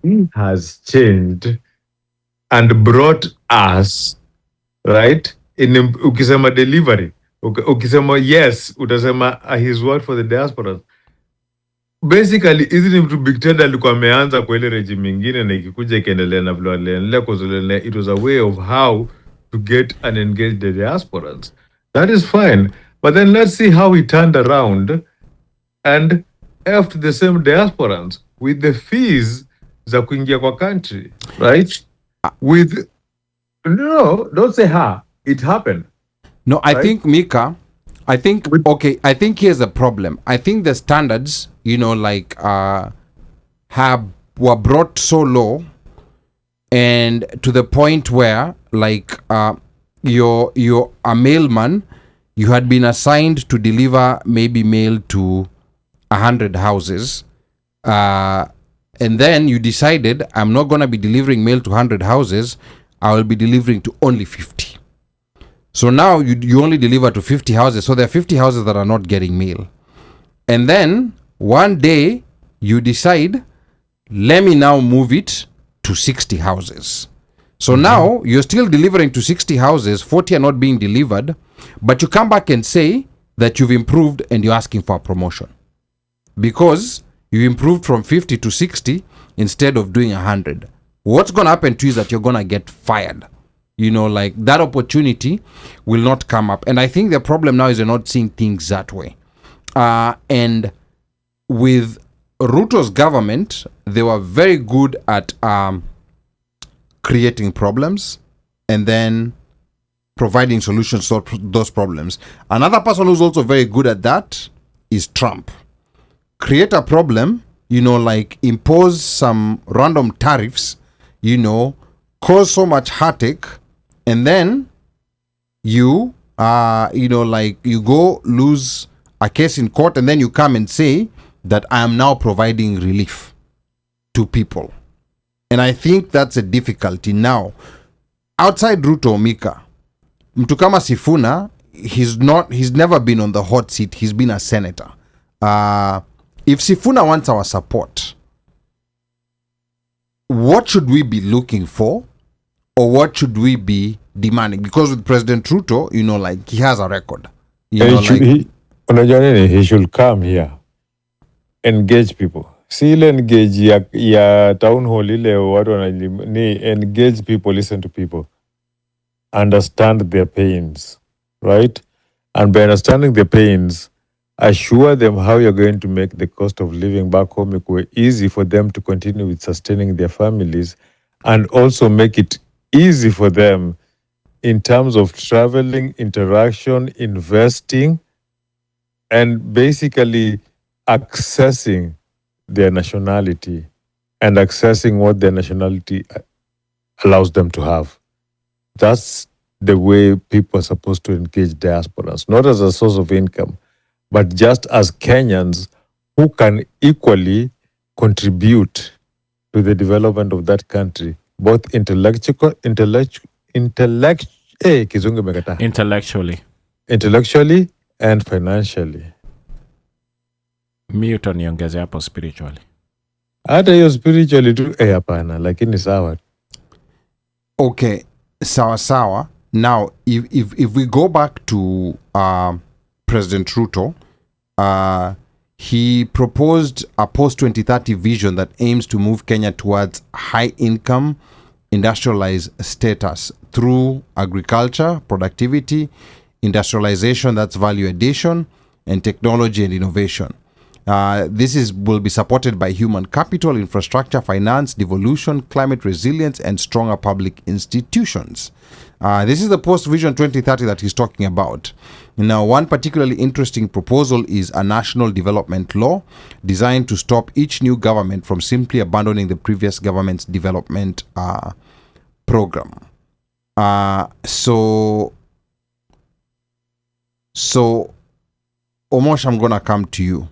he has changed and brought us, right? In ukisema delivery, ukisema yes, utasema his word for the diaspora. Basically, hizi ni mtu Big Ted alikuwa ameanza kwa ile regime nyingine na ikikuja ikaendelea na vile waliendelea kuzoelea. It was a way of how to get and engage the diasporans. That is fine. But then let's see how he turned around and after the same diasporans with the fees za kuingia kwa country, right? Don't say it happened. No, I think Mika, I think here's the problem. I think the standards, were brought so low, and to the point where, you're a mailman, you had been assigned to deliver maybe mail to 100 houses, and then you decided, I'm not going to be delivering mail to 100 houses, I will be delivering to only 50. So now you only deliver to 50 houses. So there are 50 houses that are not getting mail. And then one day you decide, let me now move it to 60 houses. So now you're still delivering to 60 houses, 40 are not being delivered, but you come back and say that you've improved and you're asking for a promotion. Because you improved from 50 to 60 instead of doing 100. What's going to happen to you is that you're going to get fired. That opportunity will not come up. And I think the problem now is you're not seeing things that way. And with Ruto's government, they were very good at creating problems and then providing solutions to those problems. Another person who's also very good at that is Trump. Create a problem, impose some random tariffs, cause so much heartache, and then you go lose a case in court, and then you come and say that I am now providing relief to people. And I think that's a difficulty now. Outside Ruto, Mika, mtu kama Sifuna, he's never been on the hot seat. He's been a senator. If Sifuna wants our support, what should we be looking for? Or what should we be demanding? Because with President Ruto, he has a record. He should come here, engage people. See, engage ya town hall ile watu engage people, listen to people, understand their pains, right? And by understanding their pains, assure them how you're going to make the cost of living back home easy for them to continue with sustaining their families, and also make it easy for them in terms of traveling, interaction, investing, and basically accessing their nationality and accessing what their nationality allows them to have. That's the way people are supposed to engage diasporans, not as a source of income, but just as Kenyans who can equally contribute to the development of that country, both intellectually and financially. Mi utaniongezea hapo spiritually. Hata hiyo spiritually tu hapana, lakini sawa. Okay, sawa. Now, if we go back to President Ruto, he proposed a post-2030 vision that aims to move Kenya towards high-income, industrialized status through agriculture, productivity, industrialization, that's value addition, and technology and innovation. This will be supported by human capital, infrastructure, finance, devolution, climate resilience, and stronger public institutions. This is the post-vision 2030 that he's talking about. Now, one particularly interesting proposal is a national development law designed to stop each new government from simply abandoning the previous government's development program. So Omosh, I'm going to come to you.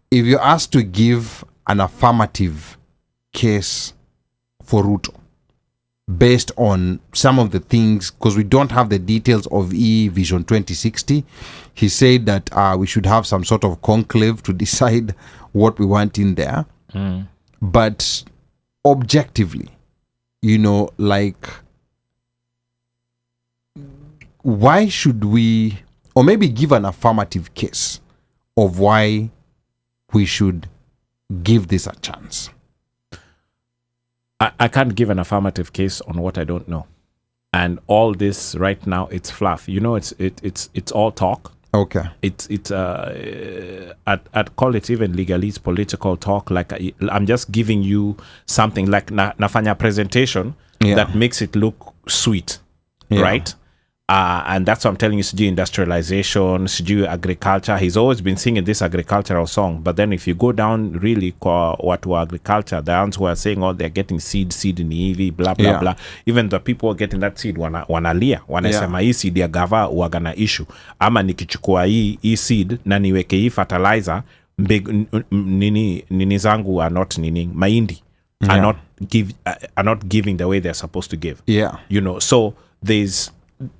If you're asked to give an affirmative case for Ruto based on some of the things, because we don't have the details of Vision 2060, he said that we should have some sort of conclave to decide what we want in there. But objectively, why should we, or maybe give an affirmative case of why we should give this a chance? I can't give an affirmative case on what I don't know, and all this right now, it's fluff. It's all talk. Okay. It's I'd call it even legalese political talk. Like I'm just giving you something like nafanya presentation that makes it look sweet, right? And that's what I'm telling you, Siju industrialization, Siju agriculture. He's always been singing this agricultural song. But then if you go down really what to agriculture, the ones who are saying, they're getting seed in EV, blah, blah, blah. Even the people getting that seed, wanalia. Wanasema hii seed ya gava wagana issue. Ama nikichukua hii seed, na niweke hii fertilizer, nini zangu are not mahindi. Are not giving the way they're supposed to give. Yeah. So there's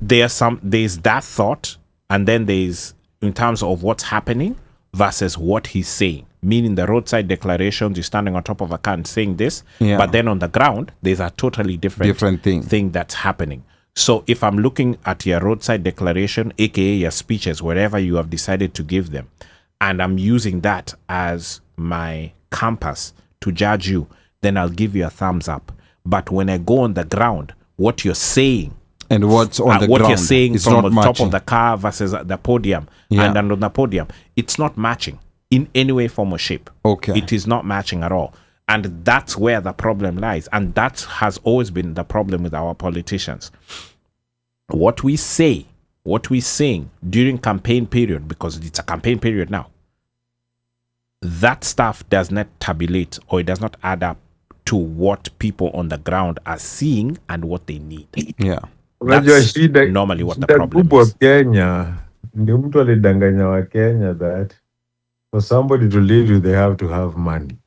that thought, and then there's in terms of what's happening versus what he's saying, meaning the roadside declarations, you're standing on top of a car and saying this, but then on the ground there's a totally different thing that's happening. So if I'm looking at your roadside declaration, aka your speeches, wherever you have decided to give them, and I'm using that as my compass to judge you, then I'll give you a thumbs up. But when I go on the ground, what you're saying and what's on the what ground, you're saying it's from not the top matching. of the car versus the podium, and on the podium, it's not matching in any way, form, or shape. Okay. It is not matching at all. And that's where the problem lies. And that has always been the problem with our politicians. What we say, what we sing during campaign period, because it's a campaign period now, that stuff does not tabulate, or it does not add up to what people on the ground are seeing and what they need. Yeah. That's normally what the problem is. Kenya, ni mtu alidanganya wa Kenya that for somebody to lead you, they have to have money.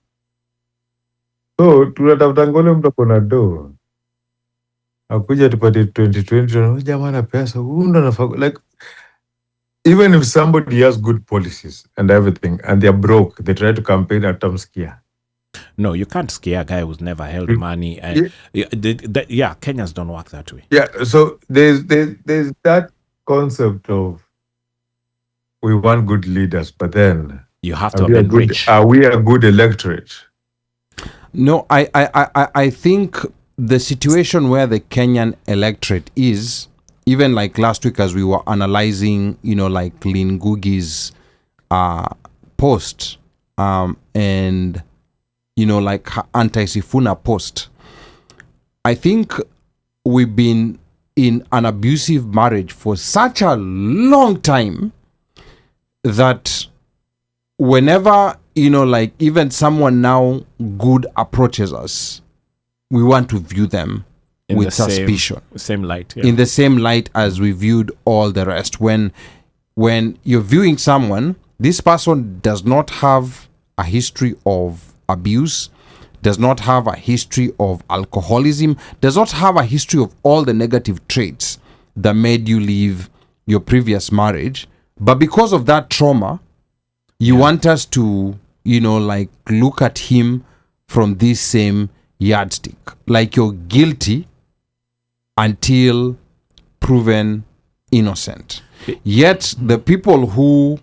So, tunatafuta ngole mtu akona do. Akuja tupate 2020, jamana pesa, like, even if somebody has good policies and everything, and they're broke, they try to campaign at Tamskia. No, you can't scare a guy who's never held money. And Kenyans don't work that way. Yeah, so there's that concept of we want good leaders, but then you have to have been rich. Are we a good electorate? No, I think the situation where the Kenyan electorate is, even like last week as we were analyzing, like Lynn Ngugi's post, and like anti-Sifuna post, I think we've been in an abusive marriage for such a long time that whenever, like even someone now good approaches us, we want to view them with suspicion. Same light. In the same light as we viewed all the rest. When you're viewing someone, this person does not have a history of abuse, does not have a history of alcoholism, does not have a history of all the negative traits that made you leave your previous marriage. But because of that trauma, you want us to, like look at him from this same yardstick. Like you're guilty until proven innocent. Yet the people who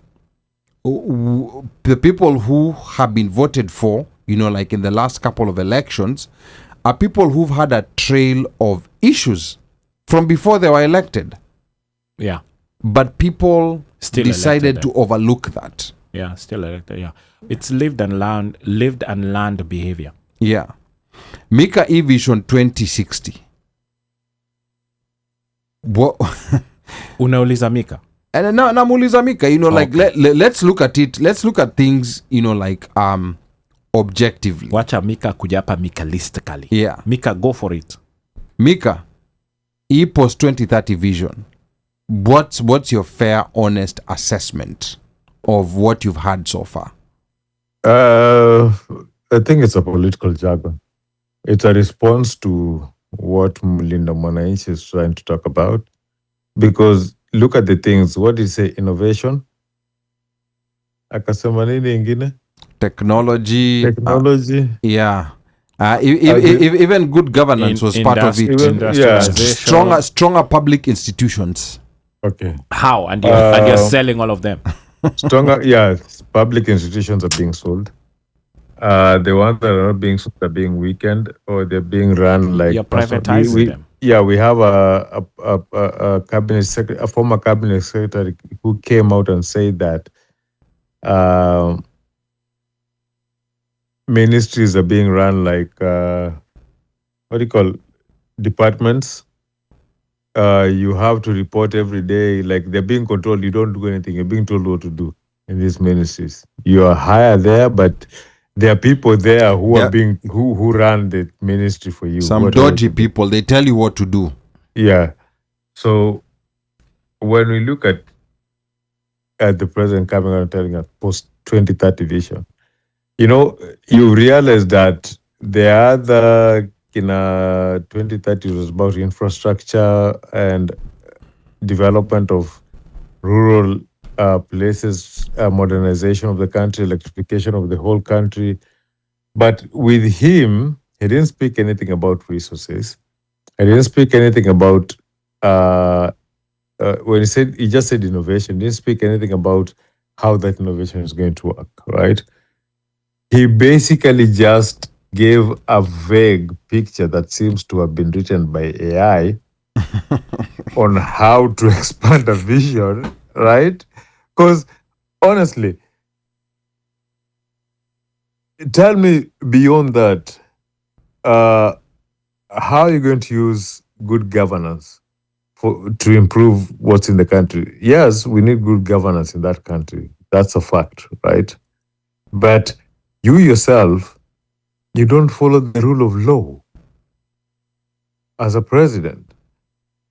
have been voted for, like in the last couple of elections, are people who've had a trail of issues from before they were elected. Yeah. But people Still decided to overlook that. Yeah, still elected. Yeah. It's lived and learned behavior. Yeah. Mika E-Vision 2060. What? Unauliza Mika? And namuuliza Mika, like let's look at it. Let's look at things, like objectively. Wacha Mika kuja hapa Mikalistically. Yeah. Mika, go for it. Mika, post 2030 vision. What's your fair, honest assessment of what you've had so far? I think it's a political jargon. It's a response to what Mlinda Mwananchi is trying to talk about. Because look at the things. What did he say? Innovation? Akasema nini ingine? Technology. Yeah. Even good governance was part of it. Stronger public institutions. Okay. How? And you're selling all of them. Stronger, public institutions are being sold. The ones that are not being sold are being weakened, or they're being run like... You're privatizing them. Yeah, we have a cabinet secretary, a former cabinet secretary who came out and said that ministries are being run like, what do you call, departments. You have to report every day, like they're being controlled. You don't do anything. You're being told what to do in these ministries. You are hired there, but there are people there who are being who run the ministry for you. Some dodgy people. They tell you what to do. Yeah. So when we look at the president coming out and telling us post 2030 vision, you realize that the other 2030 was about infrastructure and development of rural places, modernization of the country, electrification of the whole country. But with him, he didn't speak anything about resources. He didn't speak anything about, when he just said innovation, he didn't speak anything about how that innovation is going to work, right? He basically just gave a vague picture that seems to have been written by AI on how to expand a vision, right? Because honestly, tell me beyond that, how are you going to use good governance to improve what's in the country? Yes, we need good governance in that country. That's a fact, right? But you yourself, you don't follow the rule of law. As a president,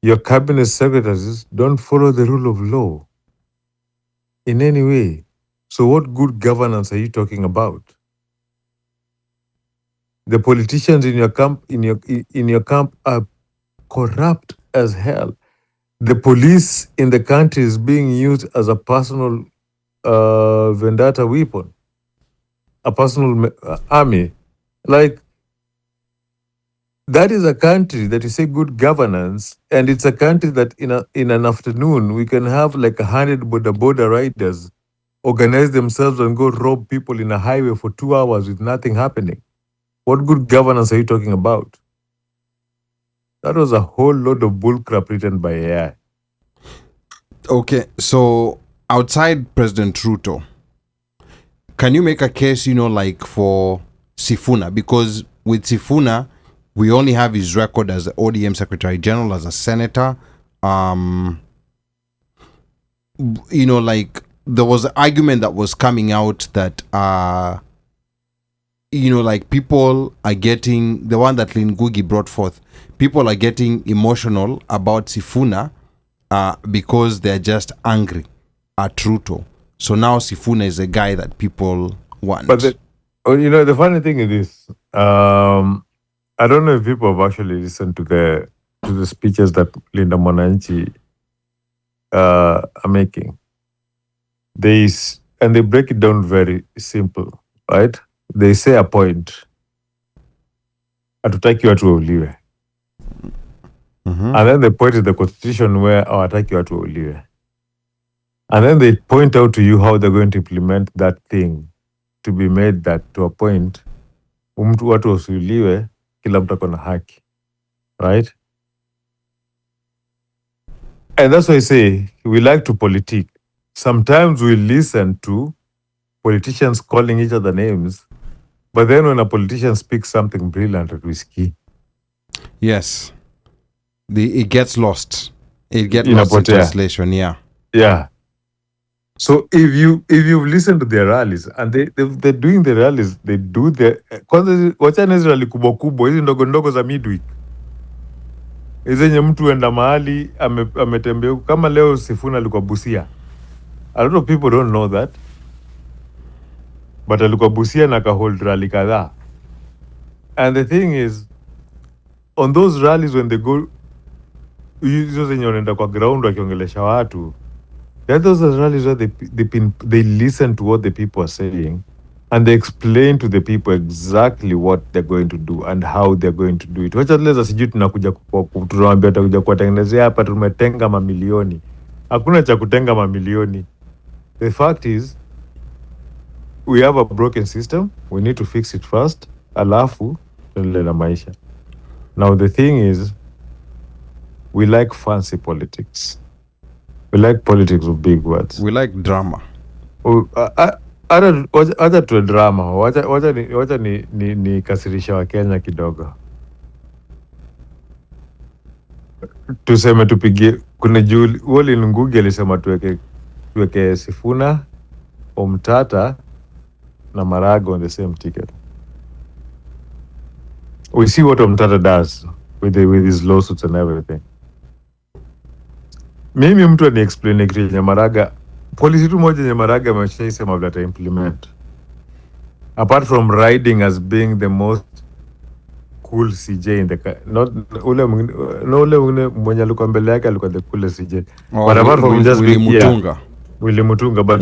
your cabinet secretaries don't follow the rule of law in any way. So what good governance are you talking about? The politicians in your camp are corrupt as hell. The police in the country is being used as a personal vendetta weapon, a personal army. Like, that is a country that you say good governance, and it's a country that in an afternoon we can have like 100 border riders organize themselves and go rob people in a highway for 2 hours with nothing happening. What good governance are you talking about? That was a whole load of bullcrap written by AI. Okay, so outside President Ruto, can you make a case, like for Sifuna? Because with Sifuna, we only have his record as the ODM Secretary General, as a senator. Like there was an argument that was coming out that like people are getting, the one that Ngugi brought forth, people are getting emotional about Sifuna because they're just angry at Ruto. So now Sifuna is a guy that people want. But the funny thing is this. I don't know if people have actually listened to the speeches that Linda Mwananchi are making. And they break it down very simple, right? They say a point. Hatutaki watu wauliwe. And then they point to the constitution where hawataki watu wauliwe. And then they point out to you how they're going to implement that thing to be made that to a point watu wasiuliwe, kila mtu akona haki, right? And that's why I say we like to politique. Sometimes we listen to politicians calling each other names, but then when a politician speaks something brilliant at whiskey, yes, it gets lost. It gets lost in translation. Yeah. So if you've listened to their rallies, and they're doing the rallies, they do their wachana hizi rally kubwa kubwa, hizi ndogo ndogo za midweek, hizi yenye mtu enda mahali ametembea kama leo Sifuna alikuwa Busia. A lot of people don't know that, but alikuwa Busia na hold rally kadhaa. And the thing is, on those rallies when they go, hizo zenye wanaenda kwa ground wakiongelesha watu, those are rallies where they listen to what the people are saying, and they explain to the people exactly what they're going to do and how they're going to do it. Wacha leza sijui tunakuja tunawaambia tutakuja kuwatengenezea hapa tumetenga mamilioni. Hakuna cha kutenga mamilioni. The fact is, we have a broken system. We need to fix it first. Alafu tuendelee na maisha. Now the thing is, we like fancy politics. We like politics with big words. We like drama. Wacha tuwe drama. Wacha ni kasirisha wa Kenya kidogo. Tuseme tupige, kuna Woli Ngugi alisema tuweke Sifuna, Omtata na Maraga on the same ticket. We see what Omtata does with his lawsuits and everything. Mimi mtu ani explain kitu yenye Maraga, policy tu moja yenye Maraga ameshaisema vile implement. Apart from riding as being the most cool CJ in the not ule mwenye alikuwa mbele yake alikuwa the coolest CJ. But apart from just Willy Mutunga, but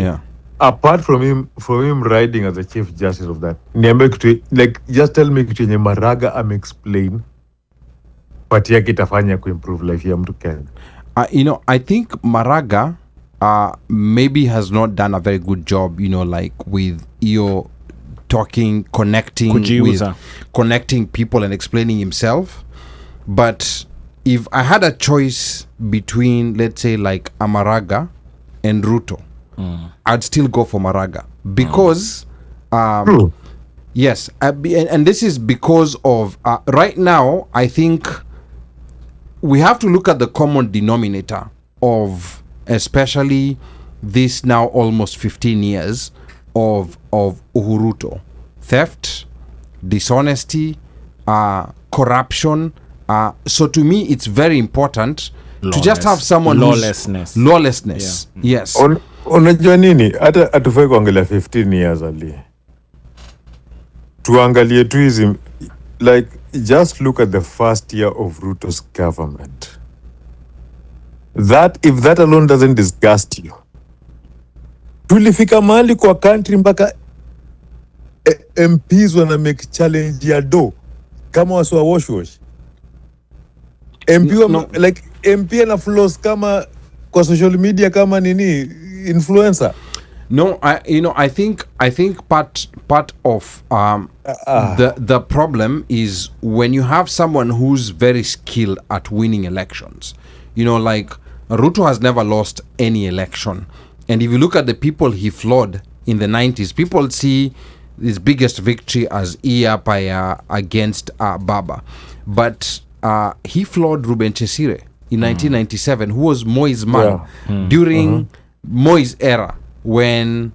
apart from him riding as the chief justice of that, niambie kitu like just tell me kitu yenye Maraga explain pati yake itafanya kuimprove life ya mtu Kenya. I think Maraga maybe has not done a very good job, like with connecting people and explaining himself. But if I had a choice between, let's say, like a Maraga and Ruto, I'd still go for Maraga because yes, and this is because of right now I think we have to look at the common denominator of especially this now almost 15 years of Uhuruto. Theft, dishonesty, corruption. So to me, it's very important to just have someone lawlessness. Yeah. Yes. Unajua nini? Hata atufai kuangalia 15 years ali. Tuangalie tu hizi, like, just look at the first year of Ruto's government. If that alone doesn't disgust you. Tulifika mahali kwa country mpaka MPs wana make challenge ya do kama waswa wash. Like MP ana flows kama kwa social media kama nini influencer. No, I think part of the problem is when you have someone who's very skilled at winning elections. Like Ruto has never lost any election, and if you look at the people he flawed in the 90s, people see his biggest victory as Iyapaya against Baba, but he flawed Ruben Chesire in 1997, who was Moi's man during Moi's era, when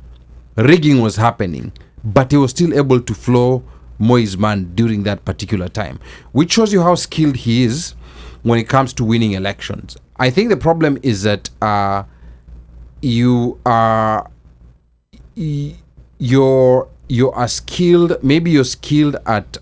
rigging was happening, but he was still able to flow Moi's man during that particular time, which shows you how skilled he is when it comes to winning elections. I think the problem is that you are skilled. Maybe you're skilled at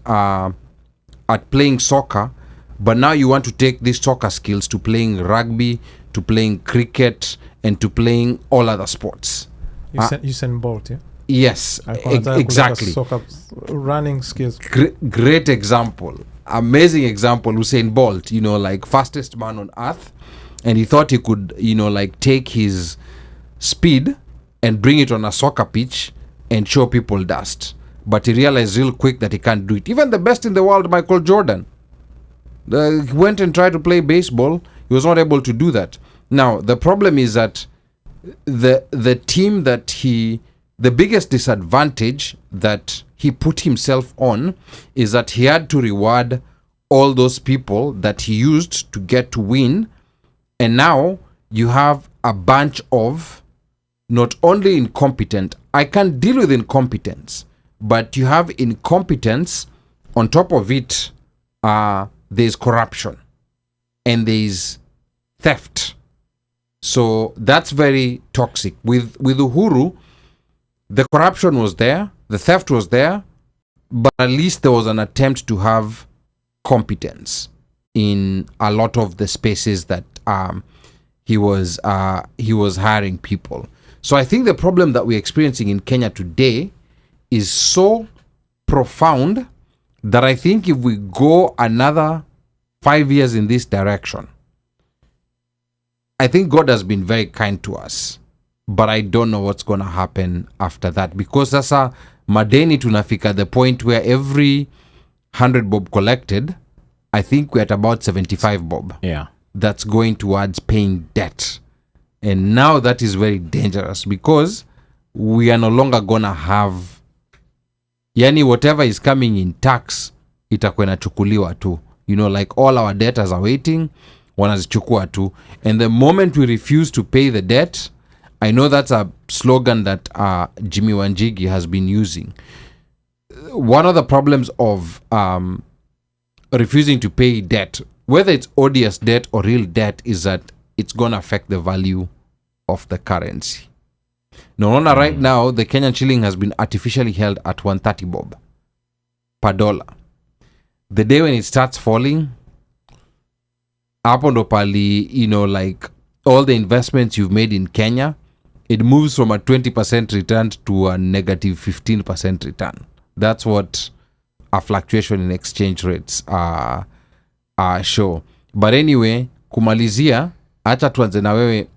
playing soccer, but now you want to take these soccer skills to playing rugby, to playing cricket, and to playing all other sports. Usain Bolt, yeah. Yes, exactly. Soccer running skills. Great example, amazing example. Usain Bolt, like fastest man on earth, and he thought he could, like take his speed and bring it on a soccer pitch and show people dust. But he realized real quick that he can't do it. Even the best in the world, Michael Jordan, he went and tried to play baseball. He was not able to do that. Now, the problem is that the team that the biggest disadvantage that he put himself on is that he had to reward all those people that he used to get to win. And now you have a bunch of not only incompetent, I can't deal with incompetence, but you have incompetence. On top of it, there's corruption and there's theft. So that's very toxic. With Uhuru, the corruption was there, the theft was there, but at least there was an attempt to have competence in a lot of the spaces that he was hiring people. So I think the problem that we're experiencing in Kenya today is so profound that I think if we go another 5 years in this direction, I think God has been very kind to us. But I don't know what's going to happen after that, because sasa madeni tunafika the point where every 100 bob collected, I think we're at about 75 bob. Yeah. That's going towards paying debt. And now that is very dangerous, because we are no longer going to have, yani whatever is coming in tax, itakuwa inachukuliwa tu. Like all our debtors are waiting, wanazichukua tu. And the moment we refuse to pay the debt, I know that's a slogan that Jimmy Wanjigi has been using. One of the problems of refusing to pay debt, whether it's odious debt or real debt, is that it's going to affect the value of the currency. Naona right now, the Kenyan shilling has been artificially held at 130 bob per dollar. The day when it starts falling, hapo ndo pali, like all the investments you've made in Kenya, it moves from a 20% return to a negative 15% return. That's what a fluctuation in exchange rates show. But anyway, kumalizia, acha tuanze na wewe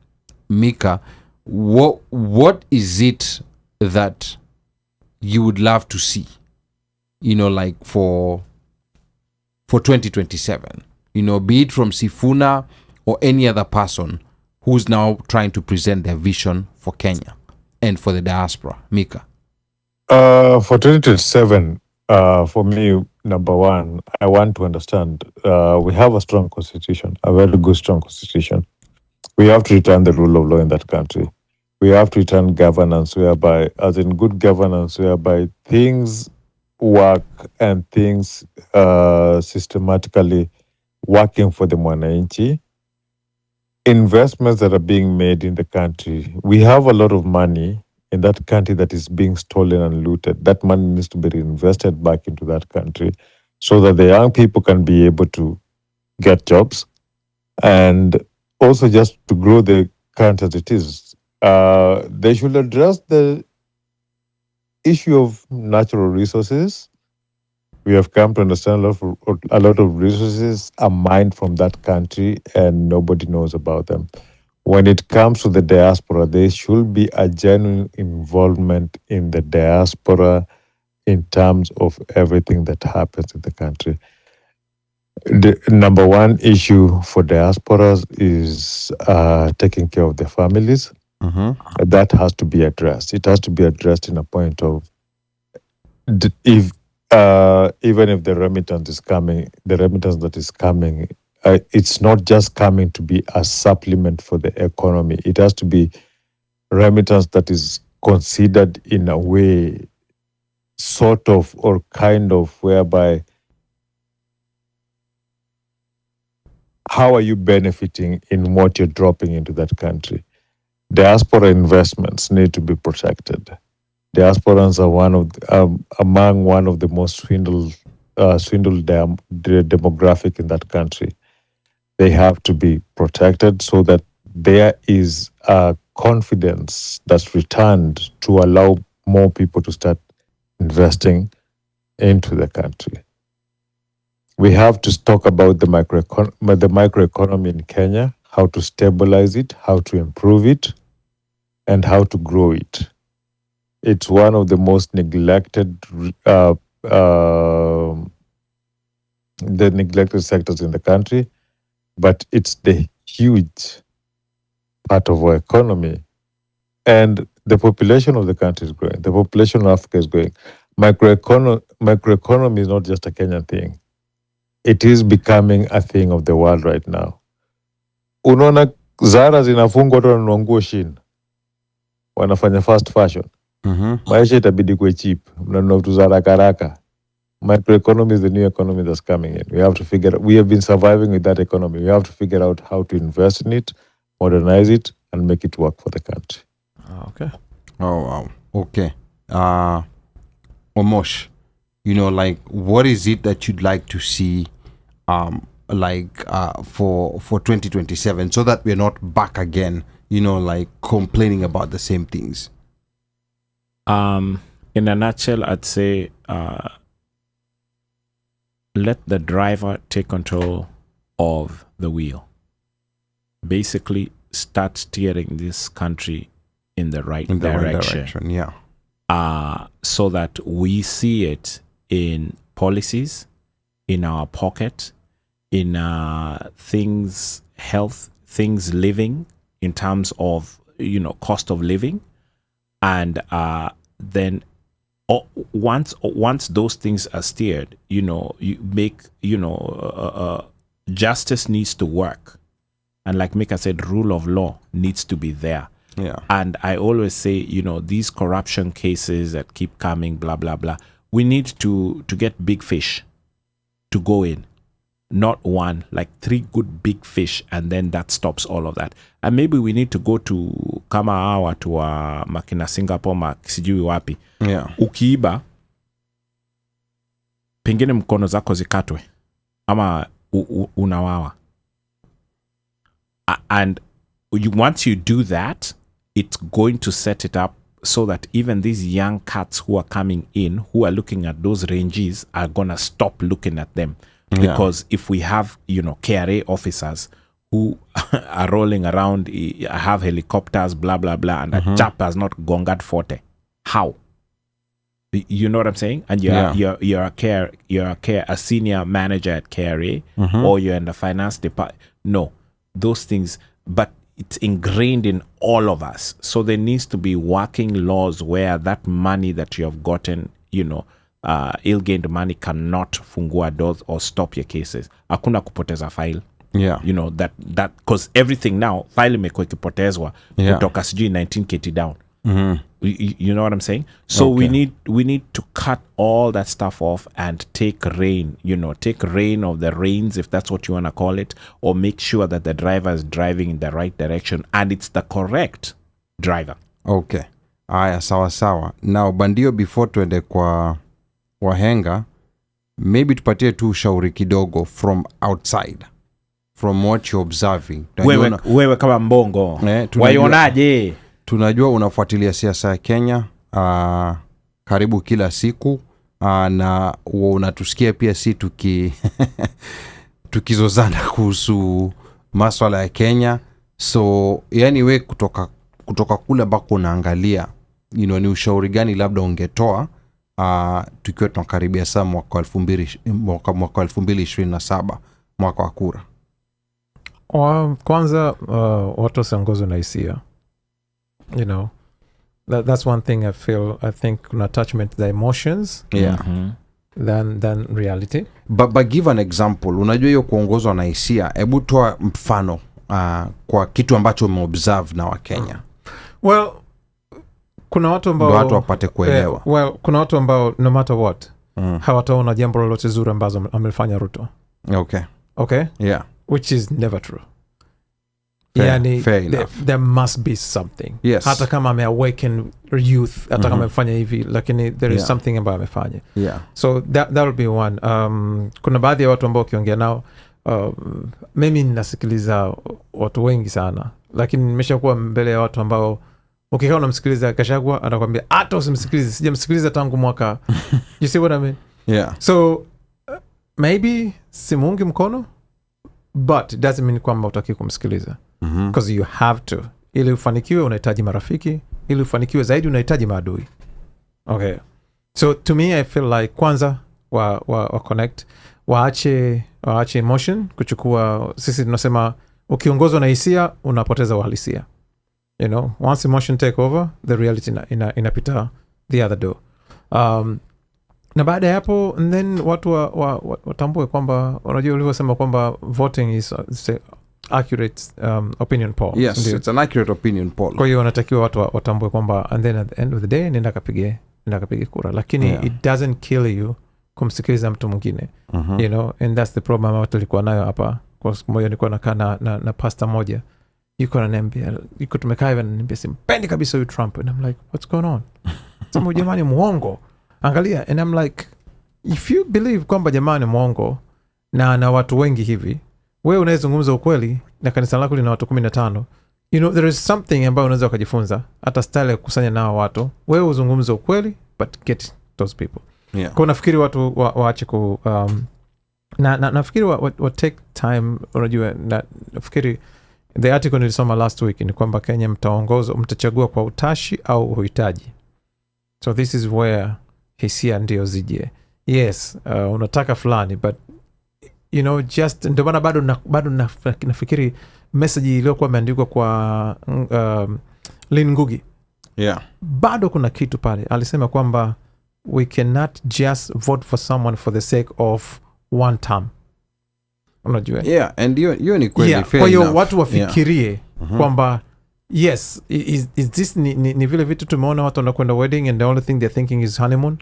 Mika, what is it that you would love to see, like for 2027, be it from Sifuna or any other person who's now trying to present their vision for Kenya and for the diaspora? Mika. For 2027, for me, number one, I want to understand we have a strong constitution, a very good, strong constitution. We have to return the rule of law in that country. We have to return governance whereby, as in good governance, whereby things work and things systematically working for the mwananchi. Investments that are being made in the country. We have a lot of money in that country that is being stolen and looted. That money needs to be reinvested back into that country so that the young people can be able to get jobs and also just to grow the country as it is. They should address the issue of natural resources. We have come to understand a lot of resources are mined from that country and nobody knows about them. When it comes to the diaspora, there should be a genuine involvement in the diaspora in terms of everything that happens in the country. The number one issue for diasporas is taking care of their families. Mm-hmm. That has to be addressed. It has to be addressed in a point of even if the remittance is coming, the remittance that is coming, it's not just coming to be a supplement for the economy. It has to be remittance that is considered in a way, sort of or kind of, whereby how are you benefiting in what you're dropping into that country? Diaspora investments need to be protected. Diasporans are among one of the most swindled demographic in that country. They have to be protected so that there is a confidence that's returned to allow more people to start investing into the country. We have to talk about the microeconomy in Kenya, how to stabilize it, how to improve it, and how to grow it. It's one of the most neglected sectors in the country, but it's the huge part of our economy. And the population of the country is growing. The population of Africa is growing. Microeconomy is not just a Kenyan thing. It is becoming a thing of the world right now. Unaona Zara zinafungwa, watu wananunua nguo Shein, wanafanya fast fashion. Maisha itabidi kuwe cheap, mnanunua vitu za haraka. Microeconomy is the new economy that's coming in. We have been surviving with that economy. We have to figure out how to invest in it, modernize it, and make it work for the country. Okay. Oh, wow. Okay. Omosh, like, what is it that you'd like to see for 2027, so that we're not back again, like complaining about the same things? In a nutshell, I'd say let the driver take control of the wheel. Basically, start steering this country in the right direction. Yeah. So that we see it in policies, in our pocket, in things, health, things living, in terms of, cost of living. And then once those things are steered, you make, justice needs to work. And like Mika said, rule of law needs to be there. Yeah. And I always say, these corruption cases that keep coming, blah, blah, blah, we need to get big fish to go in. Not one, like 3 good big fish, and then that stops all of that. And maybe we need to go to kama hawa to makina Singapore, sijui wapi. Yeah. Ukiiba, pengine mkono zako zikatwe, ama unawawa. And once you do that, it's going to set it up so that even these young cats who are coming in, who are looking at those ranges, are gonna stop looking at them. Because if we have, KRA officers who are rolling around, have helicopters, blah, blah, blah, and a chap has not gongat forte, how? You know what I'm saying? And you're a senior manager at KRA, or you're in the finance department. No, those things, but it's ingrained in all of us. So there needs to be working laws where that money that you have gotten, ill-gained money cannot fungua doors or stop your cases. Hakuna kupoteza file. Yeah. That because everything now, file imekuwa ikipotezwa kutoka sijui 19 KT down. You know what I'm saying? So we need to cut all that stuff off and take reign of the reins, if that's what you want to call it, or make sure that the driver is driving in the right direction and it's the correct driver. Okay. Aya, sawa. Now, Bandio, before tuende kwa wahenga, maybe tupatie tu ushauri kidogo from outside, from what you're observing. Wewe kama mbongo, waionaje? Tunajua unafuatilia siasa ya Kenya karibu kila siku, na unatusikia pia si tukizozana kuhusu masuala ya Kenya. So we kutoka kule ambako unaangalia, ni ushauri gani labda ungetoa tukiwa tunakaribia saa mwaka 2027, mwaka wa kura? Kwanza watu wasiongozwe na hisia. That's one thing I think attachment the emotions than reality. But give an example. Unajua hiyo kuongozwa na hisia, hebu toa mfano kwa kitu ambacho umeobserve na wa Kenya. Well, kuna watu ambao watu wapate kuelewa. Well, kuna watu ambao no matter what hawataona jambo lolote zuri ambazo amelifanya Ruto. Okay? Yeah. Which is never true. Fair enough. There must be something. Yes. Hata kama awaken youth, hata kama amefanya hivi, lakini there is something ambayo amefanya. Yeah. So that will be one. Kuna baadhi ya watu ambao ukiongea nao, mimi ninasikiliza watu wengi sana, lakini nimeshakuwa mbele ya watu ambao ukikaa unamsikiliza Gachagua anakuambia hata usimsikilize, sijamsikiliza tangu mwaka. You see what I mean? Yeah. So maybe simuungi mkono, but it doesn't mean kwamba utaki kumsikiliza. Because you have to. Ili ufanikiwe unahitaji marafiki, ili ufanikiwe zaidi unahitaji maadui. Okay. So to me I feel like kwanza wa connect, waache emotion kuchukua. Sisi tunasema ukiongozwa na hisia unapoteza uhalisia. You know, once emotion take over, the reality inapita the other door. Na baada ya hapo, and then watu watambue kwamba, unajua ulivyosema kwamba voting is accurate opinion poll. Yes, ndiyo. It's an accurate opinion poll. Kwa hiyo wanatakiwa watu watambue kwamba, and then at the end of the day nenda kapige kura, lakini it doesn't kill you kumsikiliza mtu mwingine. You know, and that's the problem watu walikuwa nayo hapa. Kwa siku moja nilikuwa nakaa na pastor moja, yuko ananiambia, tumekaa hivi ananiambia simpendi kabisa huyu Trump, and I'm like, what's going on? Sema jamani muongo, angalia. And I'm like, if you believe kwamba jamani muongo na watu wengi hivi, wewe unayezungumza ukweli na kanisa lako lina watu 15, you know, there is something ambayo unaweza kujifunza, hata style ya kukusanya nao watu. Wewe uzungumze ukweli, but get those people. Yeah. Kwa nafikiri watu waache ku nafikiri wa take time. Unajua, nafikiri the article nilisoma last week ni kwamba Kenya mtachagua kwa utashi au uhitaji. So this is where hisia ndio zije. Yes, unataka fulani, but you know, just ndio maana bado nafikiri message iliyokuwa imeandikwa kwa Lin Ngugi. Yeah. Bado kuna kitu pale. Alisema kwamba we cannot just vote for someone for the sake of one term. Unajua? Yeah, and you ni kweli, fair enough. Kwa hiyo watu wafikirie kwamba yes, is this ni vile vitu tumeona watu wanakwenda wedding and the only thing they're thinking is honeymoon.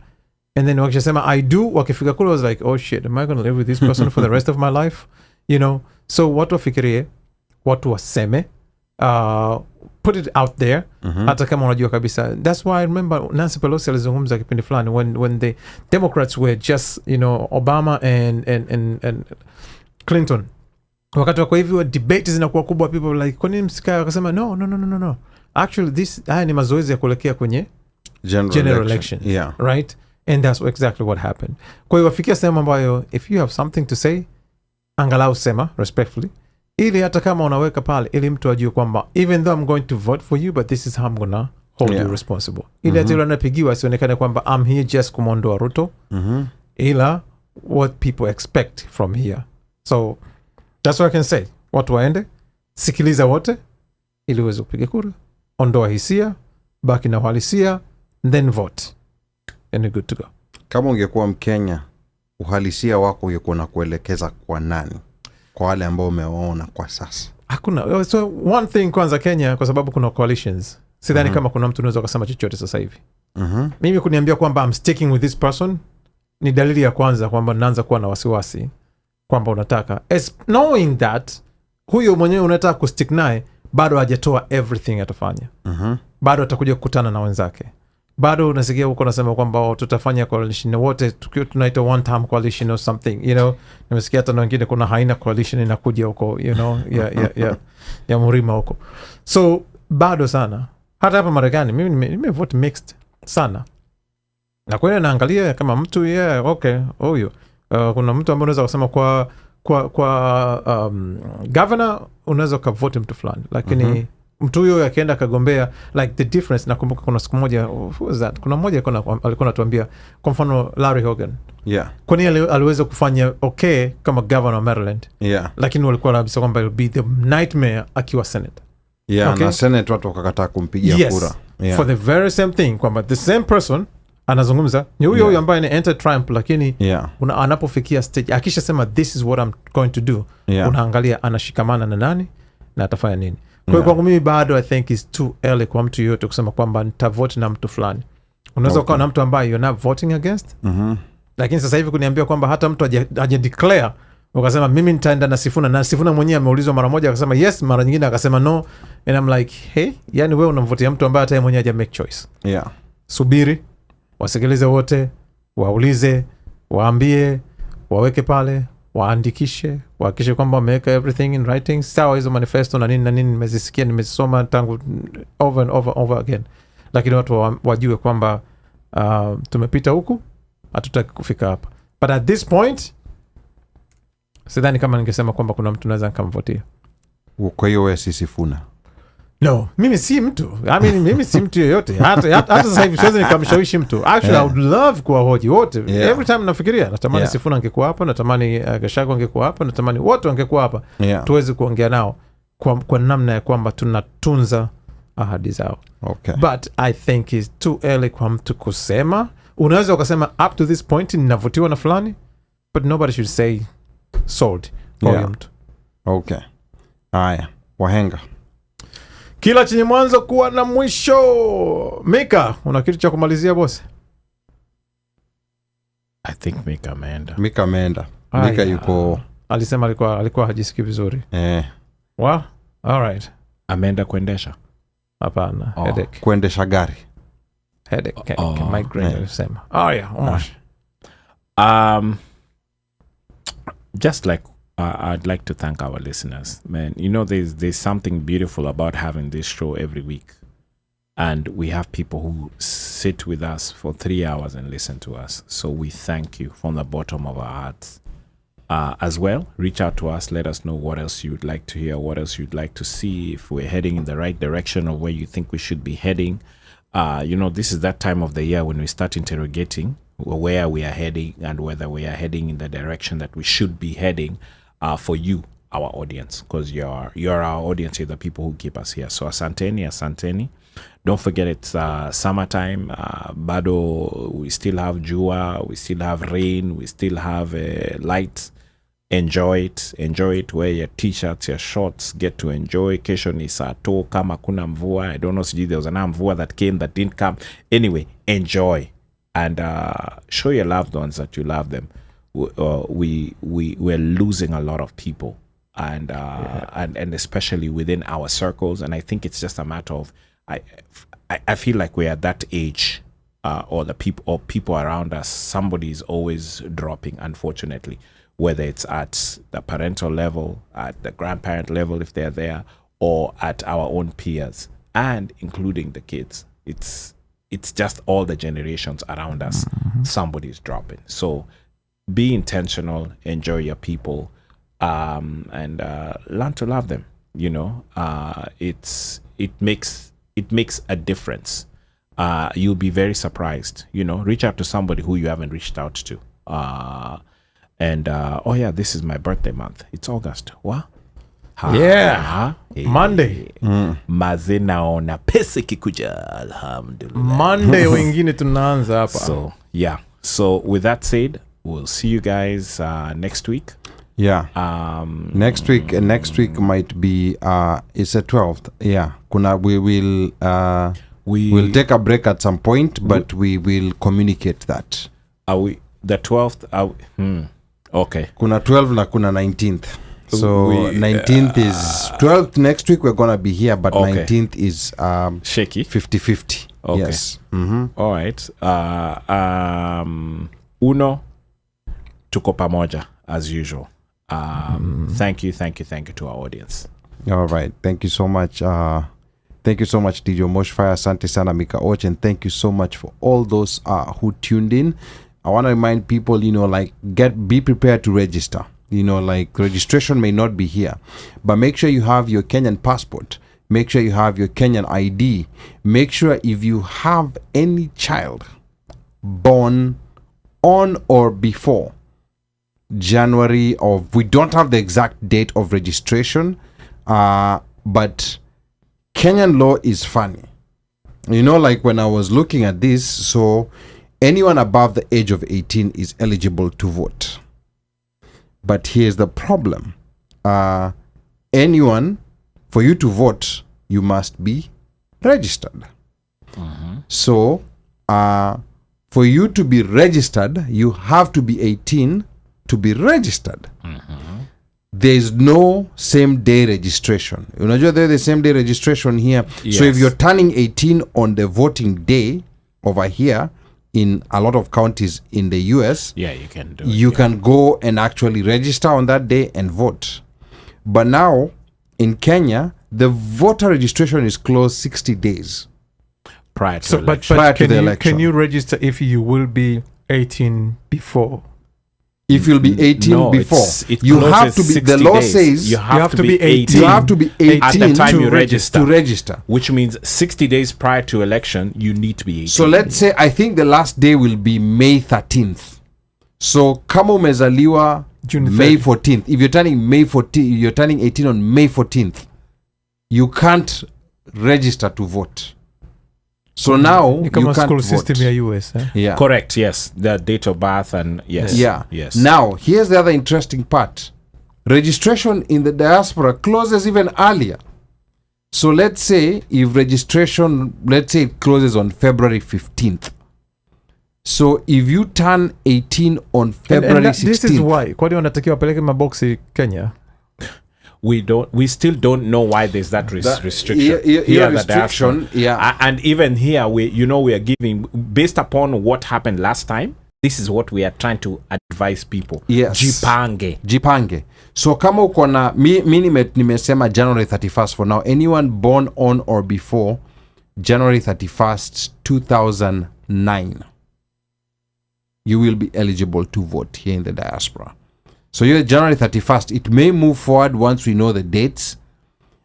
And then wakisema I do, wakifika kule was like, oh shit, am I going to live with this person for the rest of my life? You know, so watu wafikirie, watu waseme, put it out there, hata kama unajua kabisa. That's why I remember Nancy Pelosi alizungumza kipindi fulani when the Democrats were just, you know, Obama and Clinton. Wakati wako hivi debate zinakuwa kubwa, people like, kwa nini msikai? Wakasema no. Actually haya ni mazoezi ya kuelekea kwenye general election. Yeah. Right? And that's exactly what happened. Kwa hiyo wafikia sehemu ambayo if you have something to say, angalau sema respectfully, ili hata kama unaweka pale, ili mtu ajue kwamba even though I'm going to vote for you, but this is how I'm gonna hold you responsible. Ili hata yule anapigiwa asionekane kwamba I'm here just kumondoa Ruto, ila what people expect from here. So that's what I can say. Watu waende, sikiliza wote, ili uweze kupiga kura, ondoa hisia, baki na uhalisia, then vote. And you're good to go. Kama ungekuwa Mkenya, uhalisia wako ungekuwa na kuelekeza kwa nani? Kwa wale ambao umewaona kwa sasa. Hakuna. So one thing kwanza Kenya, kwa sababu kuna coalitions, sidhani kama kuna mtu unaweza kusema chochote sasa hivi. Mimi kuniambia kwamba I'm sticking with this person ni dalili ya kwanza kwamba naanza kuwa na wasiwasi kwamba unataka, as knowing that huyo mwenyewe unataka kustick naye bado hajatoa everything atafanya. Bado atakuja kukutana na wenzake. Bado unasikia huko nasema kwamba tutafanya coalition wote, tukiwa tunaita one term coalition or something, you know. Nimesikia hata na wengine kuna haina coalition inakuja huko, you know, ya murima huko. So bado sana. Hata hapa Marekani mimi nimevote mixed sana. Na kwa hiyo naangalia kama mtu okay, huyo. Kuna mtu ambaye unaweza kusema kwa governor unaweza kuvote mtu fulani, lakini mtu huyo akienda kagombea, like the difference. Nakumbuka kuna siku moja, who was that? Kuna mmoja alikuwa anatuambia, kwa mfano Larry Hogan. Yeah. Kwa nini aliweza kufanya okay kama governor of Maryland? Yeah. Lakini walikuwa wanasema kwamba it'll be the nightmare akiwa Senate. Yeah, okay? Na Senate watu wakakataa kumpigia kura. Yeah. For the very same thing, kwamba the same person anazungumza ni huyo ambaye ni anti-Trump, lakini anapofikia stage akisha sema this is what I'm going to do, unaangalia anashikamana na nani na atafanya nini. Kwa hiyo kwangu mimi bado I think is too early kwa mtu yote kusema kwamba nitavote na mtu fulani. Unaweza kuwa na mtu ambaye you're not voting against. Lakini sasa hivi kuniambia kwamba hata mtu aje declare ukasema mimi nitaenda na Sifuna, na Sifuna mwenyewe ameulizwa mara moja akasema yes, mara nyingine akasema no, and I'm like hey, yani wewe unamvotia mtu ambaye hata yeye mwenyewe haja make choice. Subiri wasikilize wote, waulize, waambie, waweke pale, waandikishe, wahakikishe kwamba wameweka everything in writing. Sawa, hizo manifesto na nini nimezisikia, nimezisoma tangu over and over again, lakini watu wajue kwamba tumepita huku, hatutaki kufika hapa. But at this point sidhani kama ningesema kwamba kuna mtu naweza nikamvotia. Kwa hiyo wewe si Sifuna? No, mimi si mtu. I mean, mimi si mtu yoyote. Hata sasa hivi siwezi nikamshawishi mtu. Actually, I would love kuwahoji wote. Every time nafikiria, natamani Sifuna angekuwa hapa, natamani Gachagua angekuwa hapa, natamani wote wangekuwa hapa. Tuweze kuongea nao kwa namna ya kwamba tunatunza ahadi zao. Okay. But I think it's too early kwa mtu kusema. Unaweza ukasema up to this point ninavutiwa na fulani, but nobody should say sold kwa mtu. Okay. Haya, wahenga. Kila chenye mwanzo kuwa na mwisho. Mika, una kitu cha kumalizia boss? I think Mika ameenda. Mika yuko, alisema alikuwa hajisikii vizuri. Well, all right. Ameenda kuendesha? Hapana, headache. Kuendesha gari. Headache, migraine alisema. Just like I'd like to thank our listeners, man. You know, there's something beautiful about having this show every week, and we have people who sit with us for 3 hours and listen to us. So we thank you from the bottom of our hearts. As well, reach out to us. Let us know what else you'd like to hear, what else you'd like to see, if we're heading in the right direction or where you think we should be heading. You know, this is that time of the year when we start interrogating where we are heading and whether we are heading in the direction that we should be heading. For you, our audience, because you're our audience, you're the people who keep us here. So asanteni. Don't forget it's summertime. Bado we still have jua, we still have rain, we still have light. Enjoy it. Wear your t-shirts, your shorts, get to enjoy. Kesho ni saa to kama kuna mvua. I don't know, there was an mvua that came, that didn't come. Anyway, enjoy and show your loved ones that you love them. We're losing a lot of people, and especially within our circles, and I think it's just a matter of I feel like we're at that age, or people around us, somebody is always dropping, unfortunately, whether it's at the parental level, at the grandparent level if they're there, or at our own peers, and including the kids. It's just all the generations around us. Somebody's dropping. So be intentional, enjoy your people, and learn to love them. You know, it makes a difference. You'll be very surprised. You know, reach out to somebody who you haven't reached out to. This is my birthday month. It's August. What? Monday. Maze naona pesa kikuja, alhamdulillah. Monday wengine tunaanza hapa. So yeah. So with that said, we'll see you guys next week. Next week might be it's the 12th. We'll take a break at some point, but we will communicate that. Are we the 12th? Okay. Kuna 12 na kuna 19th. So 19th is 12th next week we're gonna be here, but 19th is shaky 50-50. Okay. Yes. All right. Uno tuko pamoja as usual. Thank you to our audience. All right. Thank you so much. Thank you so much, DJ Moshfire. Asante sana Mika Och, and thank you so much for all those who tuned in. I want to remind people, you know, like be prepared to register. You know, like registration may not be here, but make sure you have your Kenyan passport. Make sure you have your Kenyan ID. Make sure if you have any child born on or before January of, we don't have the exact date of registration, but Kenyan law is funny. You know, like when I was looking at this, so anyone above the age of 18 is eligible to vote. But here's the problem. Anyone for you to vote, you must be registered. So, for you to be registered, you have to be 18 to be registered. There is no same day registration. Unajua there is the same day registration here. Yes. So if you're turning 18 on the voting day over here in a lot of counties in the US, you can do you can go and actually register on that day and vote. But now in Kenya, the voter registration is closed 60 days prior to the election. Can you register if you will be 18 before? If you'll be 18 before, you have to be. The law says you have to be 18. You have to be 18 at the time you register. To register, which means 60 days prior to election, you need to be 18. So let's say I think the last day will be May 13th. So kama umezaliwa May 14th. If you're turning May 14th, you're turning 18 on May 14th. You can't register to vote. So now you can't school vote. System here US, eh? Yeah. Correct, yes. The date of birth and yes. Yeah. Yes. Now, here's the other interesting part. Registration in the diaspora closes even earlier. So let's say if registration, let's say it closes on February 15th. So if you turn 18 on February 16th. This is why. Kwa hiyo wanatakiwa wapeleke maboksi Kenya. We still don't know why there's that restriction. Here restriction, and even here we are giving based upon what happened last time. This is what we are trying to advise people. Yes. Jipange. So kama uko na mi nimesema January 31st for now. Anyone born on or before January 31st 2009, you will be eligible to vote here in the diaspora. So you're January 31st. It may move forward once we know the dates,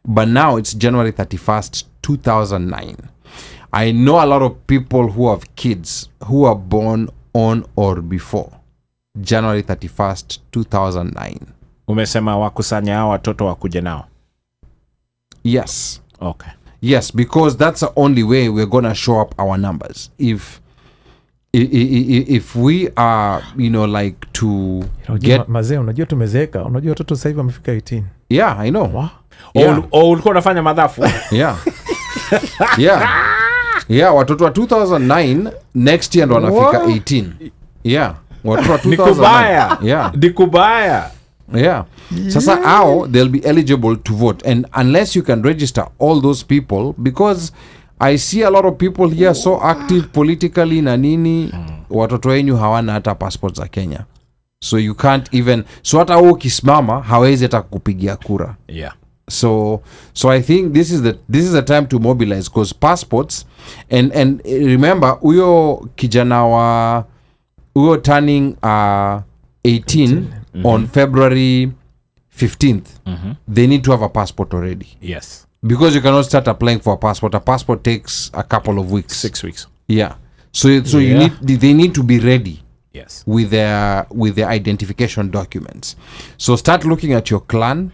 but now it's January 31st, 2009. I know a lot of people who have kids who are born on or before January 31st, 2009. Umesema wakusanya hao watoto wakuje nao? Yes. Okay. Yes, because that's the only way we're going to show up our numbers. If we are, like to get mazee, unajua tumezeeka, unajua watoto sasa hivi wamefika 18. Yeah, I know. Wow. Ulikuwa unafanya madhafu. Yeah. Yeah, watoto wa 2009 next year ndo wanafika 18. Yeah. Watoto wa 2009. Yeah. Dikubaya. Yeah. Sasa how they'll be eligible to vote, and unless you can register all those people, because I see a lot of people here so active politically na nini, watoto wenyu hawana hata passport za Kenya. So you can't even, so hata wewe ukisimama hawezi hata kukupigia kura. Yeah. So I think this is the time to mobilize, because passports and remember huyo kijana wa huyo turning 18 on February 15th. They need to have a passport already. Yes. Because you cannot start applying for a passport. A passport takes a couple of weeks. 6 weeks. Yeah. So they need to be ready. Yes. With their identification documents. So start looking at your clan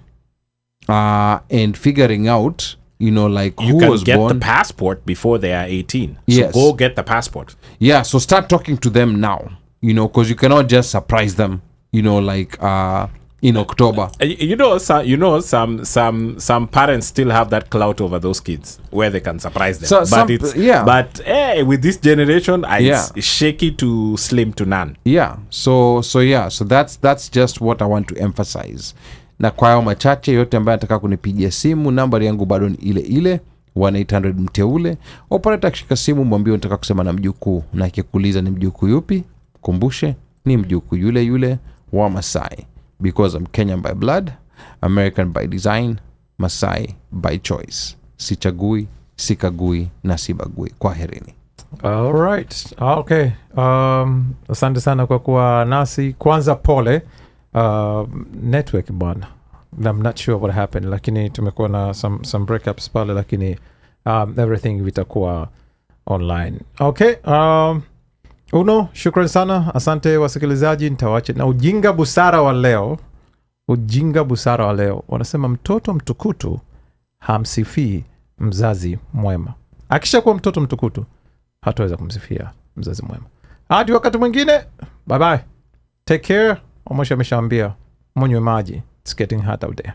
and figuring out, like who was born. You can get the passport before they are 18. So yes. Go get the passport. Yeah. So start talking to them now. Because you cannot just surprise them. In October. Some parents still have that clout over those kids where they can surprise them. But with this generation, it's shaky to slim to none. Yeah. So that's just what I want to emphasize. Na kwa hayo machache, yote ambaye anataka kunipigia simu, nambari yangu bado ni ile 1-800 mteule. Operator akishika simu mwambie unataka kusema na mjukuu, na akikuuliza ni mjukuu yupi, kumbushe ni mjukuu yule wa Masai. Because I'm Kenyan by blood, American by design, Masai by choice. Sichagui, sikagui, na sibagui. Kwaherini. All right. Okay. Asante sana kwa kuwa nasi. Kwanza pole. Network bwana. I'm not sure what happened. Lakini tumekuwa na some breakups pale. Lakini everything vitakuwa online. Okay. Uno, shukran sana. Asante wasikilizaji, nitawache na ujinga busara wa leo. Wanasema mtoto mtukutu hamsifii mzazi mwema. Akisha kuwa mtoto mtukutu hataweza kumsifia mzazi mwema. Hadi wakati mwingine. Bye bye. Take care. Omosha ameshaambia mnywe maji. It's getting hot out there.